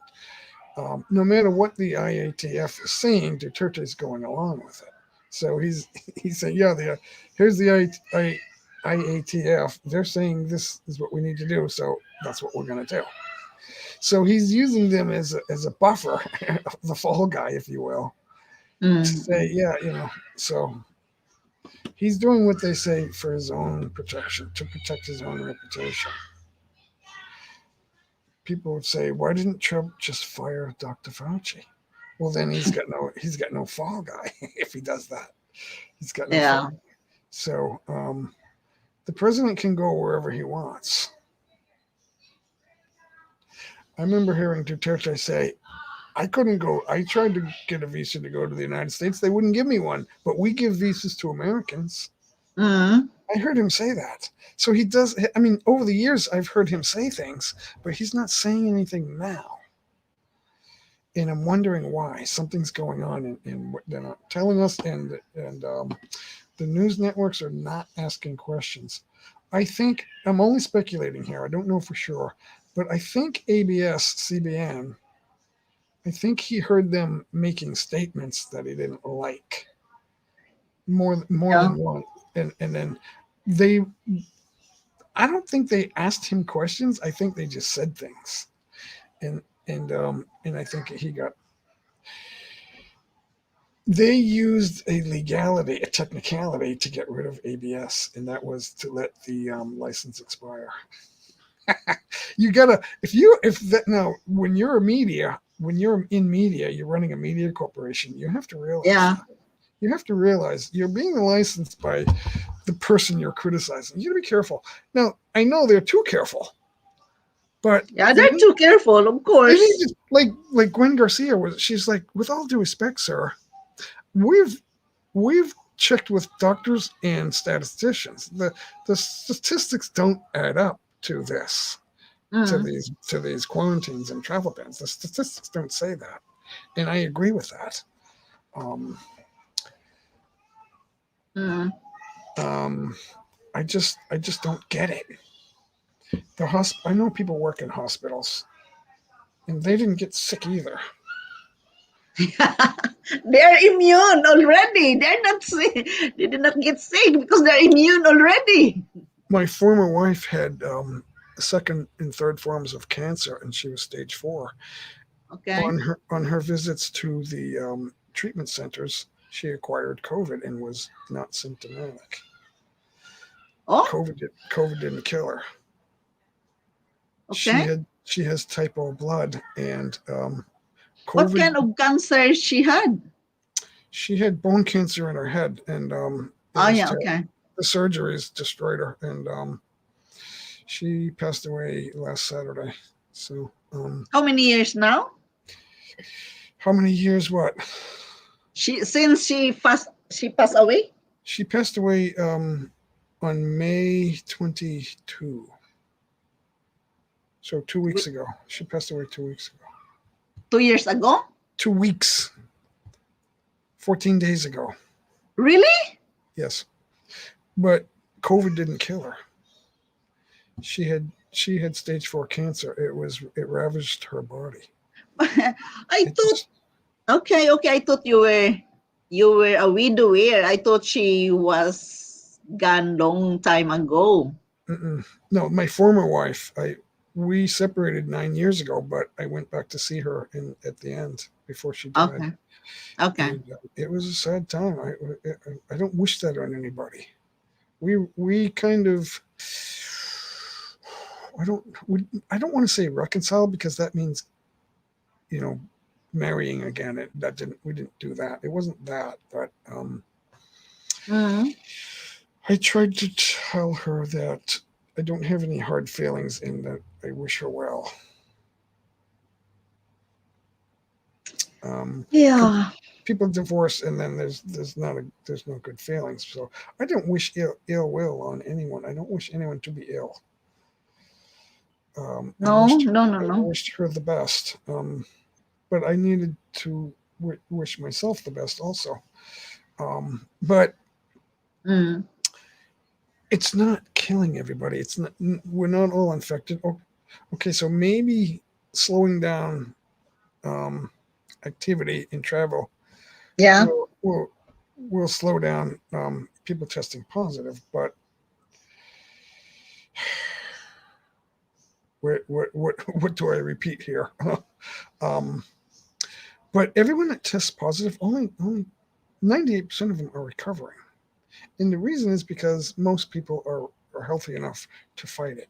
No matter what the IATF is saying, Duterte is going along with it. So he's saying, yeah, here's the IATF. They're saying this is what we need to do, so that's what we're going to do. So he's using them as a buffer, the fall guy, if you will, to say, Mm. yeah, So he's doing what they say for his own protection, to protect his own reputation. People would say, why didn't Trump just fire Dr. Fauci? Well, then he's got no fall guy if he does that. He's got no Yeah. fall. So the president can go wherever he wants. I remember hearing Duterte say, I couldn't go. I tried to get a visa to go to the United States. They wouldn't give me one, but we give visas to Americans. Mm. I heard him say that. So he does. I mean, over the years, I've heard him say things, but he's not saying anything now. And I'm wondering why. Something's going on in what they're not telling us, and the news networks are not asking questions. I think I'm only speculating here. I don't know for sure, but I think ABS, CBN, I think he heard them making statements that he didn't like more Yeah. than one, and then they. I don't think they asked him questions. I think they just said things, and I think he got. They used a legality, a technicality to get rid of ABS, and that was to let the license expire. You gotta if that now when you're in media, you're running a media corporation. You have to realize Yeah. that. You have to realize you're being licensed by the person you're criticizing. You gotta be careful. Now I know they're too careful, but Yeah, they're too careful, of they need course. to like Gwen Garcia was. She's like, with all due respect, sir, we've checked with doctors and statisticians. The statistics don't add up to this. To Mm. these quarantines and travel bans. The statistics don't say that, and I agree with that. Um, Mm. um, I just don't get it. I know people work in hospitals, and they didn't get sick either. They're immune already. They're not sick. They did not get sick because they're immune already. My former wife had second and third forms of cancer, and she was stage 4. Okay. On her visits to the treatment centers, she acquired COVID and was not symptomatic. Oh, COVID didn't kill her. okay. She has type O blood, and What COVID. kind of cancer she had? She had bone cancer in her head, and it Oh, was yeah, terrible. okay. The surgeries destroyed her, and she passed away last Saturday. So, How many years now? how many years? What? Since she passed away? She passed away on May 22. So 2 weeks ago. She passed away 2 weeks ago. 2 years ago? 2 weeks. 14 days ago. Really? Yes. But COVID didn't kill her. She had stage 4 cancer. It ravaged her body. I It thought, just okay, I thought you were a widower. I thought she was gone long time ago. no, my former wife. We separated 9 years ago, but I went back to see her at the end before she died, Okay. and it was a sad time. I don't wish that on anybody. we kind of, I don't want to say reconcile, because that means, marrying again. We didn't do that. It wasn't that, but Mm. I tried to tell her that I don't have any hard feelings and that I wish her well. Um, Yeah. People divorce, and then there's no good feelings. So I don't wish ill will on anyone. I don't wish anyone to be ill. I No, wished no, no, I no. wished her the best, but I needed to wish myself the best also. But Mm. it's not killing everybody. It's not. We're not all infected. Oh, okay, so maybe slowing down activity in travel Yeah. will slow down people testing positive. But what do I repeat here? um, but everyone that tests positive, only 98% of them are recovering, and the reason is because most people are healthy enough to fight it.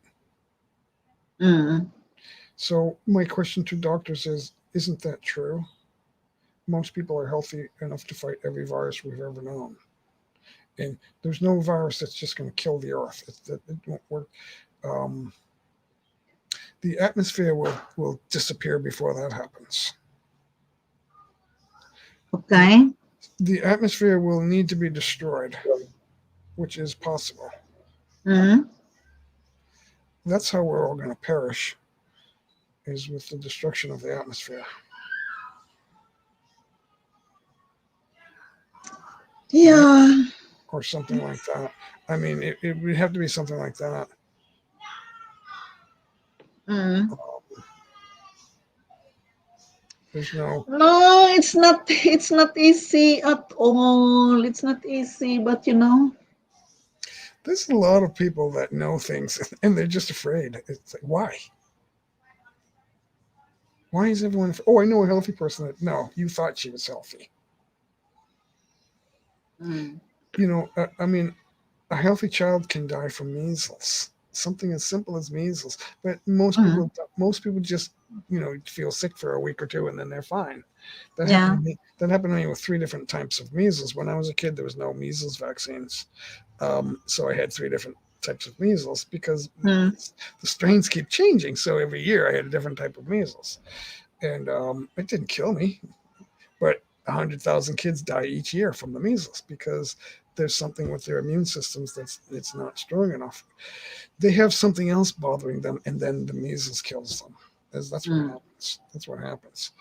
Mm. So my question to doctors is, isn't that true? Most people are healthy enough to fight every virus we've ever known. And there's no virus that's just going to kill the earth. It won't work. Um, the atmosphere will disappear before that happens. The, Okay. the atmosphere will need to be destroyed, which is possible. Mm. That's how we're all going to perish, is with the destruction of the atmosphere. Yeah. Or something like that. I mean, it would have to be something like that. Mm. There's no. No, it's not. It's not easy at all. It's not easy, but There's a lot of people that know things and they're just afraid. It's like, why? Why is everyone? Oh, I know a healthy person that. No, you thought she was healthy. Mm. I mean, a healthy child can die from measles. Something as simple as measles, but Mm. most people just feel sick for a week or two and then they're fine. That happened Yeah. to me. That happened to me with 3 different types of measles. When I was a kid, there was no measles vaccines, so I had 3 different types of measles because Mm. the strains keep changing. So every year I had a different type of measles, and it didn't kill me, but 100,000 kids die each year from the measles because there's something with their immune systems that's it's not strong enough. They have something else bothering them, and then the measles kills them. That's what Mm. happens. That's what happens.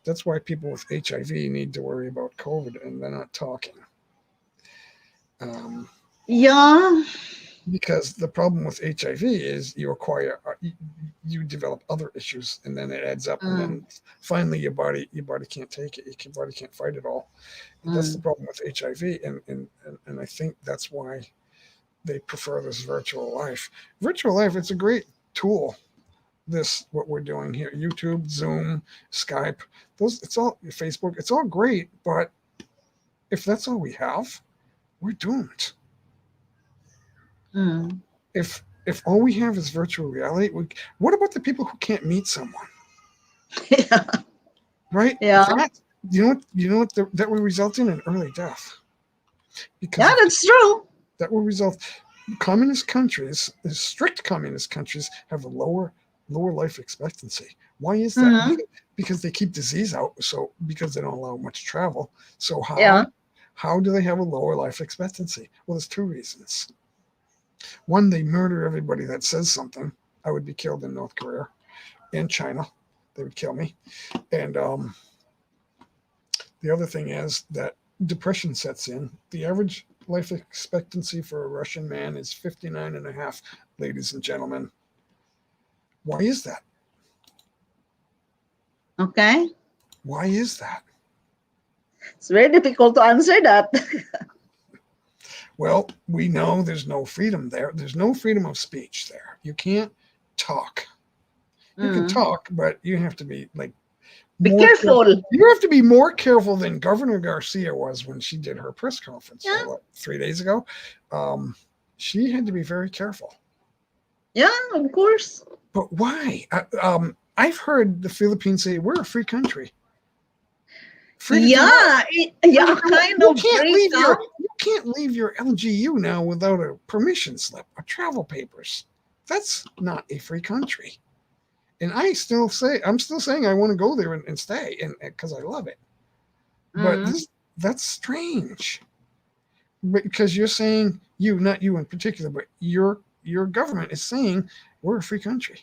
That's why people with HIV need to worry about COVID, and they're not talking. Um, Yeah. because the problem with HIV is you develop other issues, and then it adds up, and Mm. then finally your body can't take it. Your body can't fight it all. And that's the Mm. problem with HIV, and I think that's why they prefer this virtual life. Virtual life, it's a great tool. This what we're doing here: YouTube, Zoom, Skype. It's all Facebook. It's all great, but if that's all we have, we're doomed. Mm. If all we have is virtual reality, what about the people who can't meet someone? Yeah. Right? Yeah. That that will result in an early death because Yeah, that's true. that will result. Communist countries, strict communist countries, have a lower life expectancy. Why is that? Mm. Because they keep disease out. So because they don't allow much travel. So Yeah. how do they have a lower life expectancy? Well, there's 2 reasons. One, they murder everybody that says something. I would be killed in North Korea and China. They would kill me. And the other thing is that depression sets in. The average life expectancy for a Russian man is 59 and a half, ladies and gentlemen. Why is that? Okay. Why is that? It's very difficult to answer that. Well, we know there's no freedom there. There's no freedom of speech there. You can't talk. You can Mm. talk, but you have to be like Be more careful. You have to be more careful than Governor Garcia was when she did her press conference Yeah. 3 days ago. Um, she had to be very careful. Yeah, of course. But why? I've heard the Philippines say we're a free country. Free to do what? Yeah, kind You of can't free leave your count. you can't leave your LGU now without a permission slip or travel papers. That's not a free country. And I'm still saying I want to go there and stay, and because I love it. But Mm. that's strange. Because you're saying not you in particular, but your government is saying we're a free country.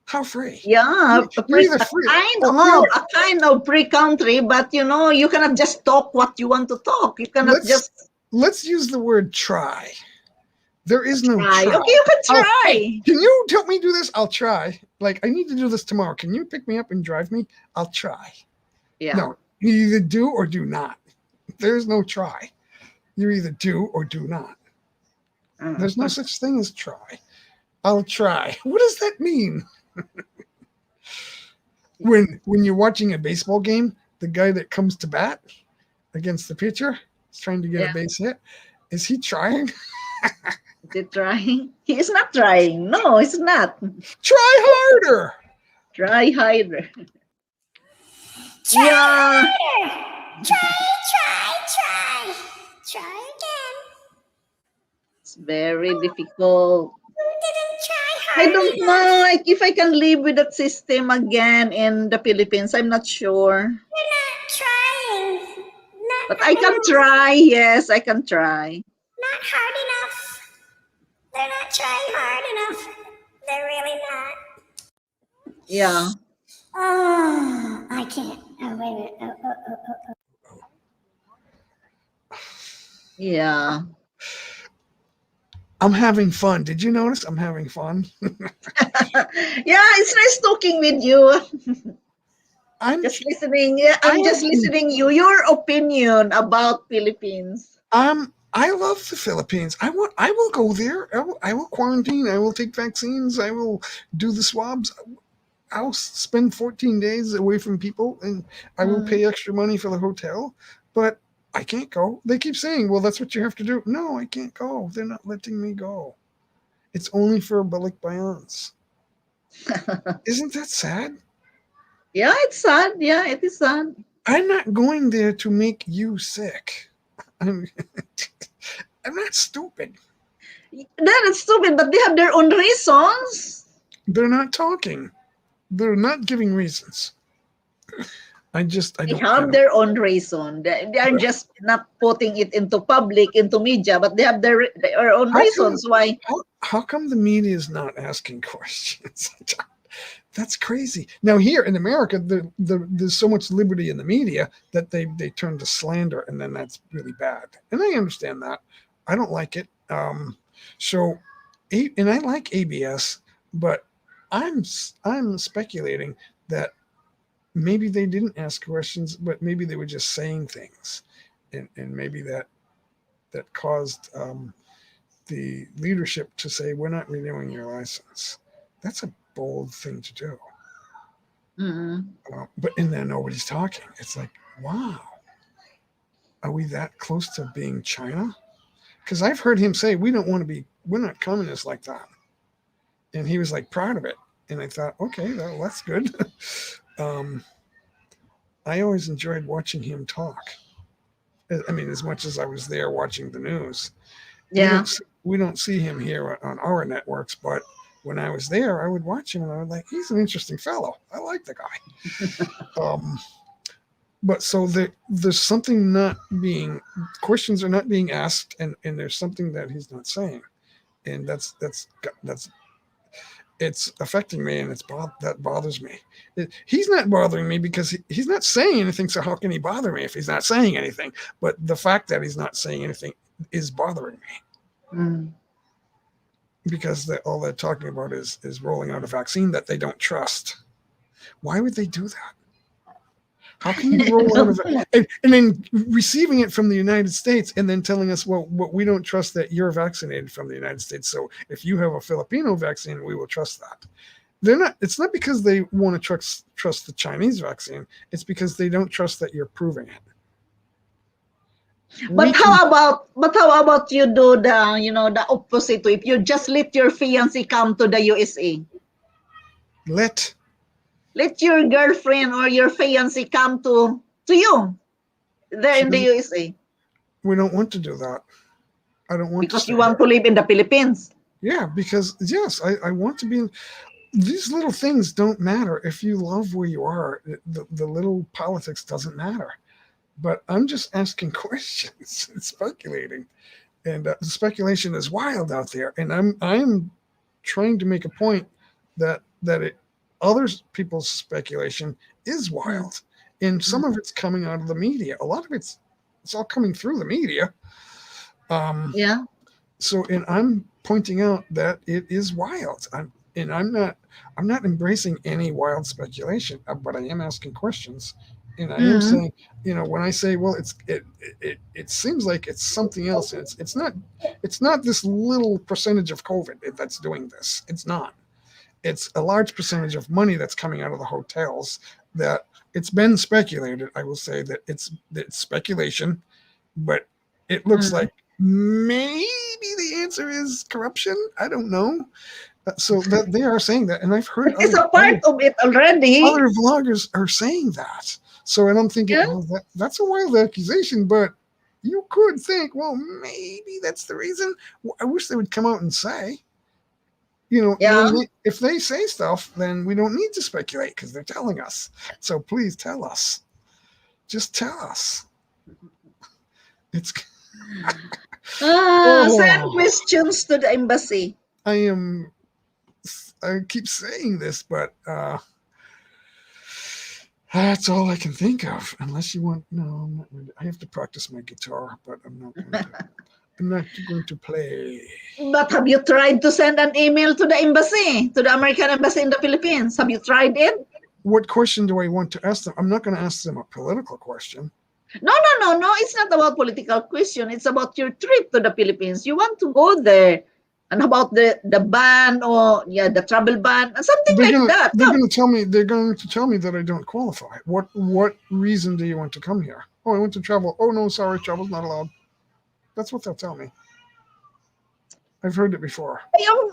How free? Yeah, You're either free or you're, a kind of free country, but you cannot just talk what you want to talk. You cannot just let's use the word try. There is no try. try. Okay, you can Hey, try. can you help me do this? I'll try. Like, I need to do this tomorrow. Can you pick me up and drive me? I'll try. Yeah. No, you either do or do not. There's no try. You either do or do not. There's no such thing as try. I'll try. What does that mean? When you're watching a baseball game, the guy that comes to bat against the pitcher is trying to get a base hit. Is he trying? Is he trying? He is not trying. No, he's not. Try harder. Try harder. Try Yeah. harder. Try. Try again. It's very difficult. You didn't try I hard don't enough. know like if I can live with that system again in the Philippines. I'm not sure. You're not trying. But I can try. Yes, I can try. Not hard enough. They're not trying hard enough. They're really not. Yeah. Oh, I can't. Oh, wait a minute. Yeah. I'm having fun. Did you notice I'm having fun? Yeah, it's nice talking with you. I'm Just listening. Yeah, I'm just listening you. Your opinion about Philippines. I love the Philippines. I will go there. I will quarantine. I will take vaccines. I will do the swabs. I'll spend 14 days away from people, and I will pay extra money for the hotel. But I can't go. They keep saying, well, that's what you have to do. No, I can't go. They're not letting me go. It's only for balikbayans. Isn't that sad? Yeah, it's sad. Yeah, it is sad. I'm not going there to make you sick. I'm not stupid. That is stupid, but they have their own reasons. They're not talking. They're not giving reasons. I They have their own reason. They are just not putting it into public, into media, but they have their own reasons why. How come the media is not asking questions? That's crazy. Now here in America, there's so much liberty in the media that they turn to slander, and then that's really bad. And I understand that. I don't like it. And I like ABS, but I'm speculating that maybe they didn't ask questions, but maybe they were just saying things, and maybe that caused the leadership to say, we're not renewing your license. That's a bold thing to do. But in there, nobody's talking. It's like, wow, are we that close to being China? Because I've heard him say, we're not communists like that. And he was like proud of it. And I thought, okay, well, that's good. I always enjoyed watching him talk. I mean, as much as I was there watching the news. Yeah. We don't see him here on our networks, but when I was there, I would watch him and I was like, he's an interesting fellow. I like the guy. But so there's something questions are not being asked, and there's something that he's not saying. And that's it's affecting me, and that bothers me. He's not bothering me because he's not saying anything, so how can he bother me if he's not saying anything? But the fact that he's not saying anything is bothering me. Because all they're talking about is rolling out a vaccine that they don't trust. Why would they do that? How can you roll out of it and then receiving it from the United States and then telling us, well, we don't trust that you're vaccinated from the United States. So if you have a Filipino vaccine, we will trust that. They're not. It's not because they want to trust the Chinese vaccine. It's because they don't trust that you're proving it. But how about you do the opposite? If you just let your fiancé come to the USA, let let your girlfriend or your fiancé come to you there she in the doesn't, USA we don't want to do that. I don't want to because stay you want to here. live in the Philippines. Yeah, because yes, I want to be in. These little things don't matter if you love where you are. The little politics doesn't matter. But I'm just asking questions and speculating, and speculation is wild out there. And I'm trying to make a point that other people's speculation is wild, and some of it's coming out of the media. A lot of it's all coming through the media. Um, Yeah. so, and I'm pointing out that it is wild. I'm not embracing any wild speculation, but I am asking questions, and I am Mm. saying, when I say, well, it seems like it's something else. And it's not this little percentage of COVID that's doing this. It's not. It's a large percentage of money that's coming out of the hotels. That it's been speculated. I will say that it's speculation, but it looks Mm. like maybe the answer is corruption. I don't know. So that they are saying that, and I've heard It is a part other, of it already. other vloggers are saying that. So, and I'm thinking, Yeah. well, that's a wild accusation, but you could think, well, maybe that's the reason. I wish they would come out and say, Yeah. if they say stuff, then we don't need to speculate because they're telling us. So please tell us. Just tell us. It's Send oh, questions to the embassy. I am. I keep saying this, but that's all I can think of. Unless you want, no, I'm not going to. I have to practice my guitar, but I'm not going to. I'm not going to play. But have you tried to send an email to the embassy, to the American embassy in the Philippines? Have you tried it? What question do I want to ask them? I'm not going to ask them a political question. No, no, no, no. It's not about political question. It's about your trip to the Philippines. You want to go there. And about the ban or the travel ban, something like that. They're Come. gonna tell me that I don't qualify. What reason do you want to come here? Oh, I want to travel. Oh no, sorry, travel's not allowed. That's what they'll tell me. I've heard it before.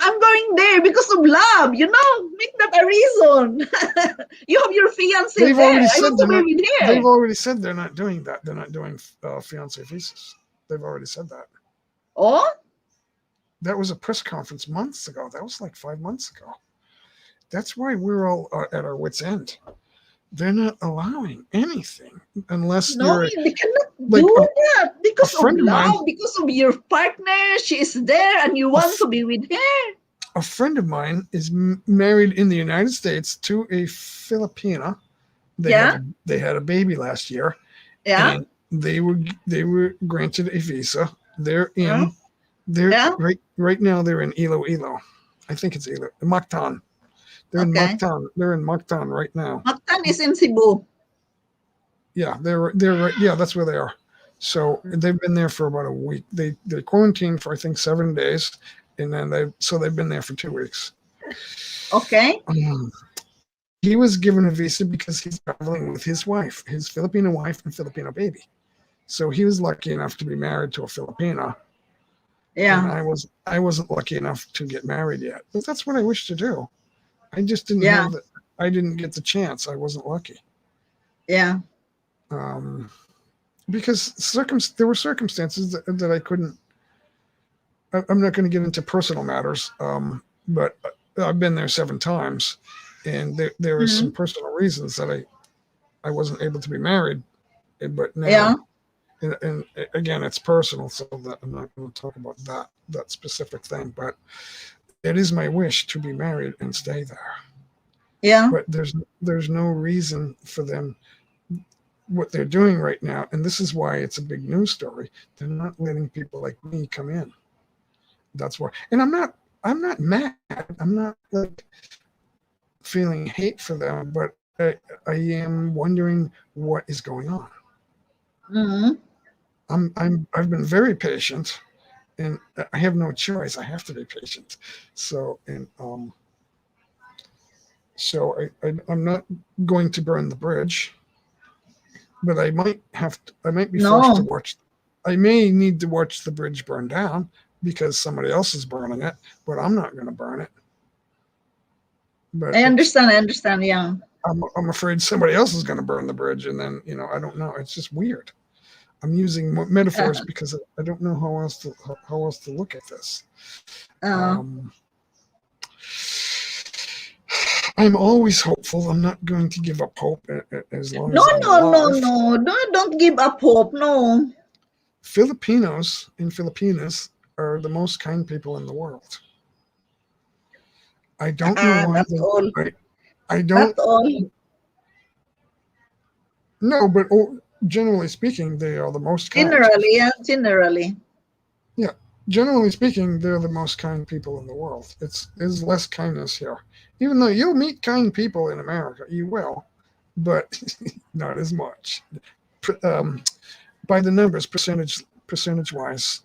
I'm going there because of love, make that a reason. You have your fiance They've there. already I said want to they're be not. with They've her. already said they're not doing that. They're not doing fiance visas. They've already said that. Oh? That was a press conference months ago. That was like 5 months ago. That's why we're all at our wits' end. They're not allowing anything unless No, you're they cannot like do that a because of friend of mine. love, because of your partner. She is there and you A, want to be with her. a friend of mine is married in the United States to a Filipina. Yeah, They had a baby last year, yeah, and they were granted a visa. They're uh, in. They're yeah. right now. They're in Iloilo. I think it's Mactan. They're in Okay. Mactan. They're in Mactan right now. Mactan is in Cebu. Yeah, they're right. Yeah, that's where they are. So they've been there for about a week. They quarantined for I think 7 days, and then they've been there for 2 weeks. Okay. He was given a visa because he's traveling with his wife, his Filipino wife and Filipino baby. So he was lucky enough to be married to a Filipina, and Yeah, I wasn't lucky enough to get married yet. But that's what I wish to do. I just didn't yeah, have the. I didn't get the chance. I wasn't lucky. yeah, Um, because there were circumstances that I couldn't. I'm not going to get into personal matters, but I've been there 7 times, and there are some mhm, personal reasons that I wasn't able to be married. But yeah, now, and again, it's personal, so that I'm not going to talk about that specific thing. But it is my wish to be married and stay there. yeah, But there's no reason for them what they're doing right now, and this is why it's a big news story. They're not letting people like me come in. That's why, and I'm not mad. I'm not like feeling hate for them, but I am wondering what is going on. mhm. I've been very patient, and I have no choice. I have to be patient. So I'm not going to burn the bridge, but I might be forced to No, watch. I may need to watch the bridge burn down because somebody else is burning it, but I'm not going to burn it. But I understand, yeah. I'm afraid somebody else is going to burn the bridge, and then I don't know. It's just weird. I'm using metaphors because I don't know how else to look at this. I'm always hopeful. I'm not going to give up hope as long as I'm alive. No, don't give up hope, no. Filipinos and Filipinas are the most kind people in the world. I don't know why. Not all. I don't. Not all. No, but generally speaking, they are the most kind. Generally. Yeah, generally speaking, they're the most kind people in the world. There's less kindness here. Even though you'll meet kind people in America, you will, but not as much. By the numbers, percentage wise,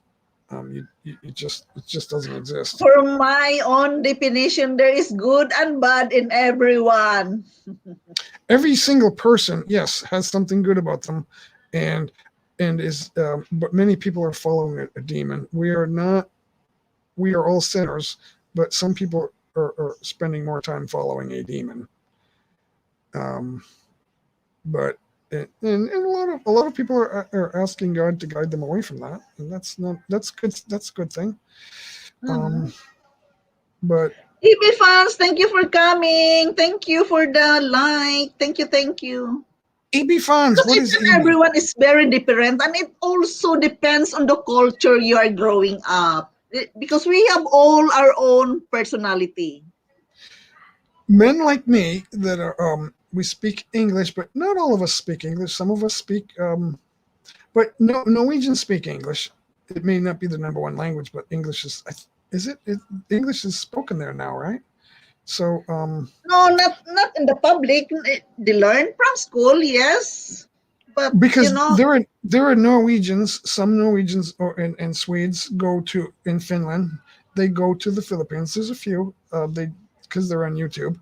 it just doesn't exist. For my own definition, there is good and bad in everyone. Every single person, yes, has something good about them, and is. But many people are following a demon. We are not. We are all sinners, but some people are spending more time following a demon. But and a lot of people are asking God to guide them away from that, and that's good. That's a good thing. But EB fans, thank you for coming. Thank you for the like. Thank you. EB fans, what is EB? Everyone is very different, and it also depends on the culture you are growing up. Because we have all our own personality. Men like me that are we speak English, but not all of us speak English. Some of us speak, but Norwegians speak English. It may not be the number one language, but English is it? English is spoken there now, right? So no, not in the public. They learn from school, yes, but because there are Norwegians. Some Norwegians and Swedes go to in Finland. They go to the Philippines. There's a few because they're on YouTube,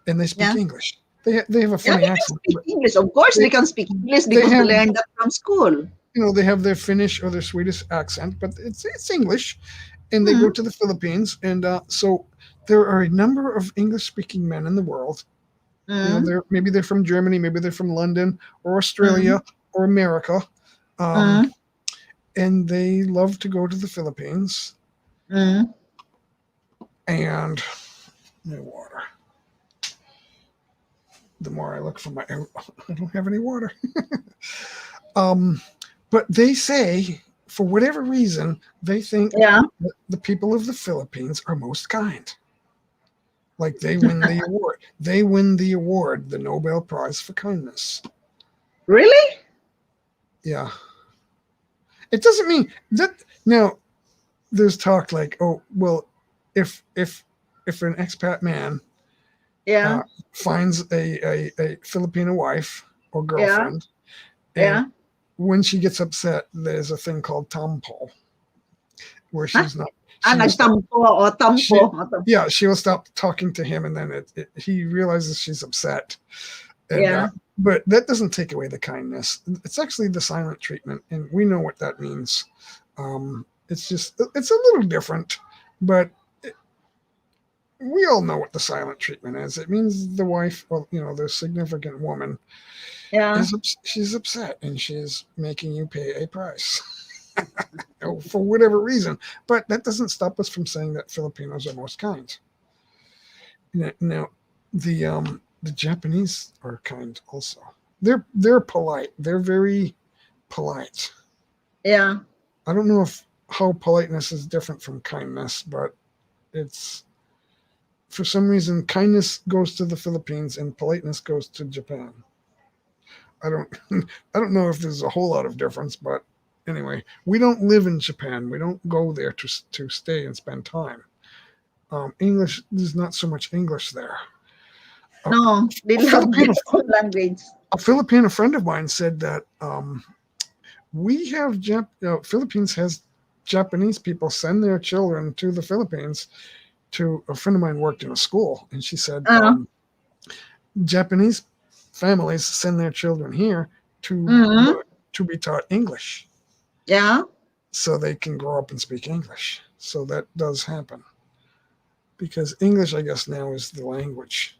and they speak English. They have a funny accent. Speak English, of course. They can speak English because they learned that from school. They have their Finnish or their Swedish accent, but it's English, and they go to the Philippines, and so there are a number of English-speaking men in the world. Maybe they're from Germany, maybe they're from London or Australia or America, and they love to go to the Philippines. And no water. The more I look for I don't have any water. But they say, for whatever reason, they think that the people of the Philippines are most kind. Like they win the award. They win the award, the Nobel Prize for Kindness. Really? Yeah. It doesn't mean that now there's talk like, oh, well, if an expat man finds a Filipino wife or girlfriend, and when she gets upset, there's a thing called tampo, where she's not. She will stop talking to him, and then he realizes she's upset. And, but that doesn't take away the kindness. It's actually the silent treatment, and we know what that means. It's a little different, but we all know what the silent treatment is. It means the wife, the significant woman, she's upset and she's making you pay a price for whatever reason. But that doesn't stop us from saying that Filipinos are most kind. Now, the Japanese are kind also. They're polite. They're very polite. Yeah. I don't know how politeness is different from kindness, but it's. For some reason, kindness goes to the Philippines and politeness goes to Japan. I don't know if there's a whole lot of difference, but anyway, we don't live in Japan. We don't go there to stay and spend time. English, there's not so much English there. No, they love their own language. A Filipino friend of mine said that we have Philippines has Japanese people send their children to the Philippines. To a friend of mine worked in a school, and she said Japanese families send their children here to be taught English. Yeah. so they can grow up and speak English. So that does happen because English, I guess, now is the language.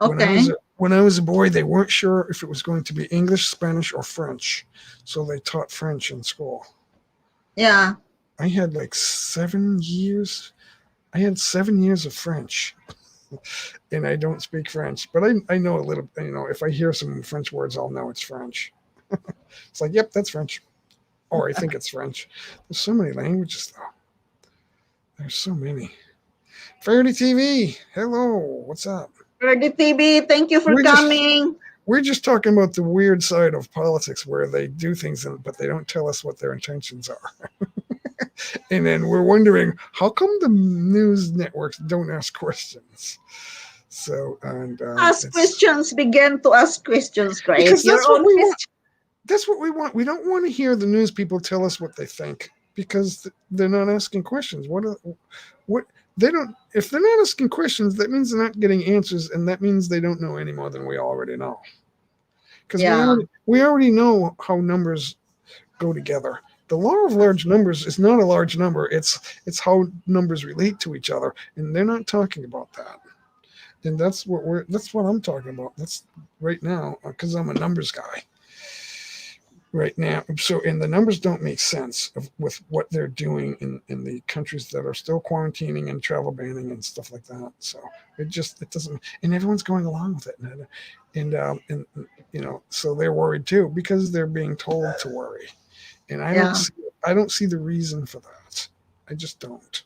Okay. When I was a boy, they weren't sure if it was going to be English, Spanish, or French, so they taught French in school. Yeah. I had like 7 years. I had 7 years of French, and I don't speak French, but I know a little. If I hear some French words, I'll know it's French. It's like, yep, that's French, or I think it's French. There's so many languages, though. There's so many. Faraday TV, hello, what's up? Ferdy TV, thank you for We're just coming. we're just talking about the weird side of politics where they do things, but they don't tell us what their intentions are. And then we're wondering how come the news networks don't ask questions. So Ask questions. Begin to ask questions. Create because your that's what own we want. question. That's what we want. We don't want to hear the news people tell us what they think because they're not asking questions. What they don't. If they're not asking questions, that means they're not getting answers, and that means they don't know any more than we already know. Because Yeah. we already know how numbers go together. The law of large numbers is not a large number. It's how numbers relate to each other, and they're not talking about that. And that's what I'm talking about. That's right now because I'm a numbers guy right now. So, and the numbers don't make sense with what they're doing in the countries that are still quarantining and travel banning and stuff like that. So it doesn't, and everyone's going along with it. And so they're worried too because they're being told to worry. And I don't see the reason for that. I just don't.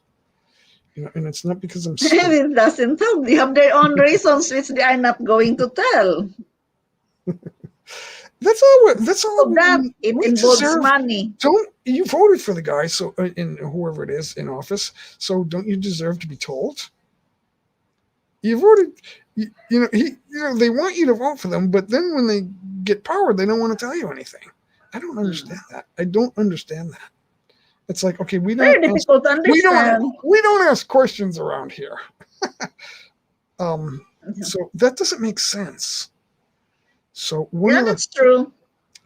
And it's not because I'm stupid. It doesn't tell. They have their own reasons which they are not going to tell. That's all. So that it involves money. Don't you voted for the guy? So in whoever it is in office. So don't you deserve to be told? You voted. They want you to vote for them, but then when they get power, they don't want to tell you anything. I don't understand that. I don't understand that. It's like, okay, Very difficult to understand. we don't ask questions around here. So that doesn't make sense. So that's true.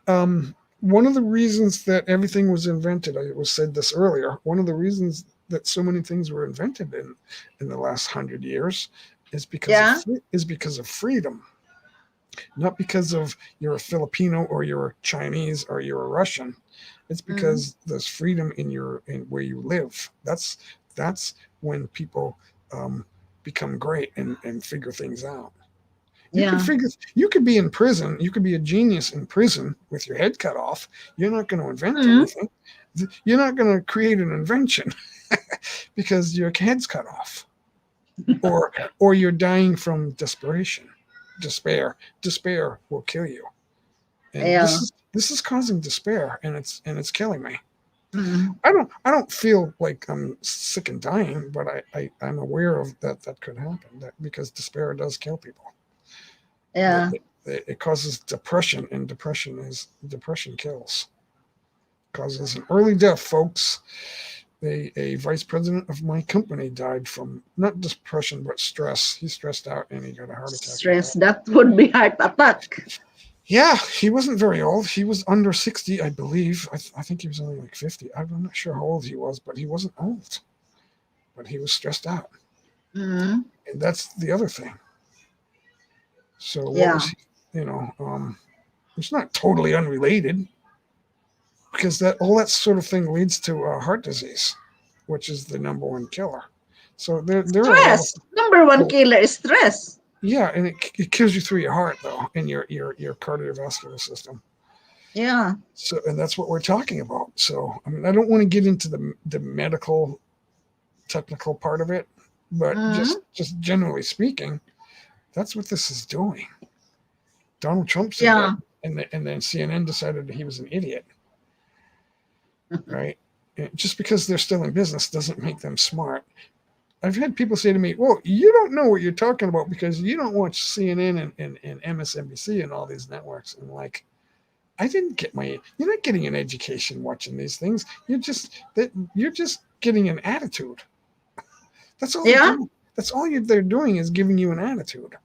One of the reasons that everything was invented, it was said this earlier, one of the reasons that so many things were invented in the last 100 years is because of freedom. Not because of you're a Filipino or you're a Chinese or you're a Russian. It's because there's freedom in where you live. That's when people become great and figure things out. You could be in prison. You could be a genius in prison with your head cut off. You're not going to invent anything. You're not going to create an invention because your head's cut off, or you're dying from desperation. Despair will kill you. And this is causing despair, and it's killing me. I don't feel like I'm sick and dying, but I'm aware of that could happen. Because despair does kill people. Yeah. It causes depression, and depression kills. Causes an early death, folks. A vice president of my company died from not depression but stress. He stressed out and he got a heart attack. Stress, that would be heart attack. Yeah, he wasn't very old. He was under 60, I believe. I think he was only like 50. I'm not sure how old he was, but he wasn't old. But he was stressed out. And that's the other thing. So it's not totally unrelated because all that sort of thing leads to heart disease, which is the number one killer. So there stress. Number one killer is stress. Yeah, and it kills you through your heart though, and your cardiovascular system. Yeah. So, and that's what we're talking about. So, I mean, I don't want to get into the medical, technical part of it, but just generally speaking, that's what this is doing. Donald Trump said that, and then CNN decided that he was an idiot. Right? And just because they're still in business doesn't make them smart. I've had people say to me, well, you don't know what you're talking about because you don't watch CNN and MSNBC and all these networks. And like, you're not getting an education watching these things. You're just getting an attitude. That's all. Yeah. That's all they're doing is giving you an attitude.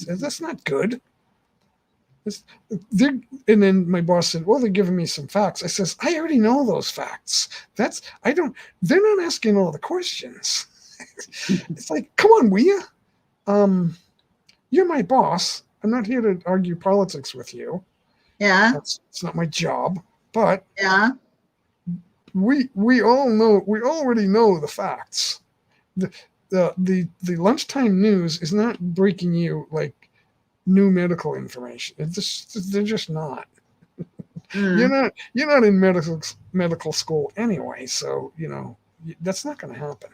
That's not good. And then my boss said, well, they're giving me some facts. I says, I already know those facts. They're not asking all the questions. It's like, come on, will you? You're my boss. I'm not here to argue politics with you. Yeah. It's not my job. But Yeah. we already know the facts. The lunchtime news is not breaking you like new medical information. They're just not. Mm. You're not in medical school anyway, so that's not going to happen.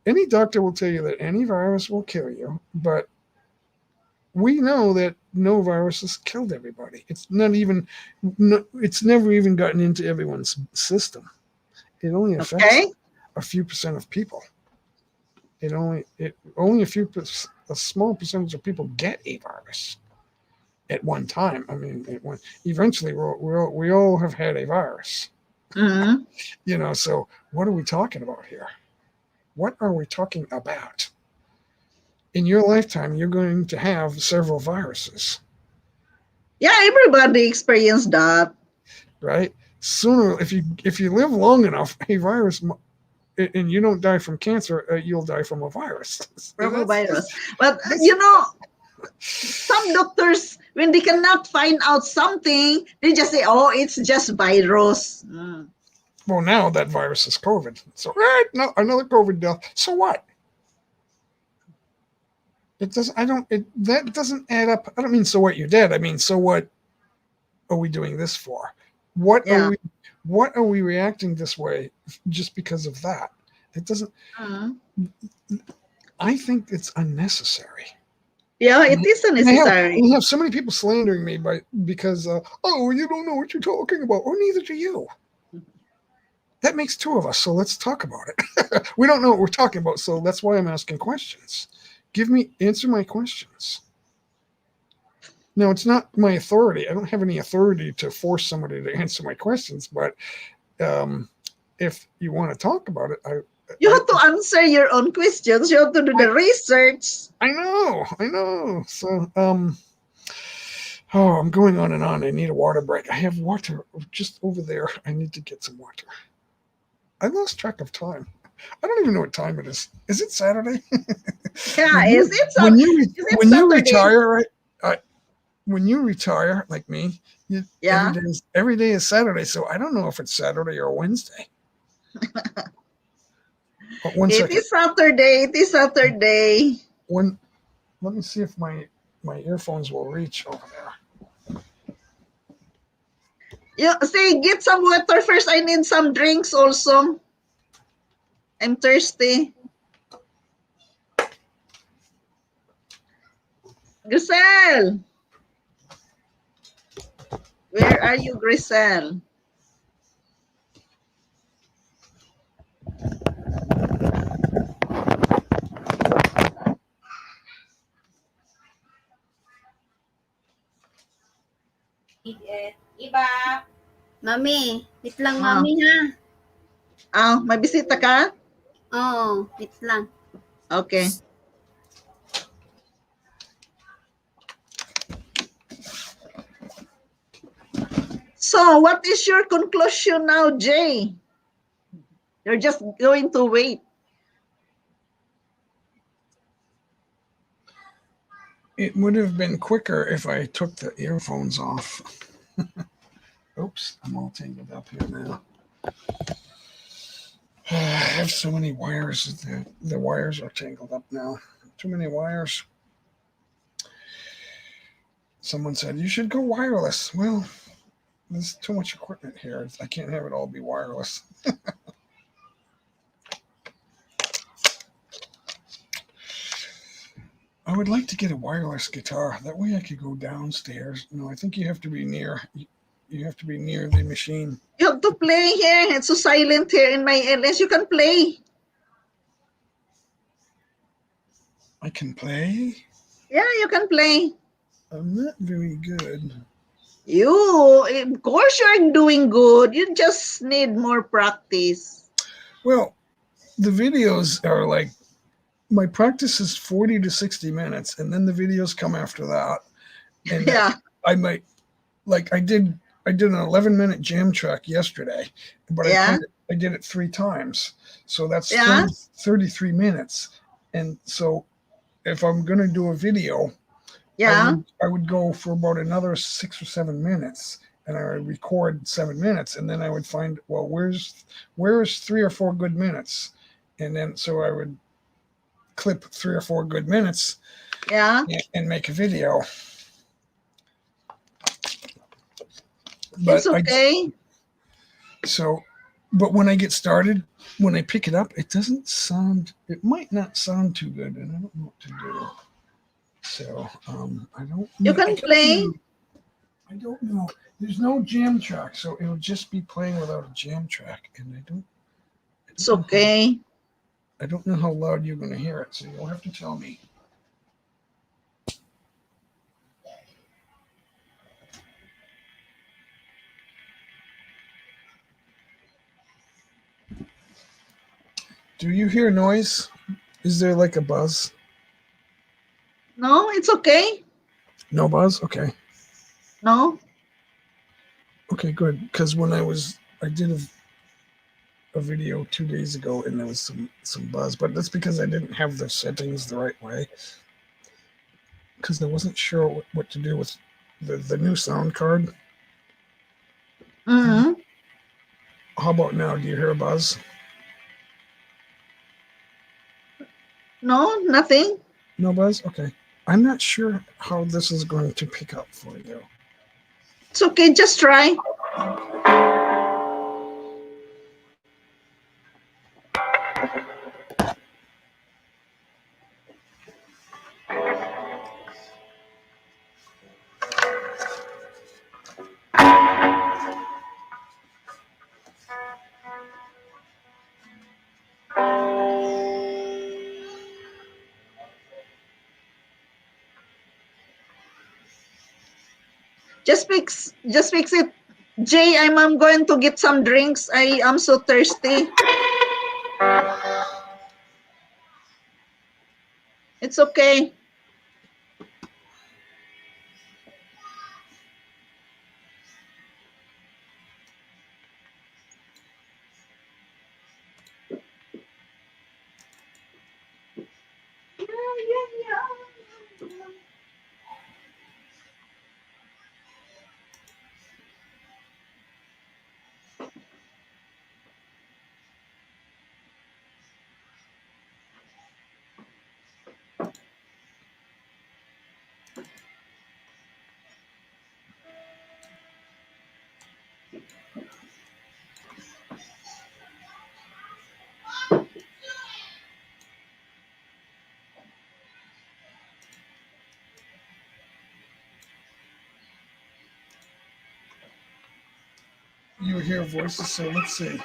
Any doctor will tell you that any virus will kill you, but we know that no virus has killed everybody. It's never even gotten into everyone's system. It only affects a few percent of people. Only a small percentage of people get a virus at one time. I mean, eventually we all have had a virus. Mm-hmm. So what are we talking about here? What are we talking about? In your lifetime, you're going to have several viruses. Yeah, everybody experienced that. Right? Sooner, if you live long enough, a virus, and you don't die from cancer, you'll die from a virus. From a virus. But some doctors, when they cannot find out something, they just say, "Oh, it's just virus." Well, now that virus is COVID. So, no, another COVID death. So what? It doesn't. That doesn't add up. I don't mean so what you're dead. I mean so what are we doing this for? What are we reacting this way just because of that? It doesn't. I think it's unnecessary. Yeah, it is unnecessary. We have so many people slandering me because you don't know what you're talking about. Oh, neither do you. That makes two of us, so let's talk about it. We don't know what we're talking about, so that's why I'm asking questions. Answer my questions. No, it's not my authority. I don't have any authority to force somebody to answer my questions, but if you want to talk about it, you have to answer your own questions. You have to do the research. I know. So, I'm going on and on. I need a water break. I have water just over there. I need to get some water. I lost track of time. I don't even know what time it is. Is it Saturday? Yeah, when you retire, right? When you retire, like me, every day is Saturday. So I don't know if it's Saturday or Wednesday. It is Saturday. It is Saturday. Let me see if my earphones will reach over there. Say, get some water first. I need some drinks also. I'm thirsty. Grisel! Where are you, Grisel? Iba. Mami, wait lang, Mami, ha? May bisita ka? Oo, wait lang. Okay. So, what is your conclusion now, Jay? You're just going to wait. It would have been quicker if I took the earphones off. Oops, I'm all tangled up here now. I have so many wires. The wires are tangled up now. Too many wires. Someone said, you should go wireless. Well, there's too much equipment here. I can't have it all be wireless. I would like to get a wireless guitar. That way I could go downstairs. No, I think you have to be near. You have to be near the machine. You have to play here. It's so silent here in my LS. You can play. I can play? Yeah, you can play. I'm not very good. Of course you're doing good. You just need more practice. Well, the videos are like, my practice is 40 to 60 minutes, and then the videos come after that. And I might like I did an 11-minute jam track yesterday, but Yeah. I did it 3 times. So that's Yeah. 33 minutes. And so if I'm going to do a video, Yeah. I would go for about another 6 or 7 minutes, and I would record 7 minutes, and then I would find, well, where's 3 or 4 good minutes, and then so I would clip 3 or 4 good minutes Yeah. and make a video. It's But okay. but when I get started, when I pick it up, it doesn't sound. It might not sound too good, and I don't know what to do. So I don't. You can play. I don't know. There's no jam track, so it'll just be playing without a jam track, and I don't. It's okay. I don't know how loud you're going to hear it, so you'll have to tell me. Do you hear noise? Is there like a buzz? No, it's okay. No buzz? Okay. No. Okay, good. Because when I did a video 2 days ago, and there was some buzz, but that's because I didn't have the settings the right way. Because I wasn't sure what to do with the new sound card. Mm-hmm. How about now? Do you hear a buzz? No, nothing. No buzz? Okay. I'm not sure how this is going to pick up for you. It's okay. Just try. Just fix it. Jay, I'm going to get some drinks. I am so thirsty. It's okay. You hear voices, so let's see.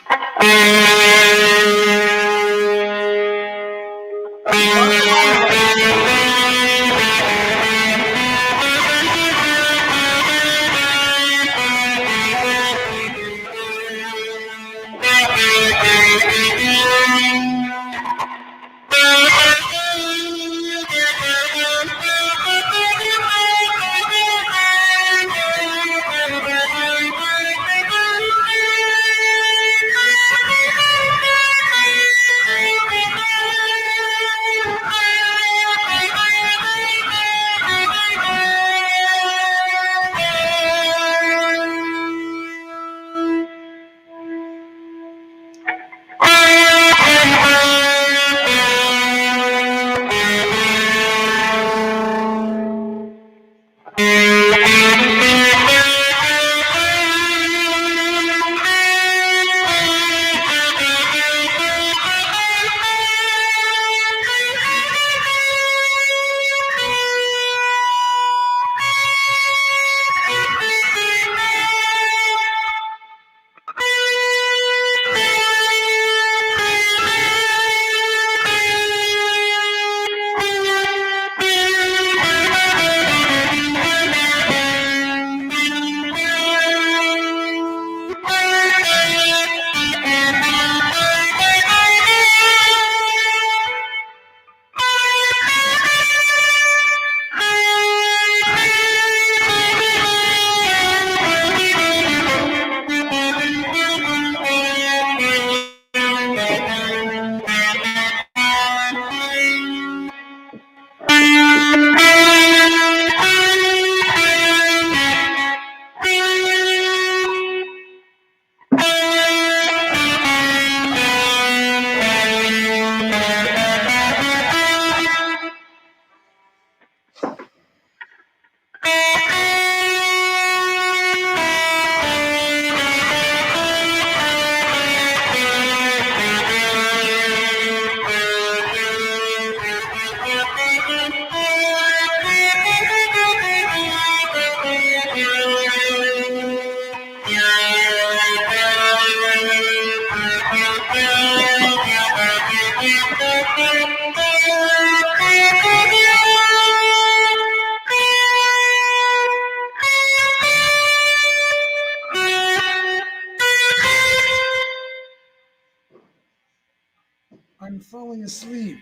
falling asleep.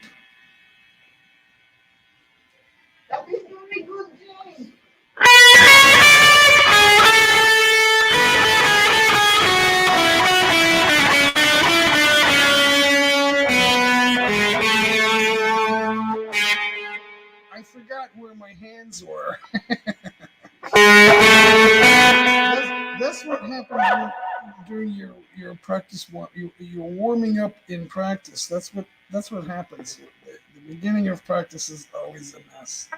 That is very good, Jay. I forgot where my hands were. That's what happens during your practice. You're warming up in practice. That's what happens. The beginning of practice is always a mess.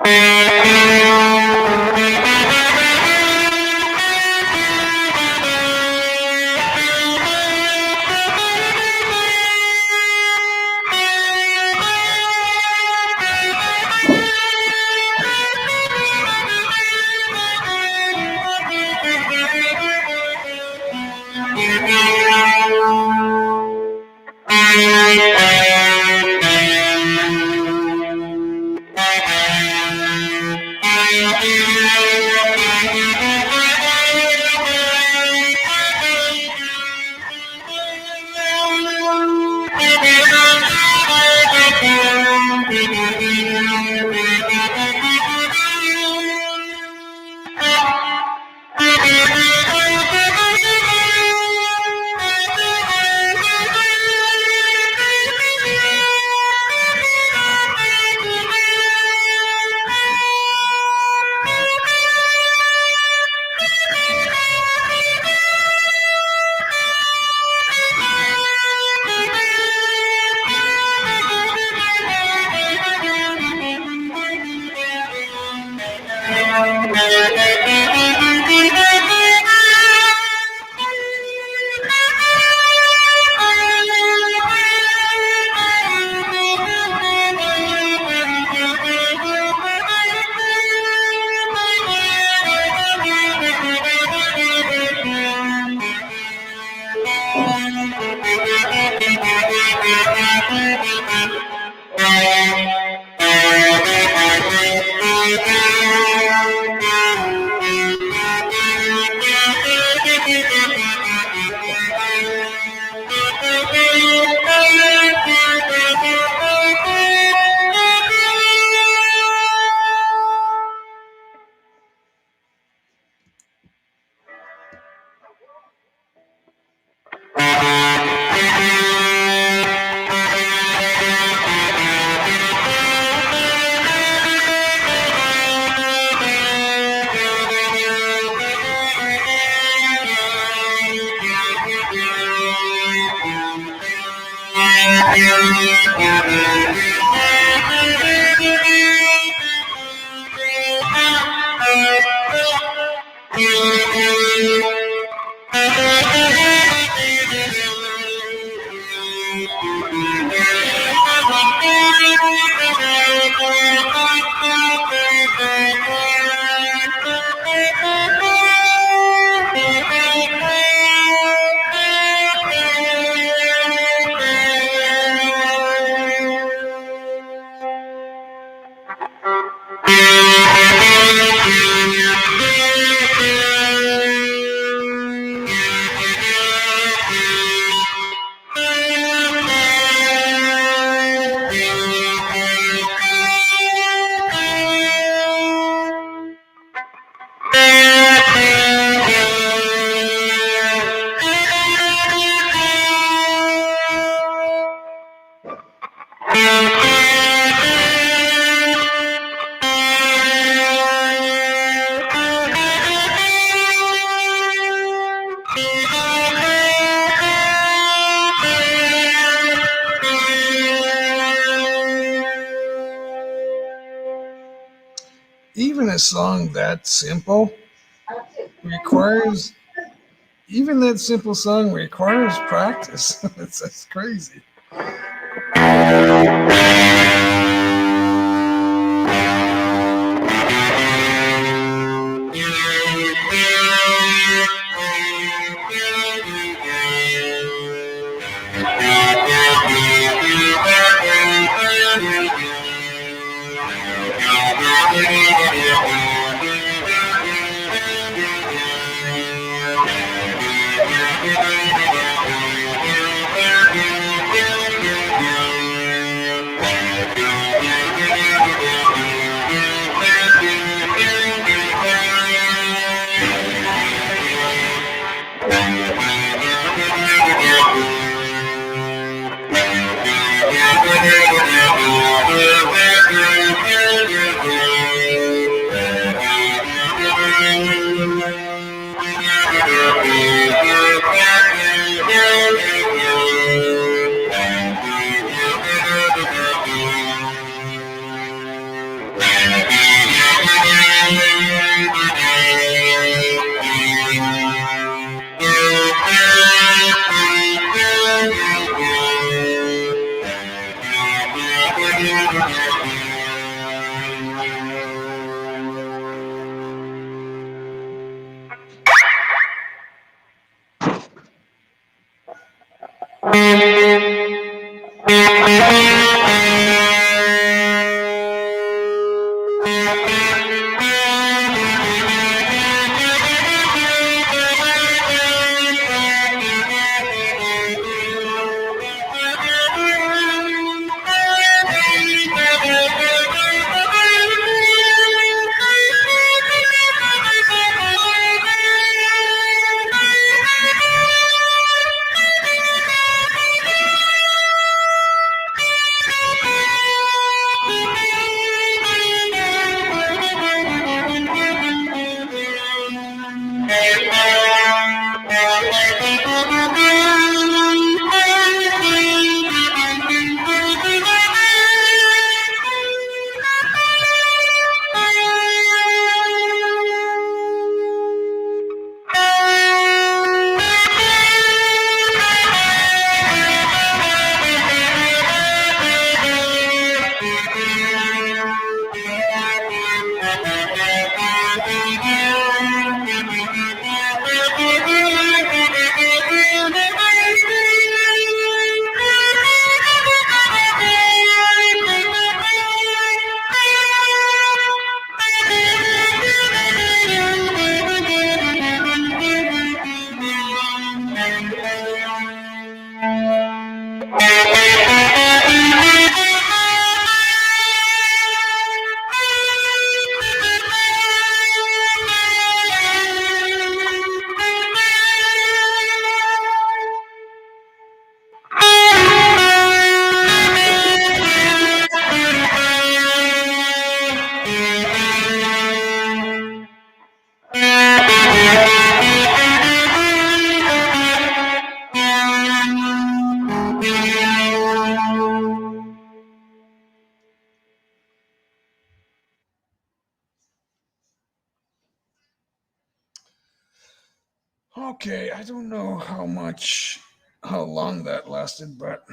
Even a song that simple requires even that simple song requires practice. That's crazy. Okay, I don't know how long that lasted, but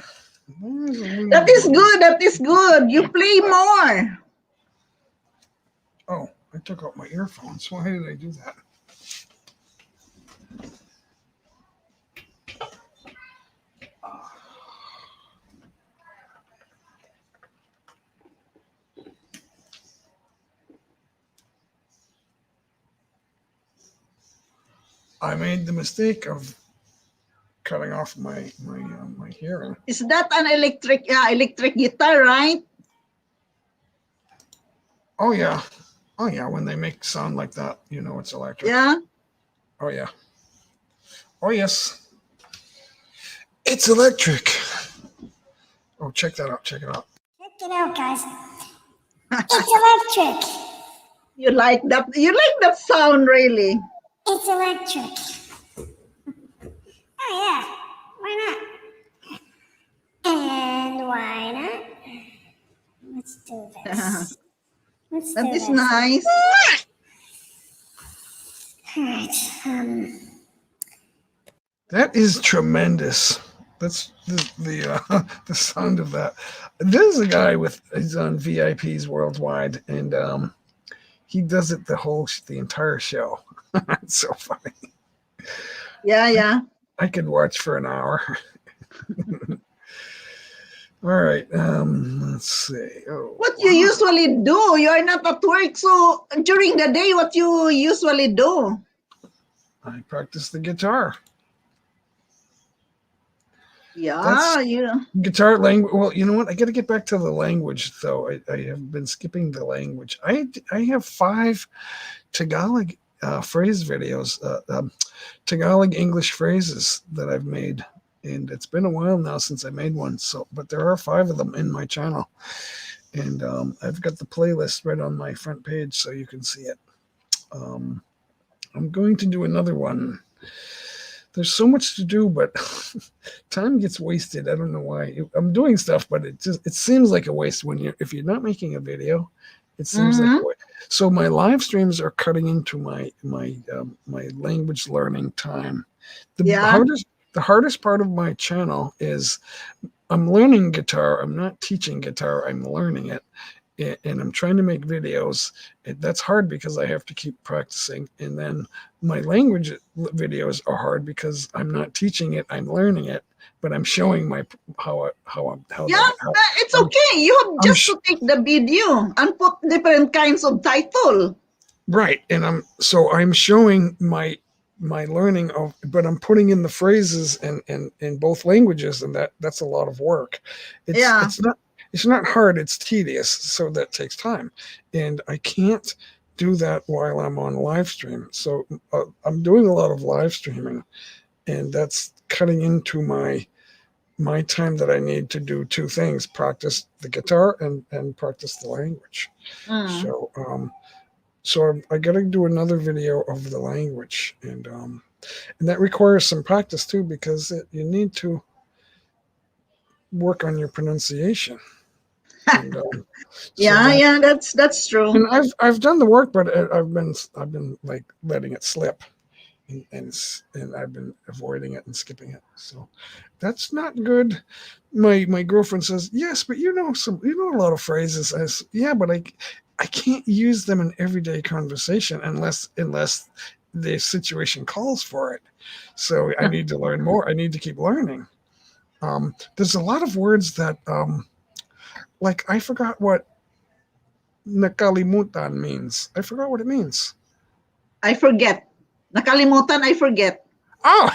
there's a little That is bit. good. That is good. You play more. Oh, I took out my earphones. Why did I do that? I made the mistake of cutting off my hearing. Is that an electric guitar, right? Oh yeah, oh yeah. When they make sound like that, you know it's electric. Yeah. Oh yeah. Oh yes, it's electric. Oh, check that out. Check it out. Check it out, guys. It's electric. You like that? You like that sound, really? It's electric. Oh yeah. Why not? And why not? Let's do this. Let's do That is this. nice. All right. That is tremendous. That's the sound of that. There's a guy he's on VIPs worldwide, and he does it the entire show. It's so funny. Yeah, yeah. I could watch for an hour. All right. Let's see. Oh, What you usually do? You are not at work, so during the day, what you usually do? I practice the guitar. Yeah, That's you. guitar language. Well, you know what? I got to get back to the language, though. I have been skipping the language. I have 5 Tagalog phrase videos, Tagalog English phrases that I've made, and it's been a while now since I made one. So, but there are 5 of them in my channel, and I've got the playlist right on my front page, so you can see it. I'm going to do another one. There's so much to do, but time gets wasted. I don't know why. I'm doing stuff, but it seems like a waste if you're not making a video. It seems like a waste. So my live streams are cutting into my language learning time. The hardest part of my channel is I'm learning guitar. I'm not teaching guitar. I'm learning it. And I'm trying to make videos. That's hard because I have to keep practicing. And then my language videos are hard because I'm not teaching it. I'm learning it, but I'm showing how. Yeah, it's okay. You have just to take the video and put different kinds of title. Right, and I'm showing my learning of, but I'm putting in the phrases in both languages, and that's a lot of work. It's not hard, it's tedious, so that takes time. And I can't do that while I'm on live stream. So I'm doing a lot of live streaming, and that's cutting into my time that I need to do 2 things: practice the guitar and practice the language. So I got to do another video of the language, and that requires some practice too, because you need to work on your pronunciation. And, yeah, that's true. And I've done the work, but I've been like letting it slip, and I've been avoiding it and skipping it. So that's not good. My girlfriend says, yes, but you know a lot of phrases. Yeah, but I can't use them in everyday conversation unless the situation calls for it. So I need to learn more. I need to keep learning. There's a lot of words that like I forgot what nakalimutan means. I forgot what it means. I forget. Nakalimutan, I forget. Oh,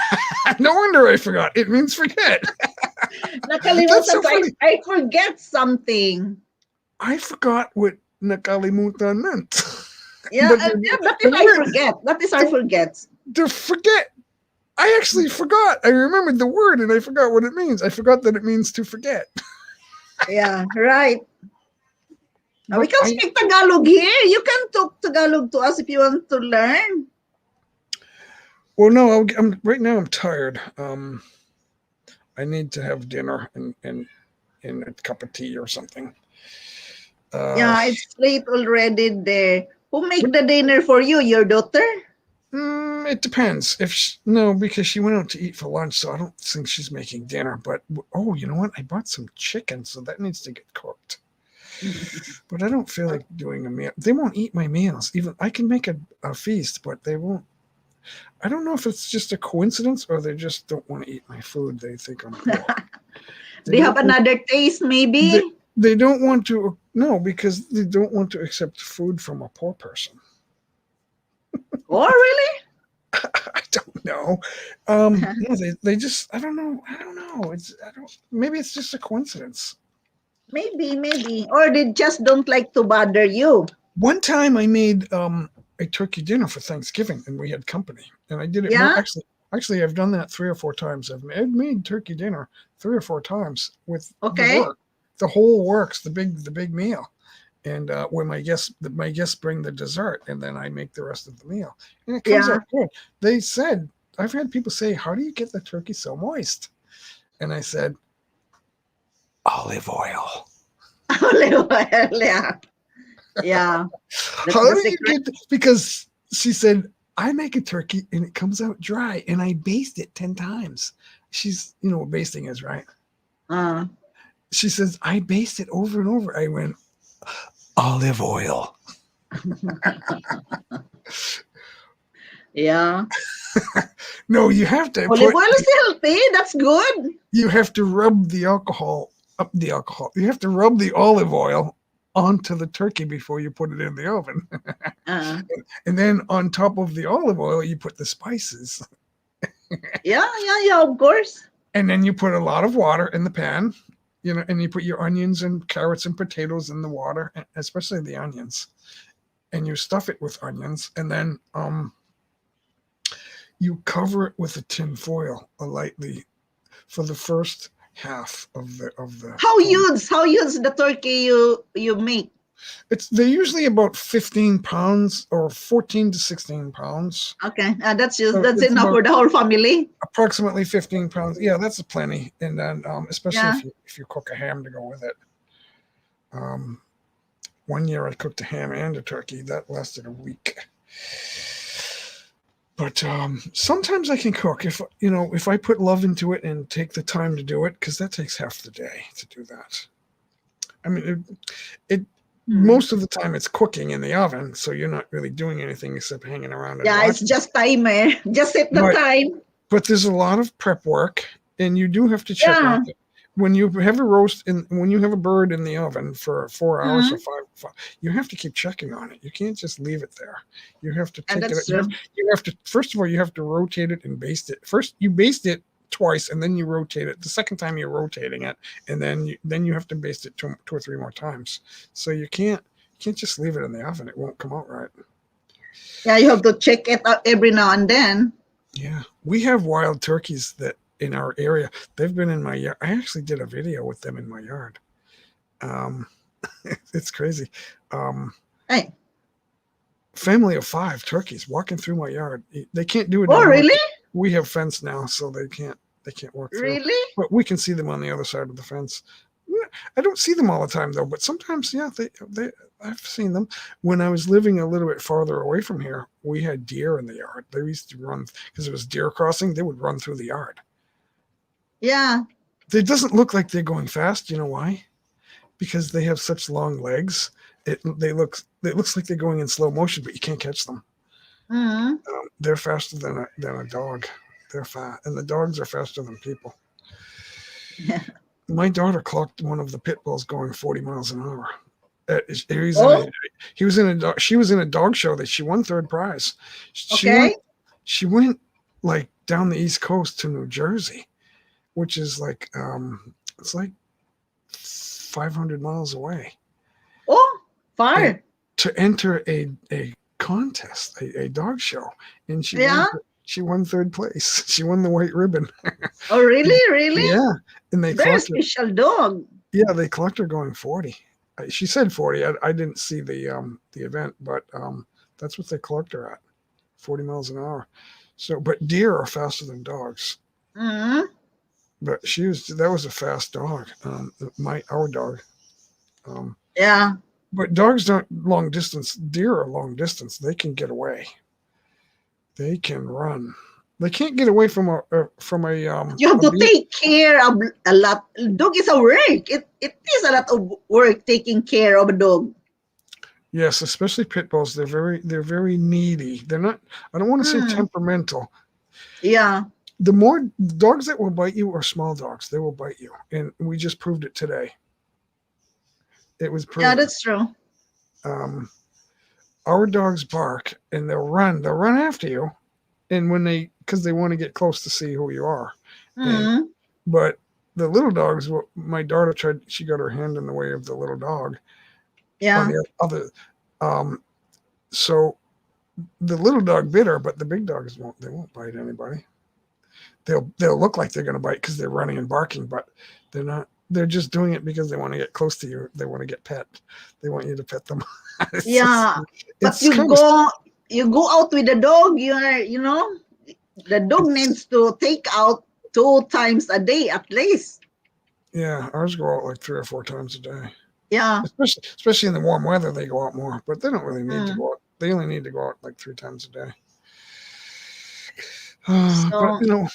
no wonder I forgot. It means forget. Nakalimutan, so I forget something. I forgot what nakalimutan meant. Yeah, but if I forget, that is I forget. To forget. I actually forgot. I remembered the word and I forgot what it means. I forgot that it means to forget. Yeah, right. We can speak Tagalog here. You can talk Tagalog to us if you want to learn. Well, no, right now I'm tired. I need to have dinner and a cup of tea or something. Yeah, it's late already there. Who make the dinner for you? Your daughter? It depends. No, because she went out to eat for lunch, so I don't think she's making dinner. But oh, you know what? I bought some chicken, so that needs to get cooked. But I don't feel like doing a meal. They won't eat my meals. Even I can make a feast, but they won't. I don't know if it's just a coincidence or they just don't want to eat my food. They think I'm poor. They have another taste, maybe. They don't want to. No, because they don't want to accept food from a poor person. Oh, really? I don't know. No, they just. I don't know. Maybe it's just a coincidence. Maybe. Or they just don't like to bother you. One time I made a turkey dinner for Thanksgiving, and we had company, and I did it. Yeah? Actually, I've done that 3 or 4 times. I've made turkey dinner 3 or 4 times with Okay. the whole works, the big meal, and when my guests bring the dessert, and then I make the rest of the meal, and it comes Yeah. out good. They said I've had people say, "How do you get the turkey so moist?" And I said, "Olive oil." Olive oil, yeah. Yeah. That's How the do you secret. get? Because she said I make a turkey and it comes out dry, and I baste it 10 times. She's, what basting is, right? Uh, She says I baste it over and over. I went olive oil. yeah. No, you have to Olive oil is healthy. That's good. You have to rub the alcohol up the alcohol. You have to rub the olive oil onto the turkey before you put it in the oven. Uh, And then on top of the olive oil, you put the spices. yeah, of course. And then you put a lot of water in the pan, and you put your onions and carrots and potatoes in the water, especially the onions. And you stuff it with onions, and then you cover it with a tin foil lightly for the first half of the How huge the turkey you make? They're usually about 15 pounds or 14 to 16 pounds. Okay, that's So that's it's enough about for the whole family. approximately 15 pounds. Yeah, that's plenty. And then especially Yeah. if you cook a ham to go with it. One year I cooked a ham and a turkey. That lasted a week. But sometimes I can cook if I put love into it and take the time to do it, because that takes half the day to do that. I mean, it most of the time it's cooking in the oven, so you're not really doing anything except hanging around and Yeah, it's watching. just timer. Just set the Right. time. But there's a lot of prep work, and you do have to check Yeah. on it. When you have a bird in the oven for 4 hours or five, you have to keep checking on it. You can't just leave it there. You have to And take that's it. You have to first of all, you have to rotate it and baste it. First, you baste it twice, and then you rotate it. The second time you're rotating it, and then you have to baste it 2 or 3 more times. So you can't just leave it in the oven. It won't come out right. Yeah, you have to check it out every now and then. Yeah, we have wild turkeys that in our area. They've been in my yard. I actually did a video with them in my yard. It's crazy. Hey. Family of 5 turkeys walking through my yard. They can't do it Oh, anymore. really? We have fence now, so they can't walk through. Really? But we can see them on the other side of the fence. I don't see them all the time though, but sometimes, yeah, I've seen them. When I was living a little bit farther away from here, we had deer in the yard. They used to run because it was deer crossing. They would run through the yard. Yeah. It doesn't look like they're going fast. You know why? Because they have such long legs. It looks like they're going in slow motion, but you can't catch them. Mm-hmm. They're faster than a dog. They're fast, and the dogs are faster than people. Yeah. My daughter clocked one of the pit bulls going 40 miles an hour. She was in a dog show that she won 3rd prize. She went like down the East Coast to New Jersey, which is like it's like 500 miles away. Oh, far. And to enter a contest, a dog show, and she won 3rd place. She won the white ribbon. Oh, really? Yeah, and Very special dog. Yeah, they clocked her going 40. She said 40. I didn't see the event, but that's what they clocked her at, 40 miles an hour. So, but deer are faster than dogs. Mm-hmm. But that was a fast dog. Our dog. But dogs aren't long distance. Deer are long distance. They can get away. They can run. They can't get away from a You have to bee. take care of a lot. Dog is a work. It is a lot of work taking care of a dog. Yes, especially pit bulls. They're very needy. They're not. I don't want to say Mm, temperamental. yeah, The more dogs that will bite you are small dogs. They will bite you, and we just proved it today. It was yeah, proven. that's true. Um, our dogs bark and they'll run. They'll run after you, and when because they want to get close to see who you are. And Mm, but the little dogs. My daughter tried. She got her hand in the way of the little dog on yeah, the other. Um, so the little dog bit her, but the big dogs won't. They won't bite anybody. They'll look like they're going to bite because they're running and barking, but they're not. They're just doing it because they want to get close to you. They want to get pet. They want you to pet them. yeah. But It's kind of you go out with the dog. The dog needs to take out 2 times a day at least. yeah. Ours go out like 3 or 4 times a day, Yeah. especially in the warm weather. They go out more, but they don't really need to Mm. go out. They only need to go out like 3 times a day. But So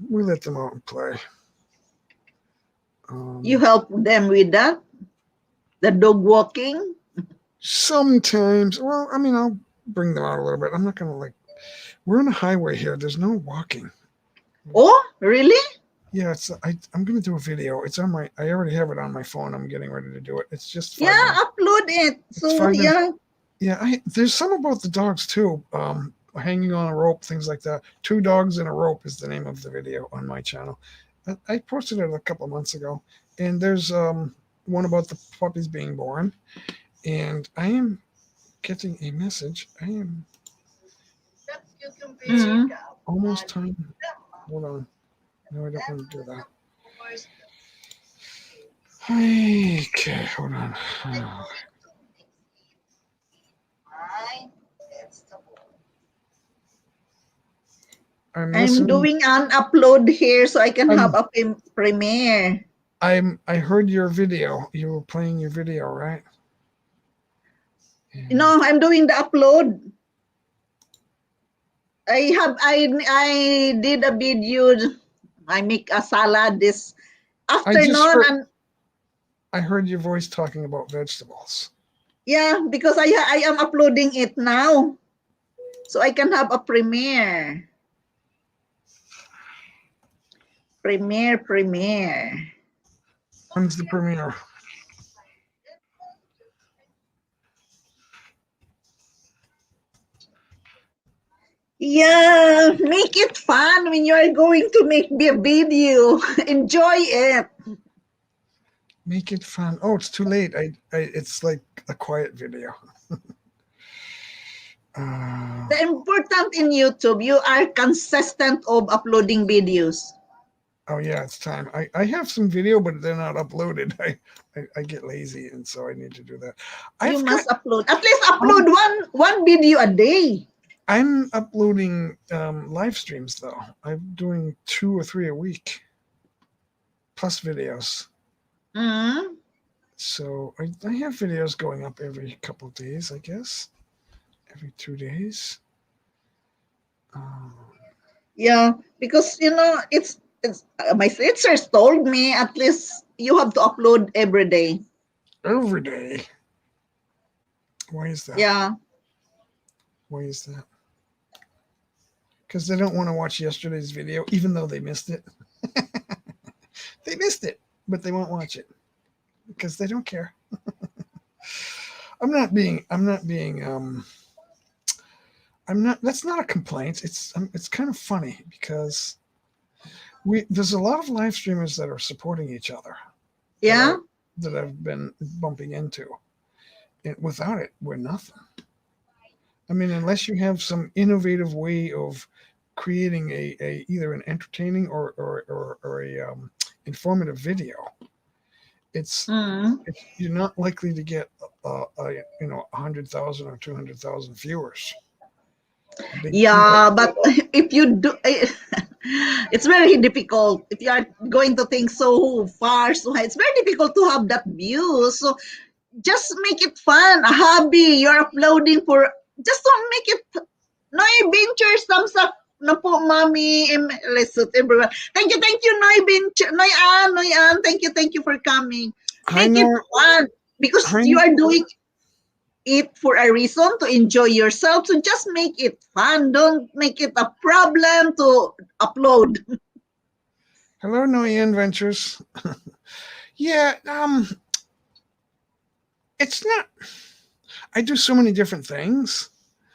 we let them out and play. you help them with that, the dog walking. Sometimes, well, I mean, I'll bring them out a little bit. I'm not gonna we're on a highway here. There's no walking. Oh, really? Yeah, I'm gonna do a video. It's on my. I already have it on my phone. I'm getting ready to do it. It's just 5 Yeah, minutes. upload it. It's So 5 minutes. yeah, Yeah, there's some about the dogs too. Hanging on a rope, things like that. 2 dogs in a rope is the name of the video on my channel. I posted it a couple of months ago, and there's one about the puppies being born, and I am getting a message. I am Mhm. almost time. Hold on. No, I don't want to do that. Okay, hold on. I'm I'm listening. doing an upload here so I can have a premiere. I heard your video. You were playing your video, right? And I'm doing the upload. I did a video. I make a salad this afternoon, and I heard your voice talking about vegetables. yeah, because I am uploading it now, so I can have a premiere. Premiere. When's the premiere? Yeah, make it fun when you are going to make a video. Enjoy it. Make it fun. Oh, it's too late. It's like a quiet video. The important in YouTube, you are consistent of uploading videos. Oh yeah, it's time. I have some video, but they're not uploaded. I get lazy, and so I need to do that. You must upload. At least upload one video a day. I'm uploading live streams though. I'm doing 2 or 3 a week, plus videos. Mm-hmm. So I have videos going up every couple of days, I guess, every 2 days. Yeah, because it's my sisters told me at least you have to upload every day. Every day. Why is that? Yeah. Why is that? Because they don't want to watch yesterday's video, even though they missed it. They missed it, but they won't watch it because they don't care. That's not a complaint. It's kind of funny because there's a lot of live streamers that are supporting each other. Yeah. That I've been bumping into. Without it, we're nothing. I mean, unless you have some innovative way of creating a either an entertaining or a informative video, you're not likely to get 100,000 or 200,000 viewers. Yeah, but if you do, it's very difficult. If you are going to think so far, so high, it's very difficult to have that view. So just make it fun, a hobby. You're uploading for just to make it. No, you're being vouchers, thumbs up na po, Mommy, Lesot, everyone. Thank you, Noy Ann, thank you for coming. Hi, Make it Nor. fun because Hi. you are doing it for a reason to enjoy yourself. So just make it fun. Don't make it a problem to upload. Hello, Noyan Ventures. Yeah, it's not. I do so many different things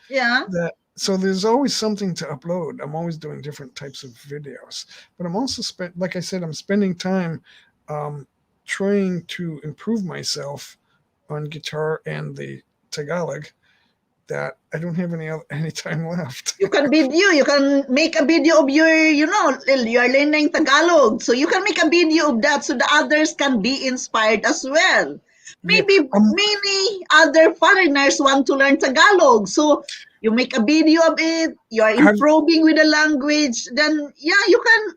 Yeah. that so there's always something to upload. I'm always doing different types of videos, but I'm also like I said, I'm spending time trying to improve myself on guitar and the Tagalog. That I don't have any time left. You can make a video of you are learning Tagalog. So you can make a video of that so the others can be inspired as well. Yeah, Maybe many other foreigners want to learn Tagalog. So you make a video of it, you are have improving with the language, then yeah, you can.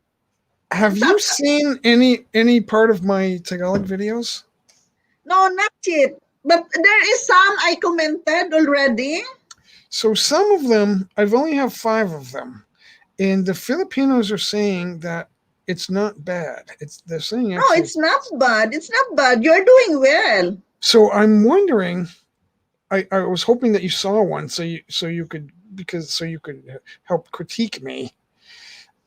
have you seen any part of my Tagalog videos? No, not yet. But there is some I commented already. So some of them, I've only have 5 of them, and the Filipinos are saying that it's not bad. They're saying No, actually. it's not bad. It's not bad. You're doing well. So I'm wondering. I was hoping that you saw one, so you could help critique me.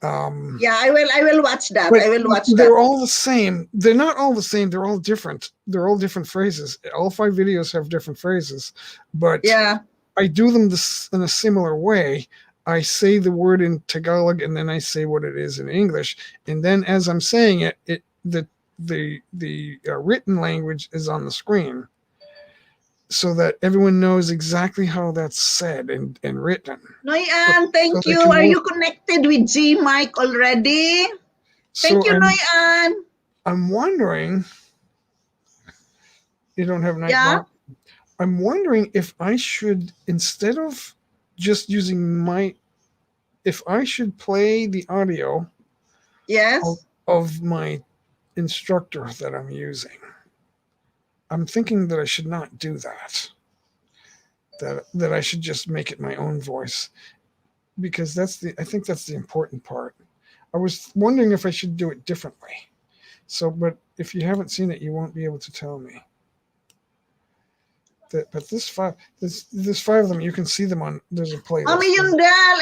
Yeah, I will watch that. But I will watch they're that. all the same. They're not all the same. They're all different. They're all different phrases. All 5 videos have different phrases, but Yeah. I do them in a similar way. I say the word in Tagalog and then I say what it is in English, and then as I'm saying it, the written language is on the screen, so that everyone knows exactly how that's said and written. Noyan, So thank they you. can Are work. you connected with G Mike already? Thank So you, Noyan. I'm wondering. You don't have night Yeah. block. I'm wondering if I should, instead of just using if I should play the audio Yes. of my instructor that I'm using. I'm thinking that I should not do that. That I should just make it my own voice, because I think that's the important part. I was wondering if I should do it differently. So, but if you haven't seen it, you won't be able to tell me. But this 5 of them, you can see them on. There's a playlist. Mami Yundal,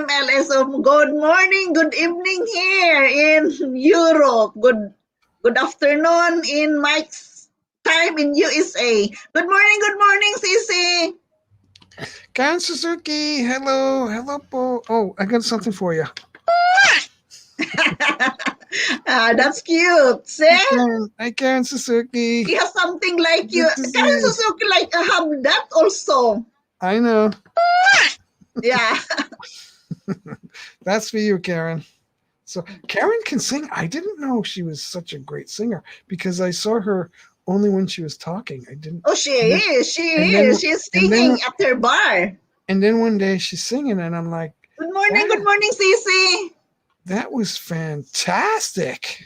MLSO. Good morning, good evening here in Europe. Good afternoon in Mike's time in USA. Good morning, Sisi. Karen Suzuki, hello po. Oh, I got something for you. That's cute. See? Hi, Karen Suzuki. He has something like you. Good to see Karen you. Suzuki like have that also. I know. Yeah. That's for you, Karen. So Karen can sing. I didn't know she was such a great singer because I saw her only when she was talking. I didn't. Oh, she is. She's and then- singing at her bar. And then one day she's singing, and I'm like, Good morning, Sisi. that was fantastic.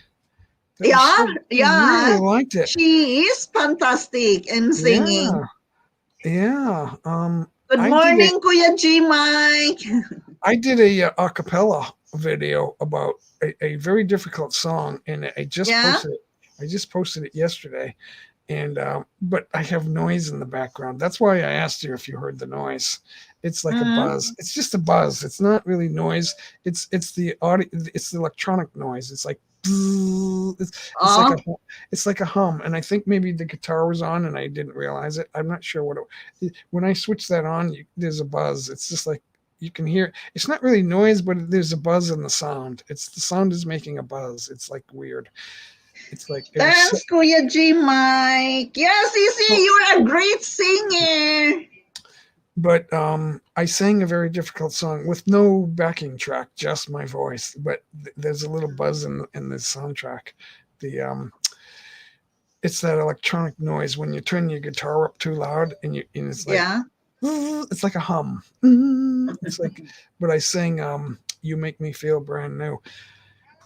That Yeah, was I yeah. really liked it. She is fantastic in singing. Yeah. Good morning, Kuya G Mike. I did a cappella video about a very difficult song, and I just posted it. I just posted it yesterday, and but I have noise in the background. That's why I asked you if you heard the noise. It's like a buzz. It's just a buzz. It's not really noise. It's the audio. It's the electronic noise. It's like it's like a hum. And I think maybe the guitar was on and I didn't realize it. I'm not sure what it. When I switch that on, there's a buzz. It's just like you can hear. It's not really noise, but there's a buzz in the sound. It's the sound is making a buzz. It's like weird. It's like thanks, Kuya G Mike. Yes, Sisi, you're a great singer. But I sang a very difficult song with no backing track, just my voice. But there's a little buzz in the soundtrack. It's that electronic noise when you turn your guitar up too loud, and it's like it's like a hum. It's like, but I sing "You Make Me Feel Brand New."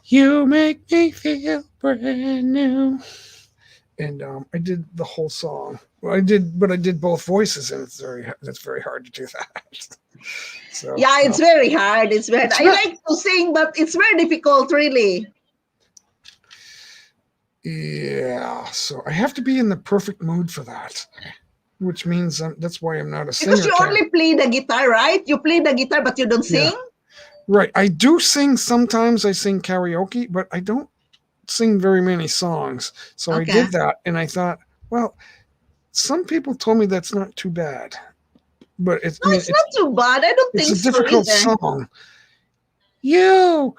You make me feel brand new. And I did the whole song. Well, I did both voices, and that's very hard to do that. So Yeah, it's very hard. It's very. It's I not- like to sing, but it's very difficult, really. yeah. So I have to be in the perfect mood for that, which means that's why I'm not a singer. Because you only play the guitar, right? You play the guitar, but you don't Yeah. sing. Right. I do sing sometimes. I sing karaoke, but I don't sing very many songs. So I Okay. did that, and I thought, well, some people told me that's not too bad, but it's. No, it's not too bad. I don't it's think a so difficult either. song. You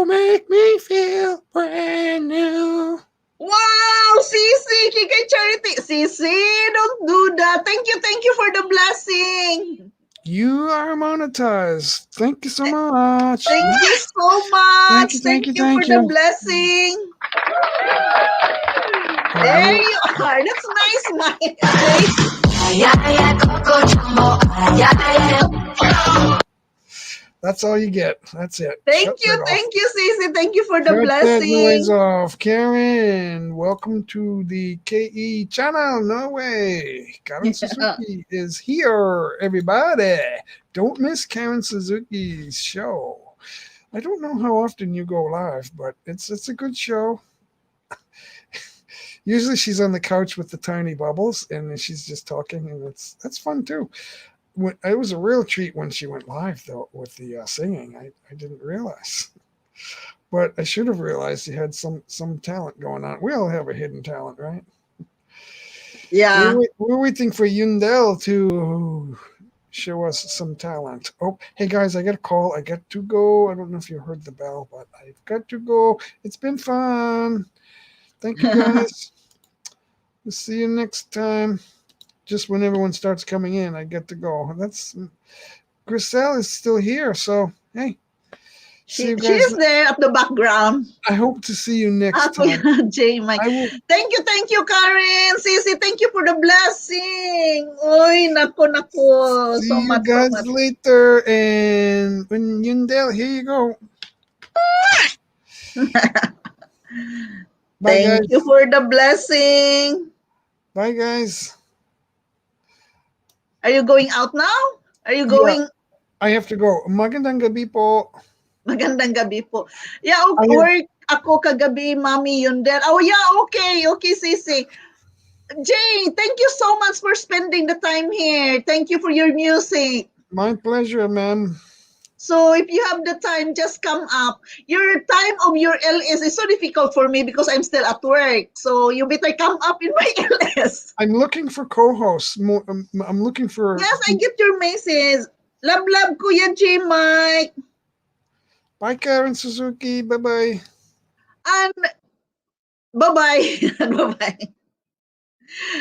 make me feel brand new. Wow, Sisi, kikay Charity. Sisi, don't do that. Thank you for the blessing. You are monetized. Thank you so much. Thank you so much. Thank you, for thank the you. blessing. I There will- you are. That's nice, Mike. Okay. That's all you get. That's it. Thank Shut you, that off. Sisi. Thank you for the Shut that noise blessing. off. Karen, welcome to the KE channel. Norway. Karen Suzuki is here, everybody. Don't miss Karen Suzuki's show. I don't know how often you go live, but it's a good show. Usually she's on the couch with the tiny bubbles and she's just talking, and that's fun too. It was a real treat when she went live though with the singing. I didn't realize, but I should have realized she had some talent going on. We all have a hidden talent, right? Yeah. We're waiting for Yundel to show us some talent. Oh, hey guys, I got a call. I got to go. I don't know if you heard the bell, but I've got to go. It's been fun. Thank you guys. We'll see you next time. Just when everyone starts coming in, I get to go. That's Griselle is still here, so hey. See you She guys. is there at the background. I hope to see you next time. J. Mike. I will. Thank you, Karen. Sisi, thank you for the blessing. Oy, nako. See So you much. guys later. And when Yundel, here you go. Bye, guys. Thank you for the blessing. Bye, guys. Are you going out now? Are you Yeah. going? I have to go. Magandang gabi po. Magandang gabi po. Yeah, Ayun. work ako kagabi, Mami Yundel. Oh, yeah, okay. Okay, Sisi. Jay, thank you so much for spending the time here. Thank you for your music. My pleasure, ma'am. So if you have the time, just come up. Your time of your LS is so difficult for me because I'm still at work. So you better come up in my LS. I'm looking for co-hosts. I'm looking for. Yes, I get your message. Love, Kuya J. Mike. Bye, Karen Suzuki. Bye-bye. And bye-bye. Bye-bye.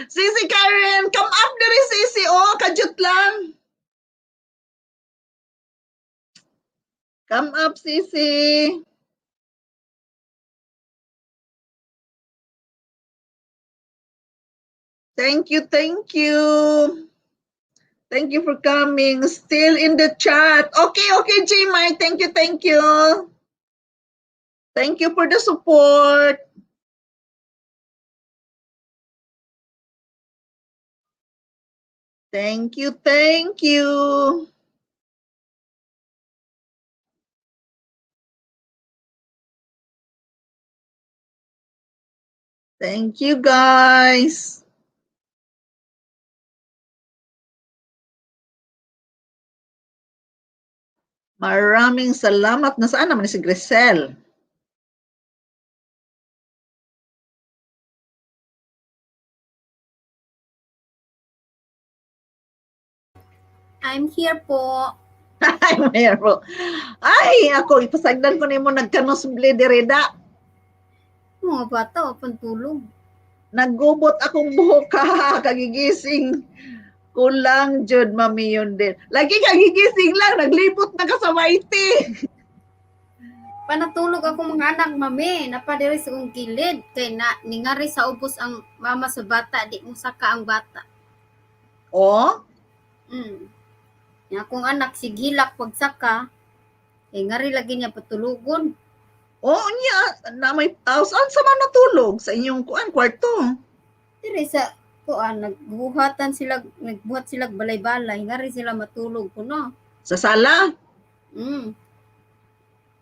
Sisi Karen, come up diri Sisi. Oh, kajut lang. Come up, Sisi. Thank you. Thank you for coming. Still in the chat. Okay, J. Mike. Thank you. Thank you for the support. Thank you. Thank you, guys. Maraming salamat. Nasaan naman si Grisel? I'm here po. Ay, mayroon. Ay, ako, ipasagdan ko na mo nagkanusble direda. Mga bata, open tulog. Naggubot akong buhok kagigising ko lang, Jud, Mami Yundel. Lagi kagigising lang, naglibot na ka sa Waiti. Panatulog ako mga anak, mami. Napadiri sa kong kilid. Kay ningari sa ubos ang mama sa bata. Di mo saka ang bata. Oh? Yung akong anak, si Gilak pagsaka. Kay ngari lagi niya patulugon. Oo niya, na may saan sa man natulog? Sa inyong kwarto? Diri sa nagbuhat sila balay-balay. Ngari sila matulog ko, no? Sa sala?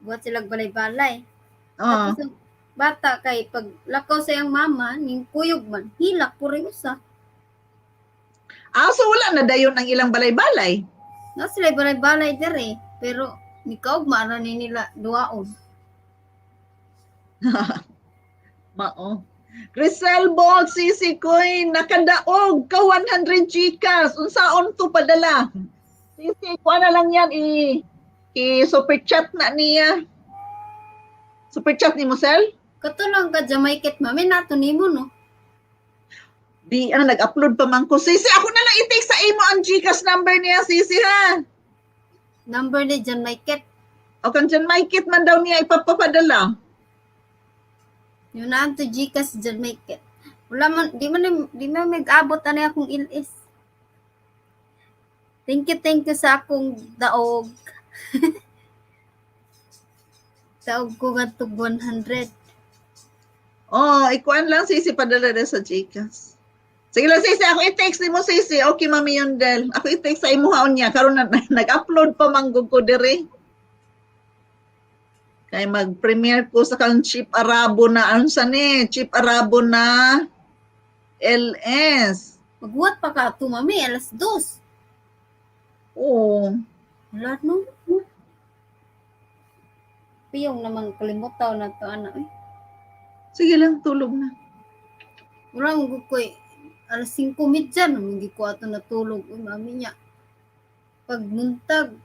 Buhat silang balay-balay. Oh. Tapos ang bata kay pag lakaw sa iyang mama, ning kuyog man, hilak puri usa. So wala na dayon ang ilang balay-balay. Na sila balay-balay dire, pero nikaugma ra ni nila duaon. Mao. Griselbo, Sisi Koy, nakadaog ka 100 chikas. Unsaon to padala? Sisi, kuha na lang yan i-super chat na niya. Super chat ni mo, Sel? Katulong ka Jamaiket mami nato nimo no. Di, nag-upload pa man ko. Sisi, ako na lang i-take sa imo ang Gcash number niya, Sisi, ha? Number ni Jamaiket. O kan dyan, Maikit man daw niya ipapapadala. Yun na to Gcash Jamaiket. Wala man, di man mag-abot na akong ilis. Thank you sa akong daog. Daog ko nga to 100. Ikuan lang, Sisi, padala na sa Gcash. Sige lang, Sisi, ako i-text ni mo, Sisi. Okay, Mami Yondel. Ako i-text sa imo haon niya. Karon na nag-upload pa manggog ko dire. Kay mag-premiere ko sa kang Chip Arabo na, Chip Arabo na LS. Magbuhat pa ka to mami, alas 2. Oo. Wala no. Piyong naman kalimutaw na to ana. Sige lang, tulog na. Wala mo koy alas 5:30 naman gi ko ato natulog mami niya. Pag muntag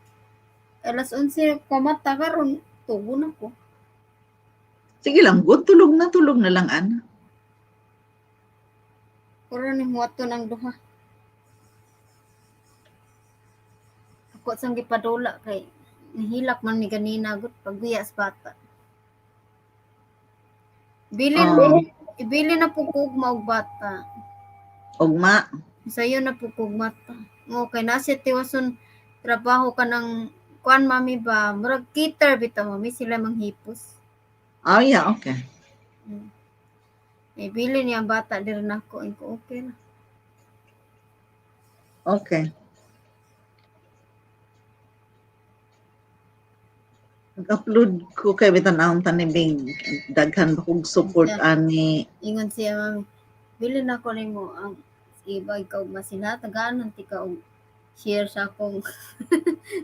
alas 11 kamata karon tugo na ko. Sige lang, good. Tulog na lang, ana. Karon ni muato ng duha. Ako sang gipadula kay nahilak man ni ganina gud pagbiya sa bata. Ibili na po kog maog bata. Ugma. Sayo na po kog mata. Okay, nasa tiwason trabaho ka ng kuan mami ba? Murag cater bitaw mami sila manghipos. Yeah, okay. Ibili niya ang bata dir nako ko okay na. Okay. Nag-upload ko kay bitan ang tanibing daghan ba kog support ani. Ingon siya mami. Bili na ko nimo ang iba ikaw masina taganon ti ka og share sa akong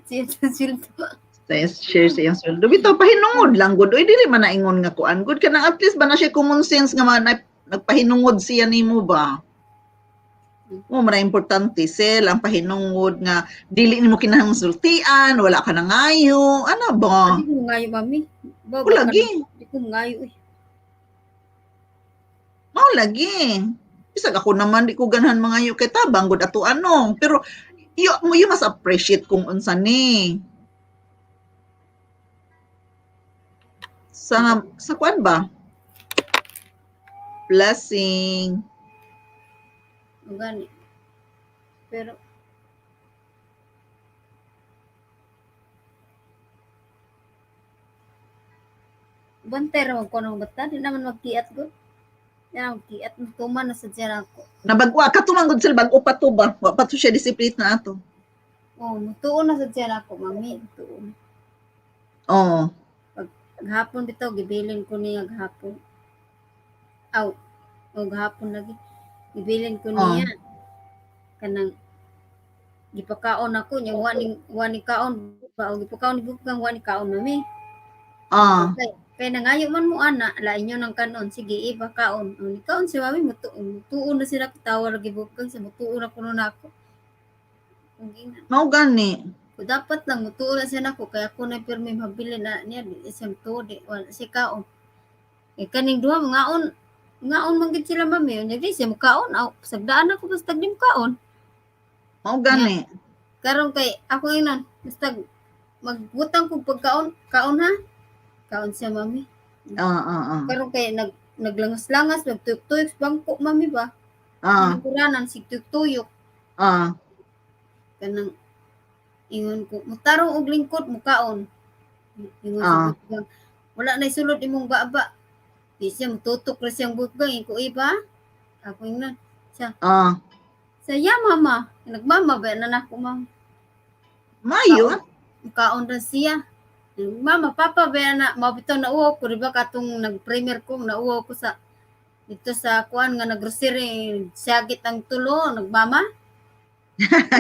siya sa sildo. Share sa iyang sweldo. Bitaw pahinungod lang gud. Dili man naingon nga kuan. Good ka na at least ba na siya common sense nga nagpahinungod siya nimo ba? Mara importante sel ang pahinungod nga dili nimo kinahanglan sultian, wala ka na ngayo. Ano ba? Di ko ngayo mami. Lagi. Di ko ngayo eh. Lagi. Bisag ako naman di ko ganahan mangayo kay tabang gud ato ano. Pero you mas appreciate kung unsa ni. Sa kuan ba? Blessing. Gani. Pero bantay ra ko nang bata, di naman magkiat gud. Yan magkiat tuman na sa diyan ako. Nabagwa katumangod sila bag-o pa to ba? Wa pa to siya disipline na ato. Mutuon na sa diyan ako, mami. Tuon. Paghapon bitaw gibilin ko niya gahapon. Gahapon lagi. Gibilin ko niya. Kanang gipakaon ako nya wani kaon ba og gipakaon ni bugang wani kaon mami. Kay nangayo man mo ana la inyo nang kanon sige iba kaon. Ni kaon si mami mutuon na sila kitawa lagi bugang sa mutuon na kuno nako. Mao gani. Ko dapat lang mutuon na siya nako kaya ako na pirmi mabili na niya isang tuodi wala si kaon. Kaning duha ngaon man gid sila mami unya di siya mukaon sagdaan ako basta dim kaon. Mao gani. Karon kay ako inon basta magbutang kog pagkaon kaon ha. Kaon siya mami. Karon kay naglangas-langas nagtuyok-tuyok sa bangko mami ba. Kuranan si tuyok. Kanang ingon ko mutarong og lingkod mukaon. Ingon sa bugang wala na isulod imong baba. Di siya mututok ra siyang bugang ko iba. Ako inon siya. Saya mama, nagmama ba na nako ma'am. Mayo. Kaon ra siya. Mama, papa, ba na, mabitaw na uwa ko, diba katong nag-premier ko, nauwa ko sa, dito sa kuan nga nag-grocery, siyagit ang tulo, nagmama.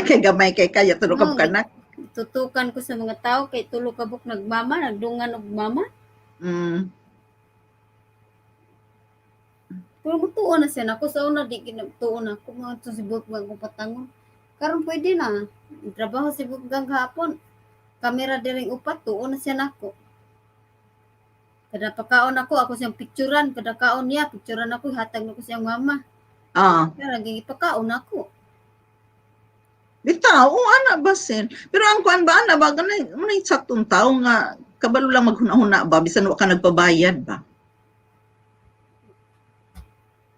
Kay gamay kay kaya tulo ka Oo, kanak. tutukan ko sa mga tao, kay tulo ka buk nagmama, nagdungan og mama. Mm. Pero magtuon na siya, ako sa una, di ginagtuon ako, mga to si Bukgang ko patangon. Karon pwede na, trabaho si Bukgang hapon, kamera diring upat, tuon na siya nako. Kada pagkaon ako siyang picturean, kada kaon niya, picturean ako, hatag nako siyang mama. Ah, Kaya lagi pagkaon ako. bitaw, oo, ana basin. Pero ang kuan ba ana ba ganay saktong tao nga kabalo lang maghuna-huna ba bisan wa ka nagpabayad ba.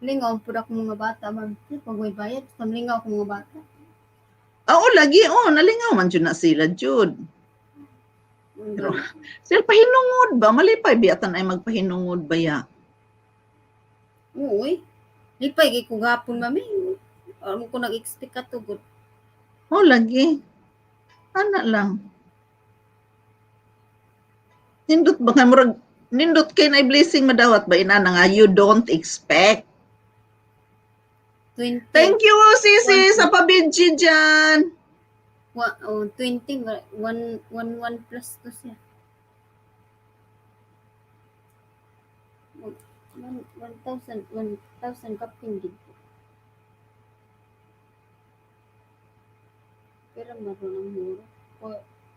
Lingaw pud ako mga bata, ma'am. Pag may bayad, lingaw ako mga bata. Oo, lagi, nalingaw man jud na sila jud. Pero sila pahinungod ba? Malipay biyatan ay magpahinungod ba ya? Uy, lipay kay ko gapon, mami. Ano ko nag-expect ka to, good. Oh, lagi. Ana lang. Nindot ba nga murag nindot kay na blessing madawat ba ina nga you don't expect. 20. Thank you, Sisi, sa pabidji dyan. 20, 1 plus to siya. 1,000 kapin dito. Pero maroon ang euro.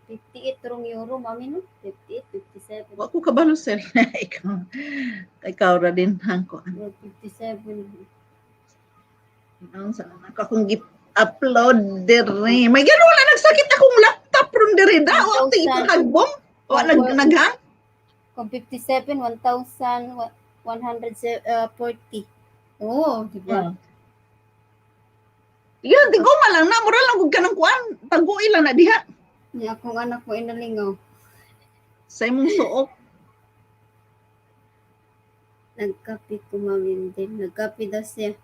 58 rong euro, mami, no? 58, 57. Wa ko kabalo sir. ikaw ra din hang ko. 57. Ang sa naka kong upload diri. May gano wala nagsakit akong laptop ron diri da. Wa 1,000. ipakagbom. Wa naghang. Kung 57, 1,140. Oo, di ba? Yan, tiguma lang na. Mura lang kung kanang kuan. Tago ilang na diha. Ni akong anak mo inalingaw. Sa imong suok. Nagkape ko, mami, din. Nagkape daw siya.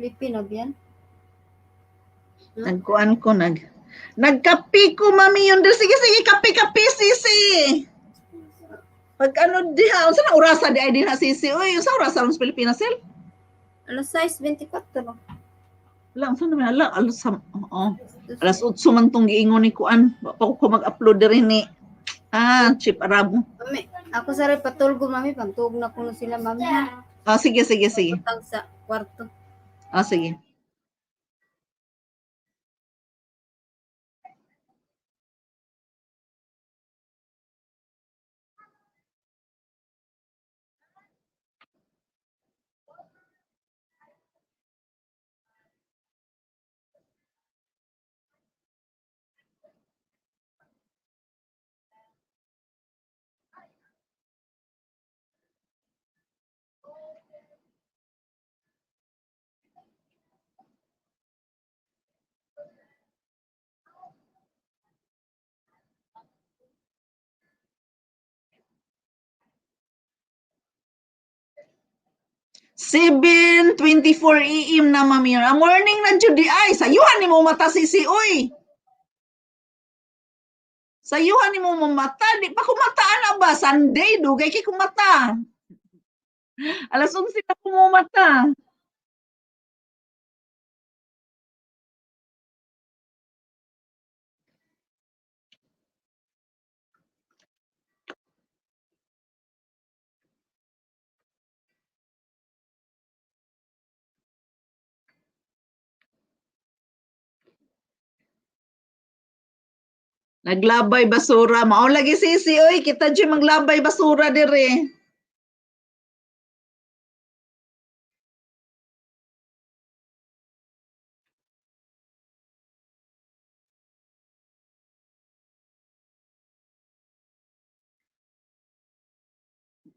Sleepy na biyan? Nagkuan ko nagkapi ko mami yun. Sige, sige, kape-kape, sisi. Pag ano diha, unsa na orasa di ay diha sisi? Uy, unsa orasa sa Pilipinas sel? Alas 6:24. Wala, unsa naman alas alas 8 man tong giingon ni kuan. Wa pa ko mag-upload diri ni chip Arabo. Mami, ako sa rin patulgo, mami. Pagtulog na kuno sila, mami. Sige, sige, sige. Pagtang sa kwarto. Sige. Seven 24 AM na mami. Ang morning na jud di ay sayuhan nimo mata sisi uy. Sayuhan nimo mata, di pa kumataan na ba Sunday dugay kay kumata. Alas 11 na kumumata. Naglabay basura. Mao lagi sisi oy, kita jud maglabay basura dire.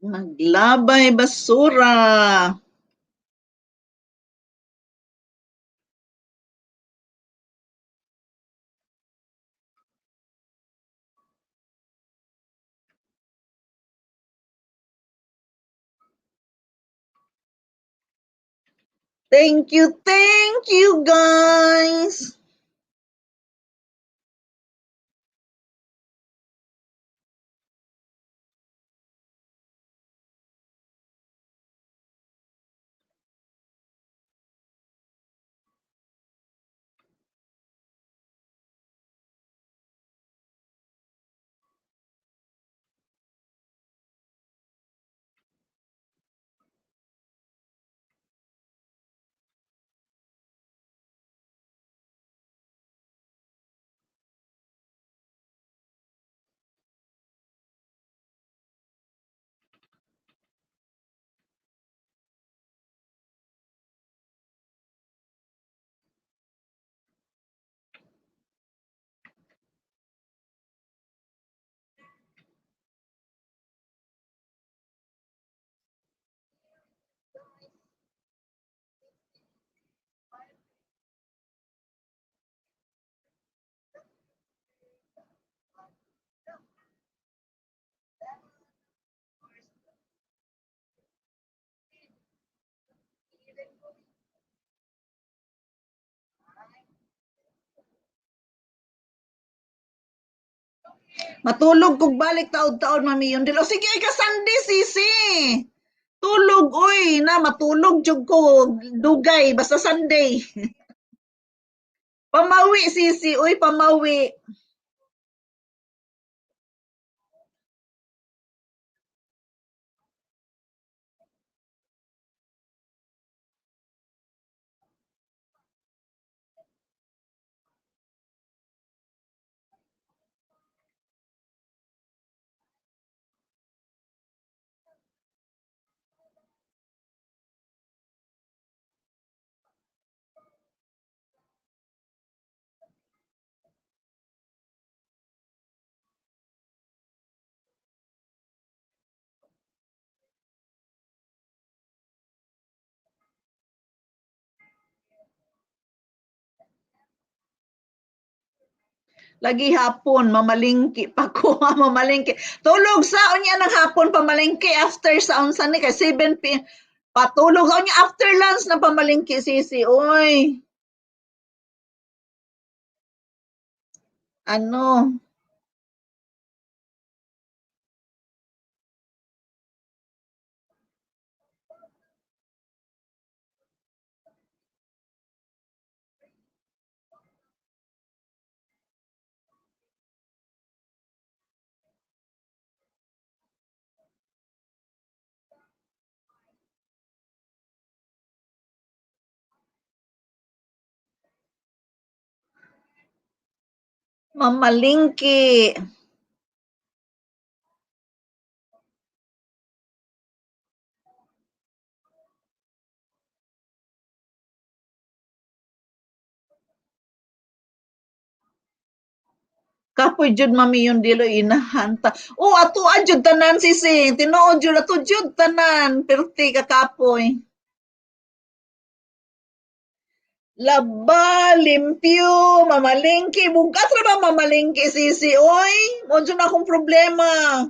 Maglabay basura. Thank you guys. Matulog kog balik taod-taod mami yun dilo. Sige ka Sunday sisi. Tulog oy na matulog jud ko dugay basta Sunday. Pamawi sisi oy pamawi. Lagi hapon mamalingki pa ko mamalingki. Tulog sa unya ng hapon pamalingki after sa unsa ni kay 7 p. Patulog sa unya after lunch na pamalingki sisi. Oy. Ano? Mamalingki. Kapoy jud mami yun dilo inahanta. Oh, ato jud tanan sisi. Tinuod jud ato jud tanan. Perti ka kapoy. Laba, limpyo, mamalingki. Bugat ra ba mamalingki sisi? Oy, mo jud akong problema.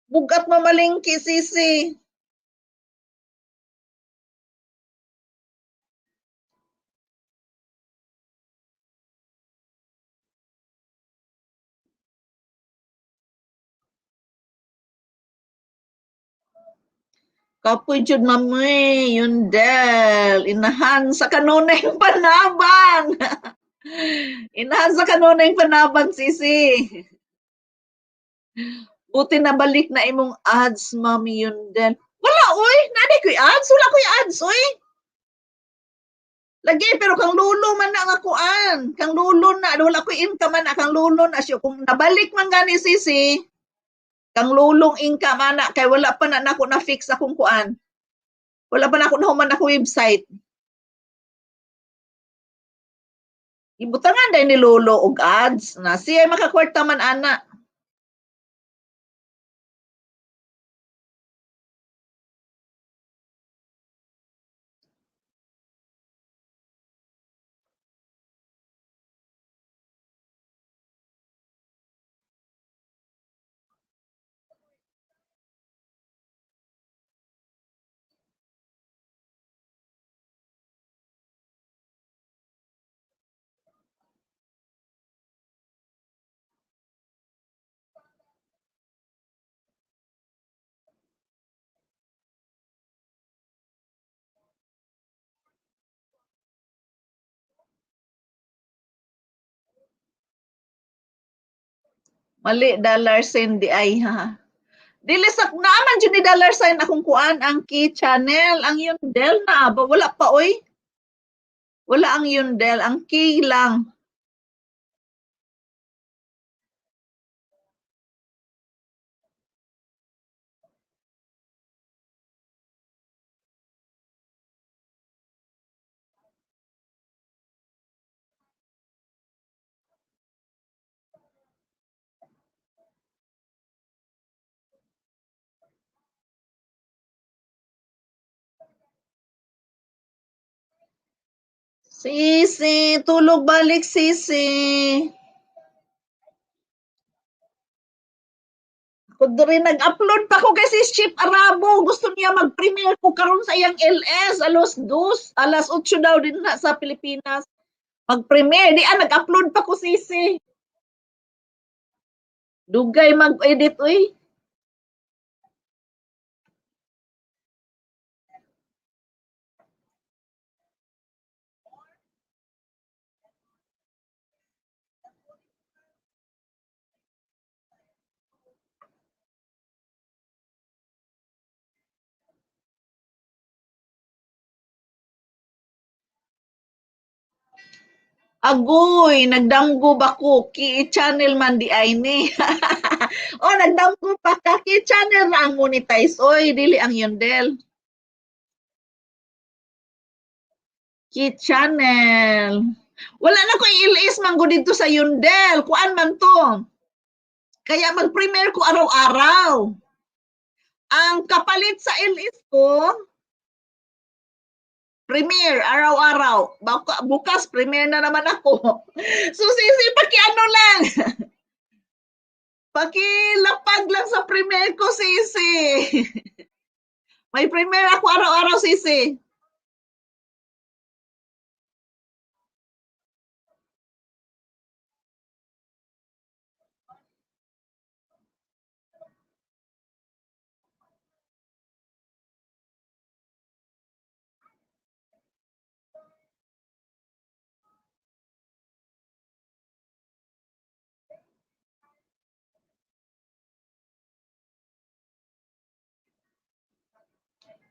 Bugat mamalingki sisi. Kapoy jud mami, yun del. Inahan sa kanunay panabang. Inahan sa kanunay panabang sisi. Buti na balik na imong ads, mami yun del. Wala, oy. Nani ko'y ads? Wala ko'y ads, oy. Lagi, pero kang lulo man na nga kuan. Kang lulo na. Wala ko'y income man na. Kang lulo na siya. Kung nabalik man gani sisi, kang lulong income ana. Kay wala pa na ako na-fix akong kuan. Wala pa na ako nahuman ako website. Ibutangan dahil ni Lolo og ads na siya makakwarta man ana. Mali dollar sign di ay ha. Dili sa naaman jud ni dollar sign akong kuan ang key channel, ang Yundel na ba wala pa oy. Wala ang Yundel, ang key lang. Sisi, tulog balik sisi. Ako rin nag-upload pa ko kay si Chip Arabo. Gusto niya mag-premiere ko karon sa iyang LS. Alas 8 daw din na sa Pilipinas. Mag-premiere. Di nag-upload pa ko sisi. Dugay mag-edit, uy. Agoy, nagdamgo ba ko? Ki-channel man di ay ni. Oh, nagdamgo pa ka. Ki-channel na ang monetize. Oy, dili ang Yundel. Ki-channel. Wala na ko ilis manggo dito sa Yundel. Kuan man to. Kaya mag-premiere ko araw-araw. Ang kapalit sa LS ko, premiere araw-araw. Bukas premiere na naman ako. So sisi pakiano lang. Pakilapag lang sa premiere ko sisi. May premiere ako araw-araw sisi.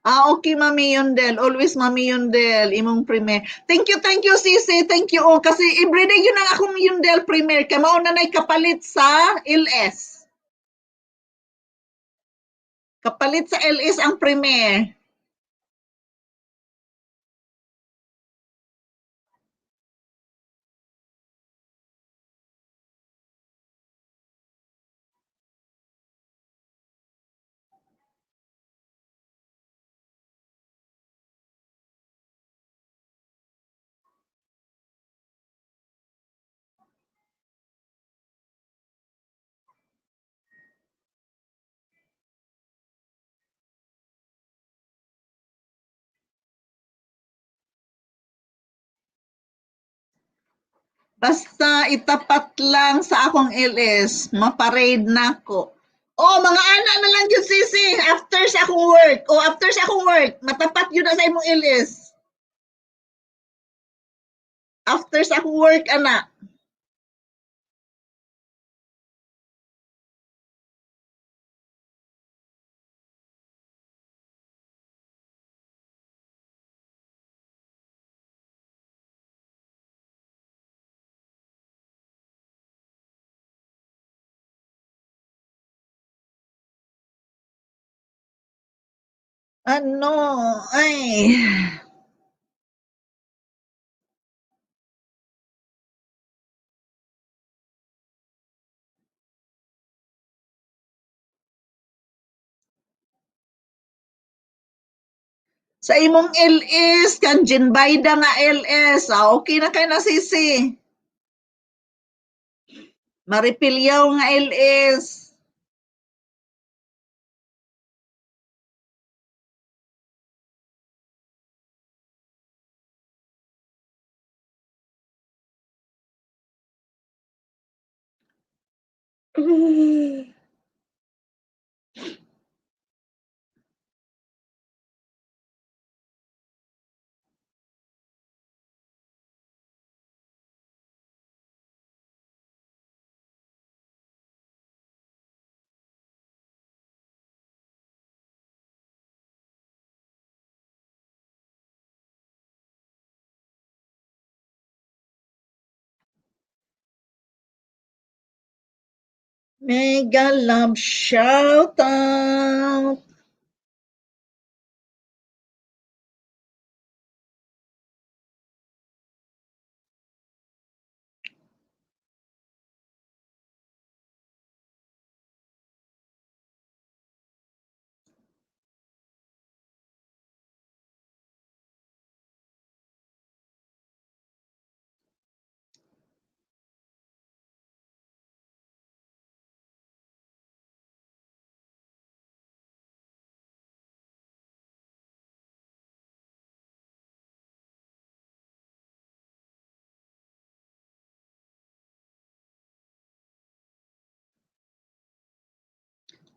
Okay, Mami Yundel. Always Mami Yundel. Imong premiere. Thank you, Sisi. Thank you. Oh, kasi everyday yun ang akong Yundel premiere. Kaya mauna na kapalit sa LS. Kapalit sa LS ang premiere. Basta itapat lang sa akong LS, maparade na ko. Oh, mga ana na lang yun, sisi. After sa akong work. Oh, after sa akong work, matapat yun na sa imong LS. After sa akong work, ana. Ano, ay. Sa imong LS, kanjin bayda nga LS. Ah, okay na kay na sisi. Maripilyaw nga LS. Mega love shout out.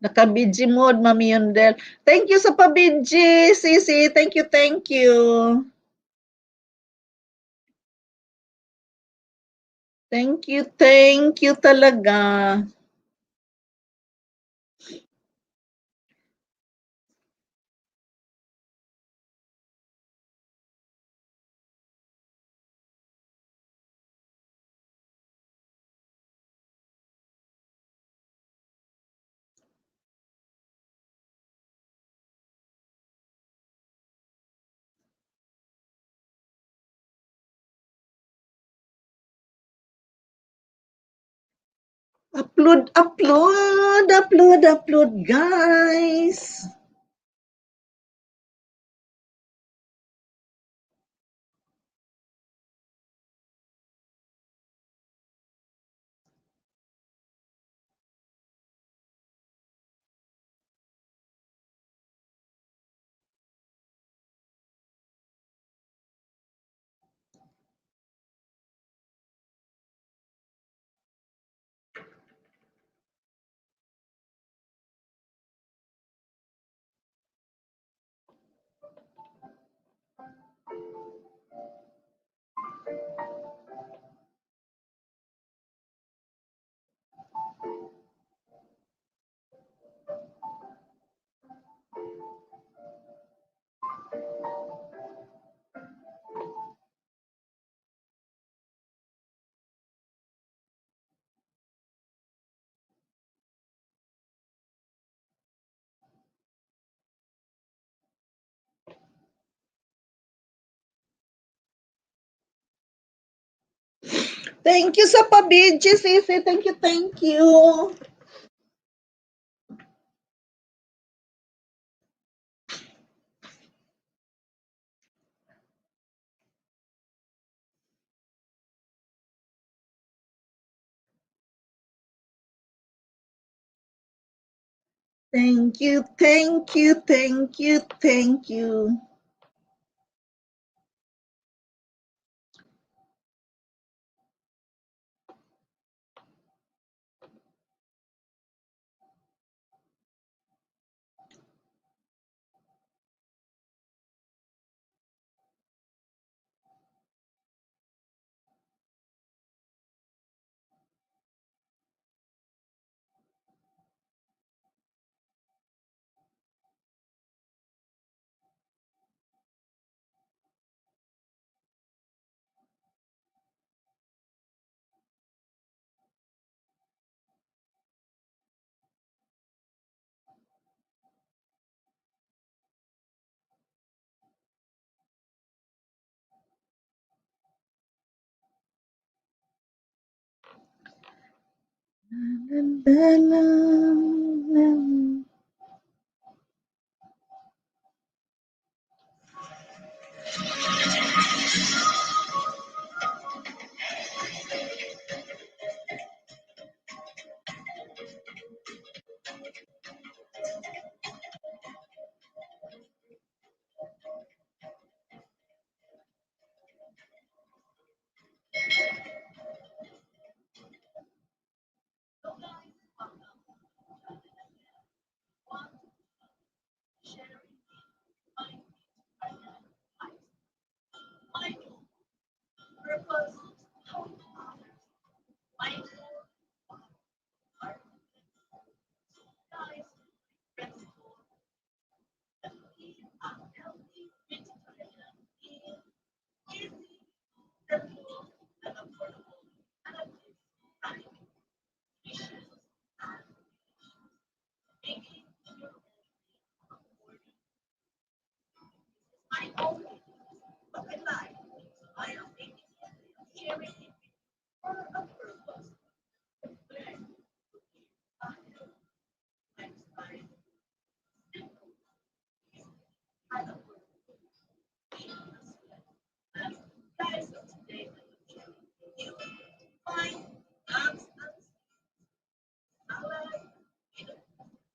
Naka-BG mode, Mami Yundel. Thank you sa pa-BG, Sisi. Thank you, thank you. Thank you talaga. Upload, guys. Thank you sa pa-BG, Sisi. Thank you, thank you. Thank you, thank you, thank you, thank you. La, la, la. everything for a purpose. Bless. Lifestyle. Simple. I love guys of today. You find God's salad.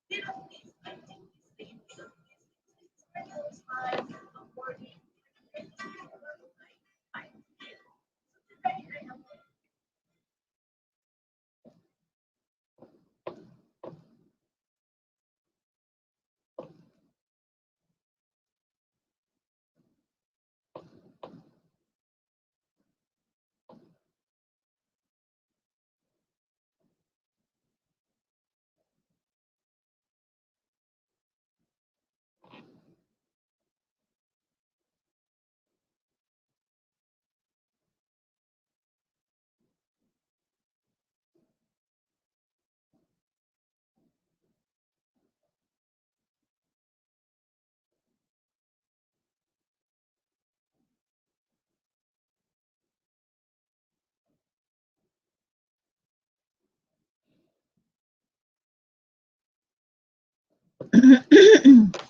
Bit of this. I think this thing. Bit of this. It's fine. According to I feel. So today I have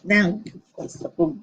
Now, sa pag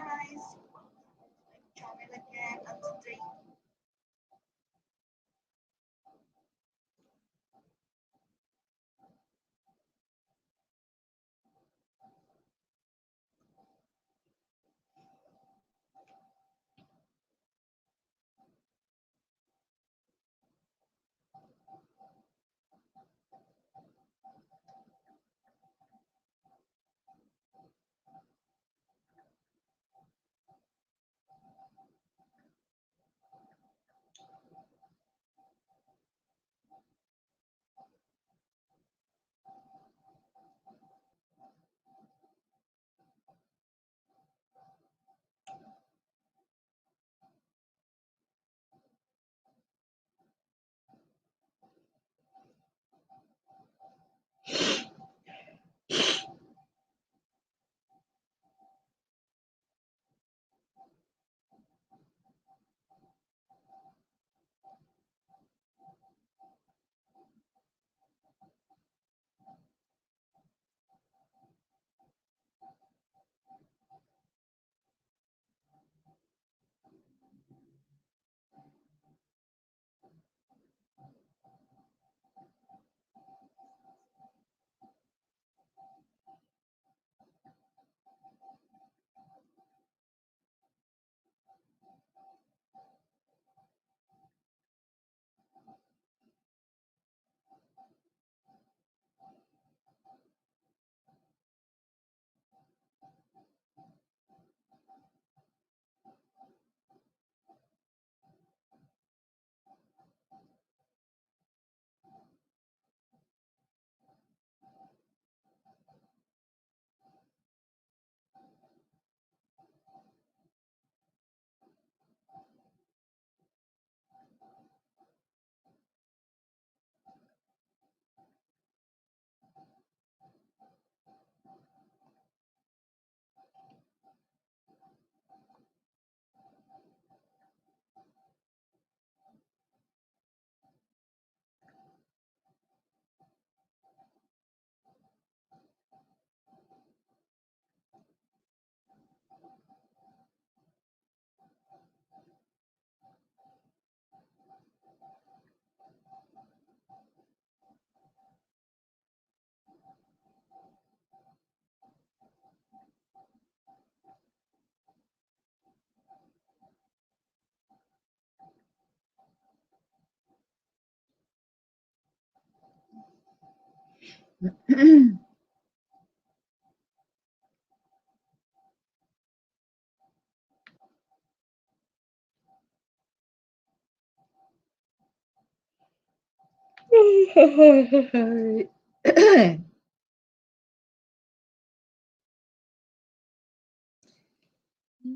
guys. Channel again, and today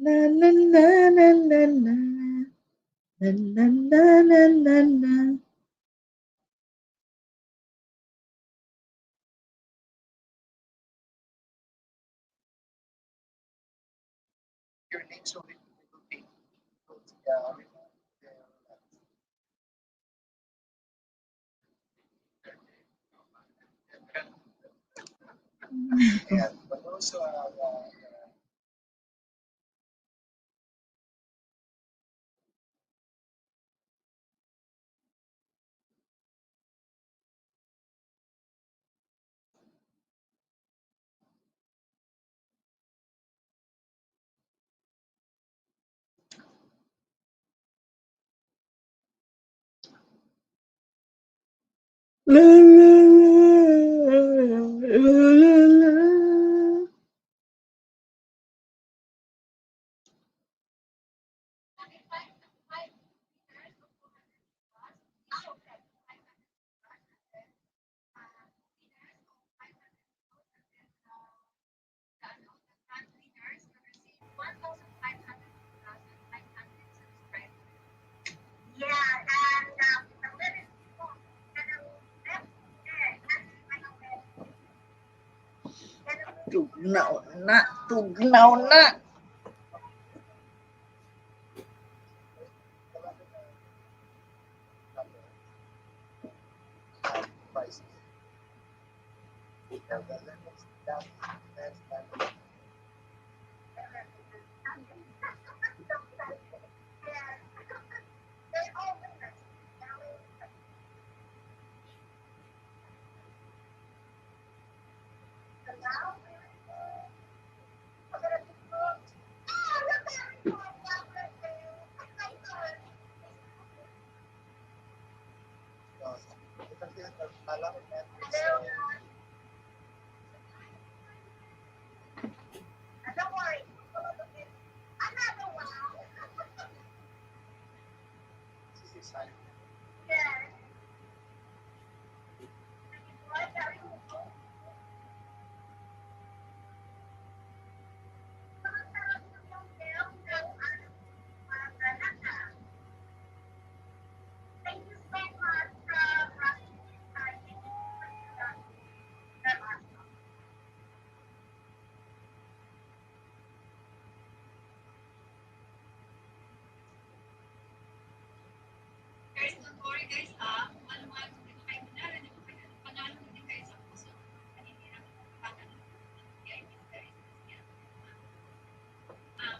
La la la la la la. La la la la la la. your name so we will be able to remove the yeah, but also La la la la la. Tugnaw na, tugnaw na. prices. Yeah, the limits that that's a lot of Netflix. Don't worry. Another one. This is exciting. Yes. Thank you so much for Guys, don't worry guys ha. Maluman, hindi ko kayo manalo, hindi ko kayo panalo, hindi kayo sa puso. Kanina lang guys.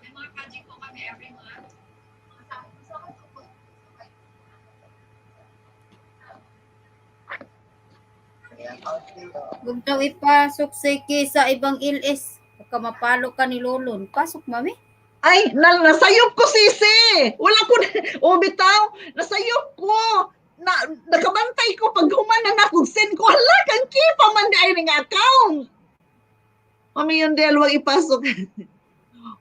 May mga project po kami every month. Mga sa puso ko po. Ayan, actually, Huwag daw ipasok sa ibang ilis. Baka mapalo ka ni Lolon. Pasok, mami. Ay, nasayop ko sisi. Wala ko, bitaw, nasayop ko. Nakabantay ko pag humanan ako, send ko, hala, kang kipa man di ay ning account. Mami yun dahil wag ipasok.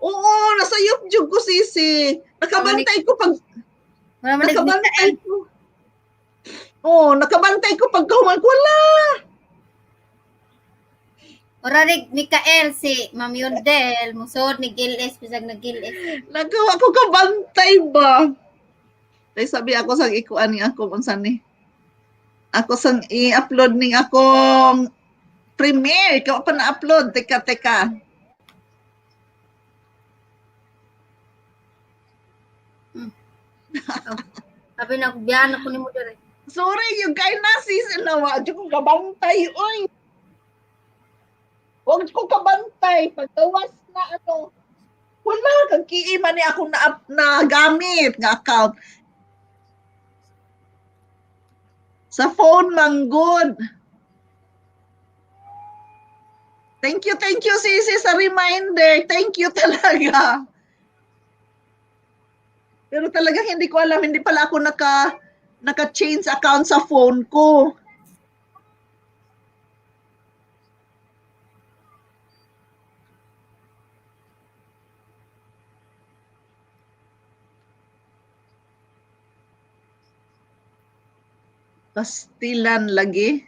Oo, nasayop jud ko sisi. Nakabantay ko pag, Wala man nakabantay ko. Nakabantay ko pag human ko, wala. Orarig Mikael si Ma'am Yundel. Musod ni Giles. Bisag na Giles. Nagawa ko kabantay ba? Tay sabi ako sang ikuan ni ako unsa ni. Ako sang i-upload ning akong Premiere, ka pa na-upload. Teka. Sabi na, biyan ako ni mo dire. Sorry, yung kay nasis nawa, di ko kabantay oy. Huwag ko kabantay paggawas na ano. Wala kang kiiman ni ako na gamit nga account. Sa phone man good. Thank you Sisi sa reminder. Thank you talaga. Pero talagang hindi ko alam, hindi pala ako naka-change account sa phone ko. Pastilan lagi.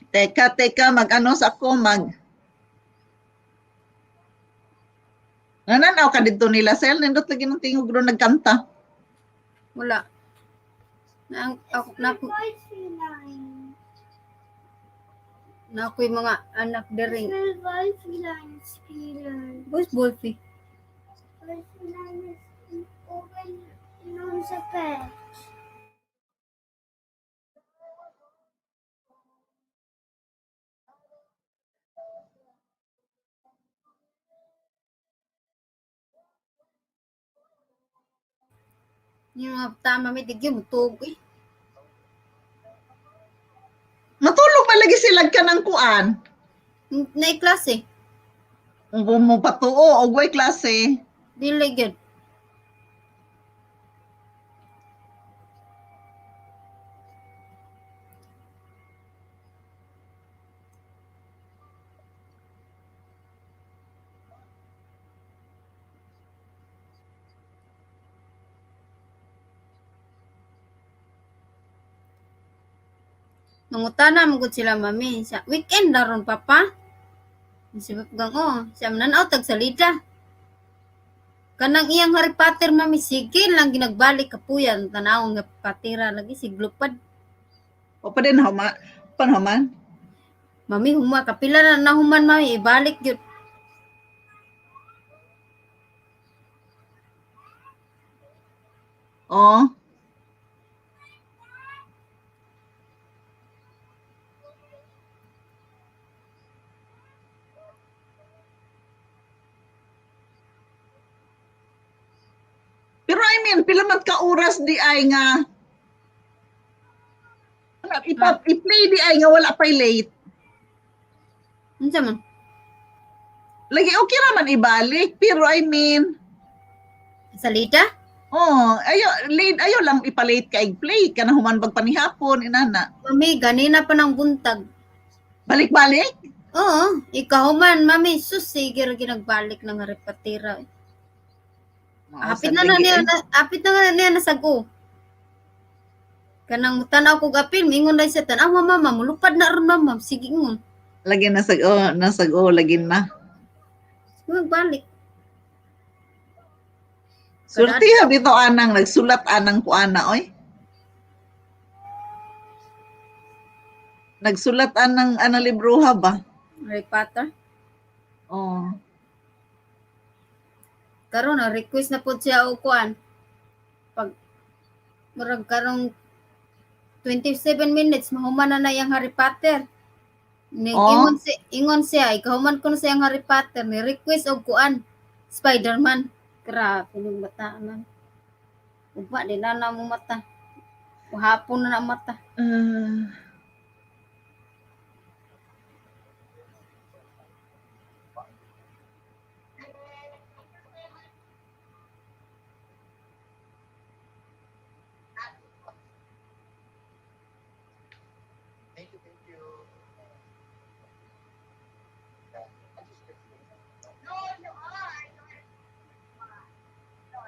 Teka, mag-ano sa ako, nananaw ka dito nila, Sel, nindot lagi ng tingog doon nagkanta. Wala. Na ako'y mga anak dering. Boys, Wolfie. Sa pet. Yung mga tama may tigyo, mutog eh. Matulog pa lagi sila ka ng kuan. Naiklase. Mo patuo, og way klase. Dili gyud. Nangutana mo gud sila mami. Sa weekend daron papa. Si gang siya mananaw tag salida. Kanang iyang Harry Potter mami sige lang ginagbalik kapuyan tanawon nga patira lagi si Glupad. O pa din panhaman. Mami huma kapila na nahuman mami ibalik gyud. Oh. Pero I mean, pila man ka oras di ay nga i-play di ay nga wala pay late. Unsa man? Lagi okay raman ibalik, pero I mean, Salida? Oh, ayo lang ipalate kay play kana human bag panihapon inana. Mami, ganina pa ng buntag. Balik-balik? Oo, ikahuman, mami, sus, sige ra ginagbalik ng repatira. Apit na niya nasago. Kanang tanaw ko apil, mingon na siya tanaw, mama, mulupad na ron mama, sige ngon. Lagi nasag lagi na. Magbalik. Surtiha bito anang nagsulat anang ko ana oy. Nagsulat anang libroha ba? Harry Potter. Oh. Karon na request na pud siya og kuan. Pag murag karong 27 minutes mahuman na yang Harry Potter. Oh. Ingon siya, ikahuman ko na siyang Harry Potter ni request og kuan. Spider-Man. Grabe yung mata man. Ugma din na mo mata. Hapon na mata. Thank you, thank you.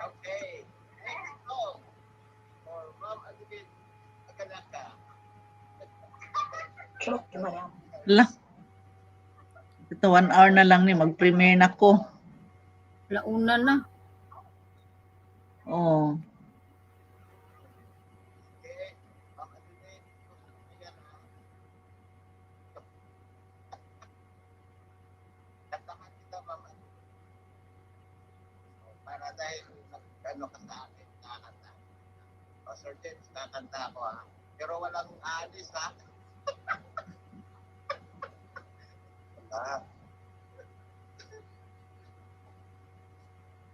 Okay. Let's go. For Ma'am Adibin Agalaka. La. Ito 1 hour na lang ni mag-premiere na ko. Launa na. Oh. Okay. Ma'am Adibin. Ayan ha. Kantahan kita, Ma'am Adibin. Para dahil nag-ano ka sa akin, kakanta. O, Sir James, kakanta ako ha. Pero walang aalis ha. Ah.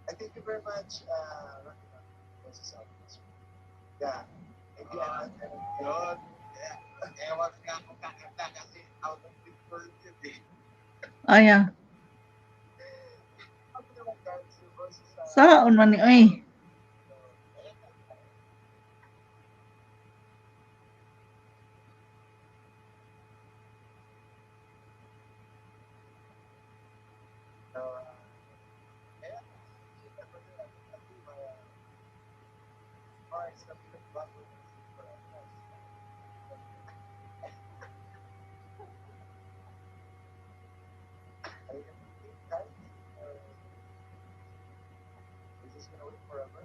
I thank you very much, yeah. Thank you, yun. Yeah. Ewan nga kung kakanta kasi out of the world yun eh. Aya. Ako naman guys, versus Saon man ni oy. Is this gonna wait forever?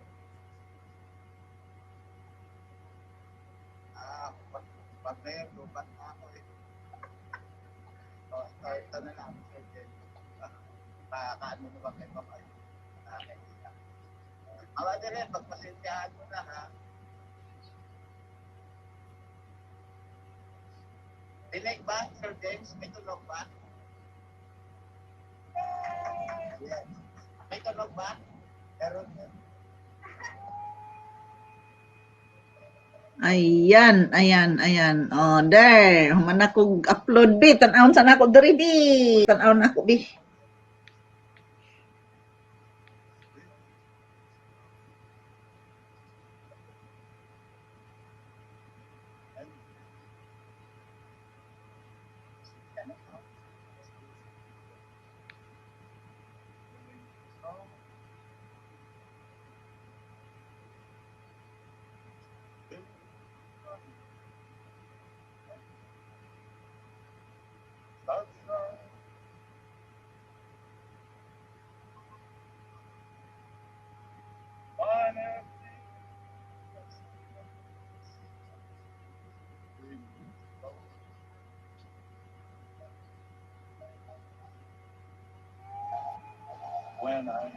Pag na yun, lupat na ako eh. Start na lang. Kaano na ba kayo papay? Awa din rin, pagpasensyahan mo na ha. Dinig ba, Sir James? May tunog ba? Yes. May tunog ba? Meron yan. Ayan. Oh, there. Human ako upload bi. Tan-awon sa nako diri bi. Tan-awon ako bi. When I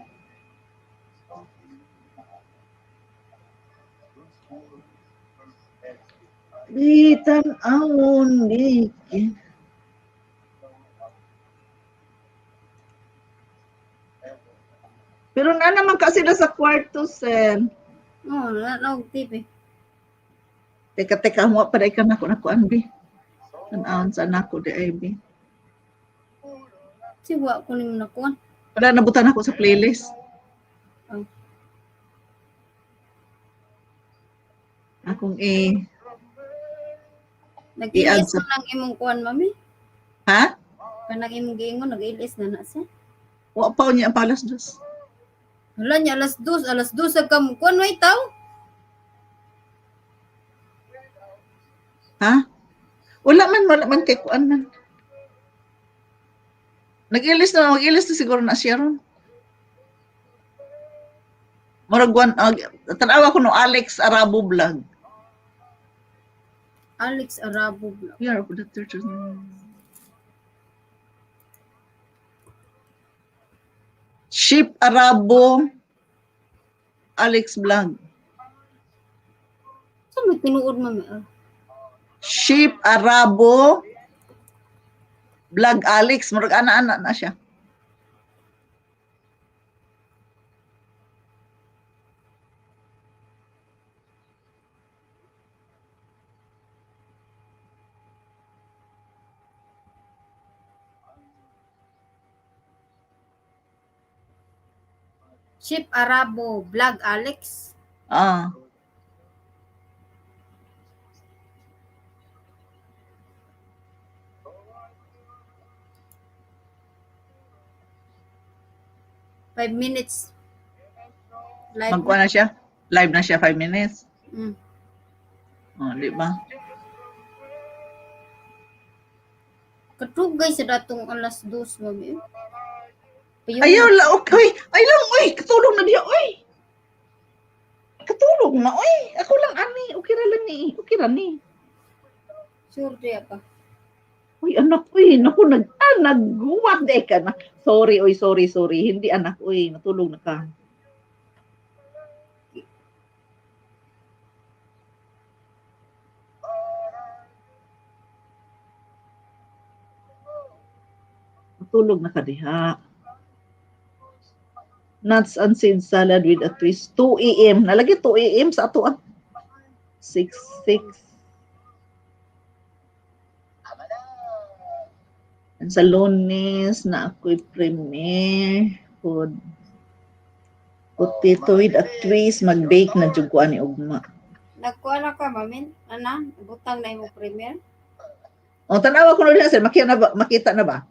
Di tan-awon di. Pero na naman kasi sila sa kwarto, sir. Oh, wala og TV. Teka, mo pa ka na ko bi. Tan-awon sa nako di ay bi. Siwa ko ning nakuan. Wala nabutan ako sa playlist. Akong Nag-ilis sa... mo ng imong kuan, mami? Ha? Kanang imong giingon, nag-ilis na siya. Wa pa niya ang palas dos. Wala niya, alas 2 sa kam. Kuan may tao? Ha? Wala man kay kuan man. Mag-ilis na siguro na siya ron. Murag tanawa ko no Alex Arabo vlog. Alex Arabo vlog. Yeah, for the church. Sheep Arabo Alex vlog. So, may tinuod, mami. Sheep Arabo vlog Alex. Murag ana-ana na siya. Ship Arabo vlog, Alex. Ah. Five minutes. Live Magkuha na siya. Live na siya 5 minutes. Mm. Oh, di ba? Katugay sa datong alas 2, mami. Ayaw la, okay. Ay lang, oy, katulong na diya, oy. Katulong na, oy. Ako lang, ani. Okay ra lang ni. Okay ra ni. Sure diya ka. Uy, anak, uy. Naku, nagguwat de ka na. Sorry, oy, sorry. Hindi, anak, uy. Natulog na ka. Natulog na ka diha. Nuts and seed salad with a twist. 2 a.m. Nalagi 2 a.m. sa ato. 6. And sa Lunes na ako'y premiere food. Potato with a twist. Mag-bake na juguan ni Ugma. Nagkuha na ka, mami? Ana? Butang na imong premiere? O, tanawa ko na rin sir. Makita na ba?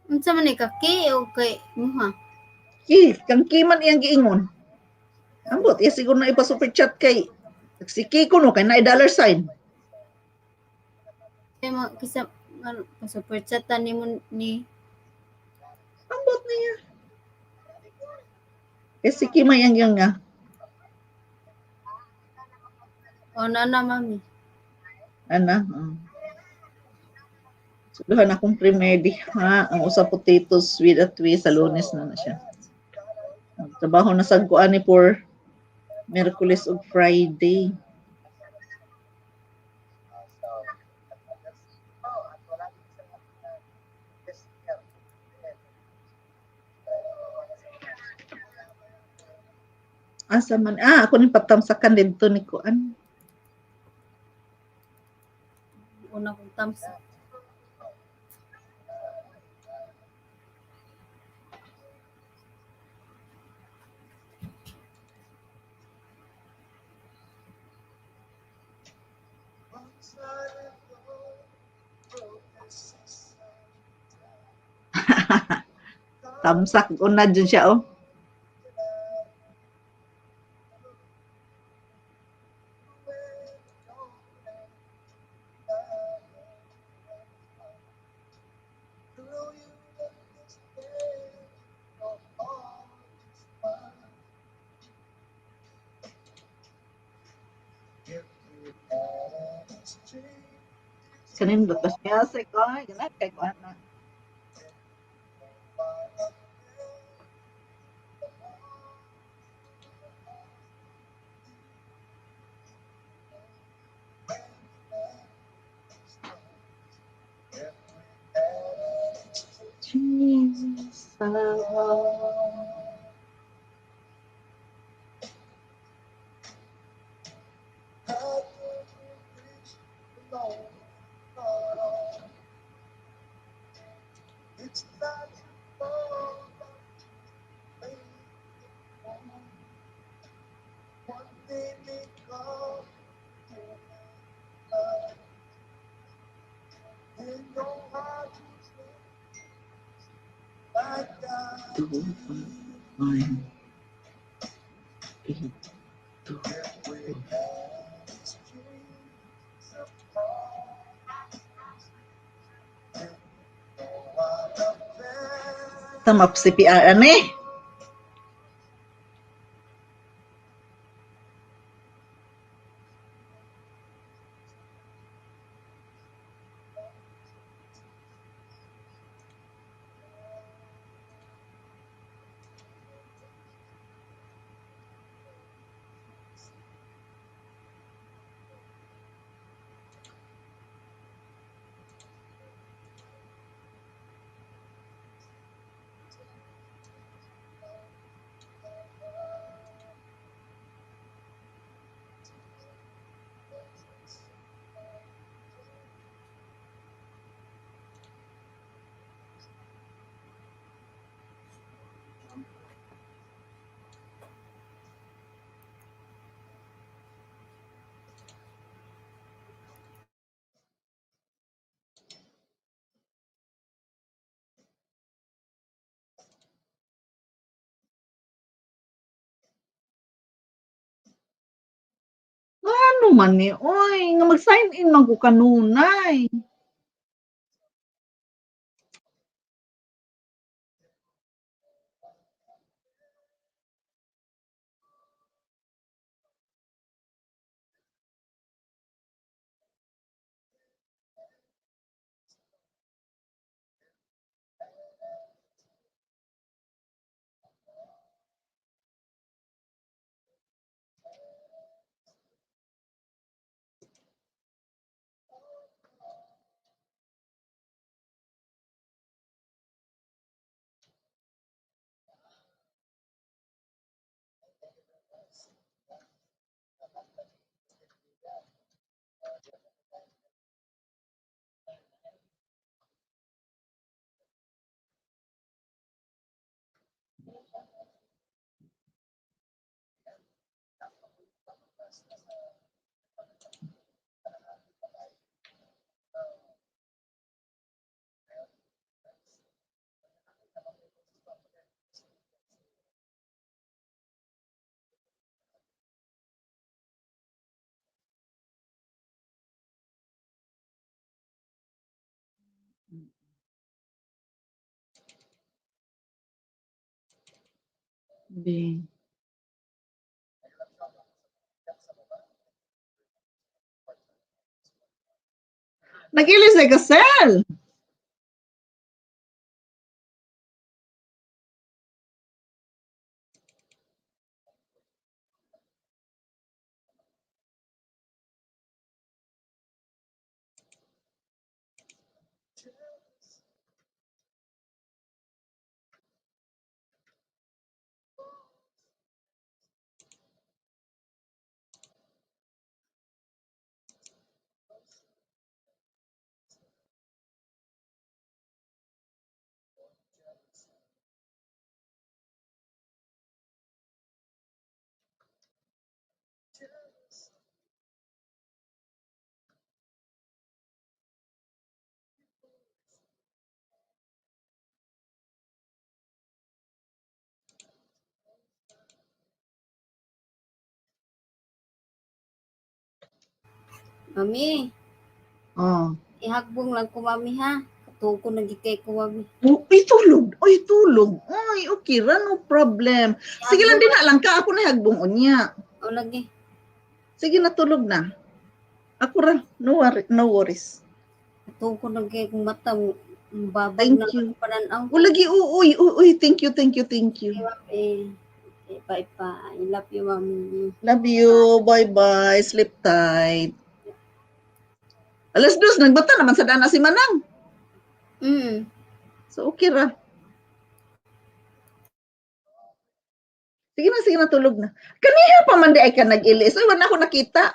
Unsa man ni kaki o kay muha? Kang kiman iyang giingon. Ambot, siguro na ipa-super chat kay si Kiko no, kay na dollar sign. Kay kisa ano, super chat ni mo ni Ambot niya. Si Kima yang nga. o nana, mami. Ana. Suluhan akong pre-medi ha. Ang usa potatoes with a twist sa Lunes na siya. Trabaho na sad ko ani for Miyerkules ug Friday. Asa man ako ni patamsakan dito ni kuan. Una kong tamsa. Tamsak una dyan siya oh. Kanin batas niya sa ko, ganat kay ko na. Jesus. Two, five, eight, two, tamap si piaan eh. Ano man ni, oy, nga mag-sign in man ko kanunay. Be. Nag-ilis ay kasel. Mami, Oh. ihagbong lang ko mami ha. Katuko na gikay ko mami. Uy, tulog. Uy, tulog. Uy, okay ra, no problem. Sige lang, din na lang ka. Ako na hagbong unya. O lagi. Sige na, tulog na. Ako ra, no worries. Katuko na gikay kong mata. Babag Thank na you. ako pananaw. O lagi, uy, thank you. Okay, bye-bye. I love you, mami. Love you. Bye-bye. Sleep tight. Alas 2, nagbata naman sa dana si Manang. So, okay ra. Sige na, tulog na. Kaniya pa man di ay ka nag-ilis. Uy, wala ako nakita.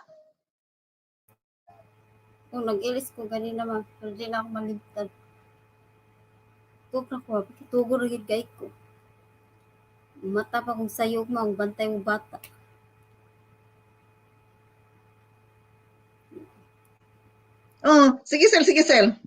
Kung nag-ilis ko ganina ma, pero di na ako maligtad. Tug na ko, tugo na gid kay ko. Mata pa kong sayog mo, ang bantay mo bata. Oh, sige, Sel.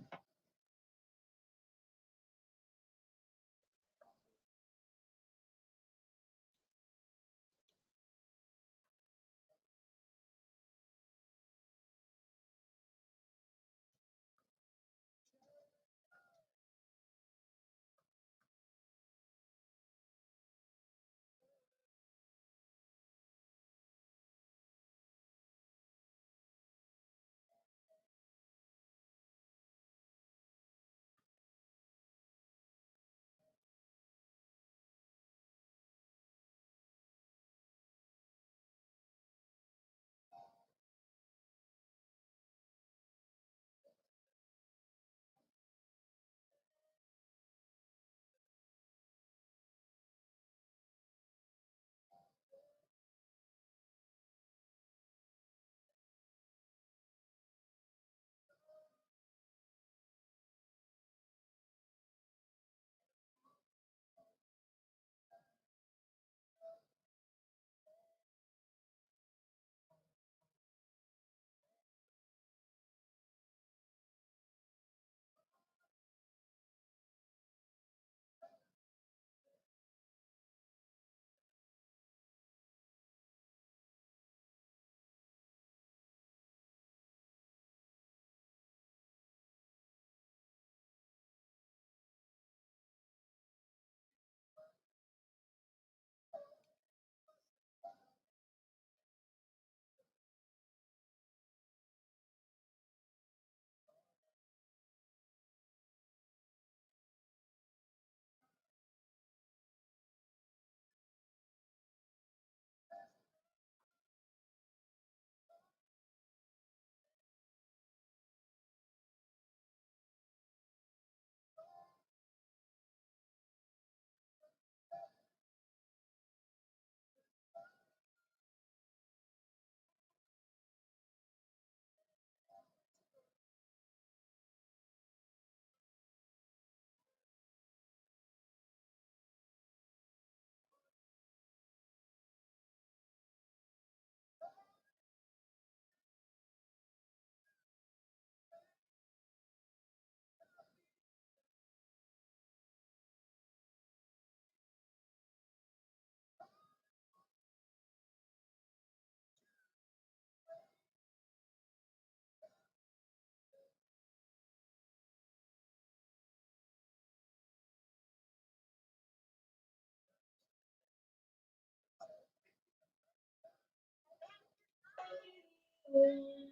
Oh,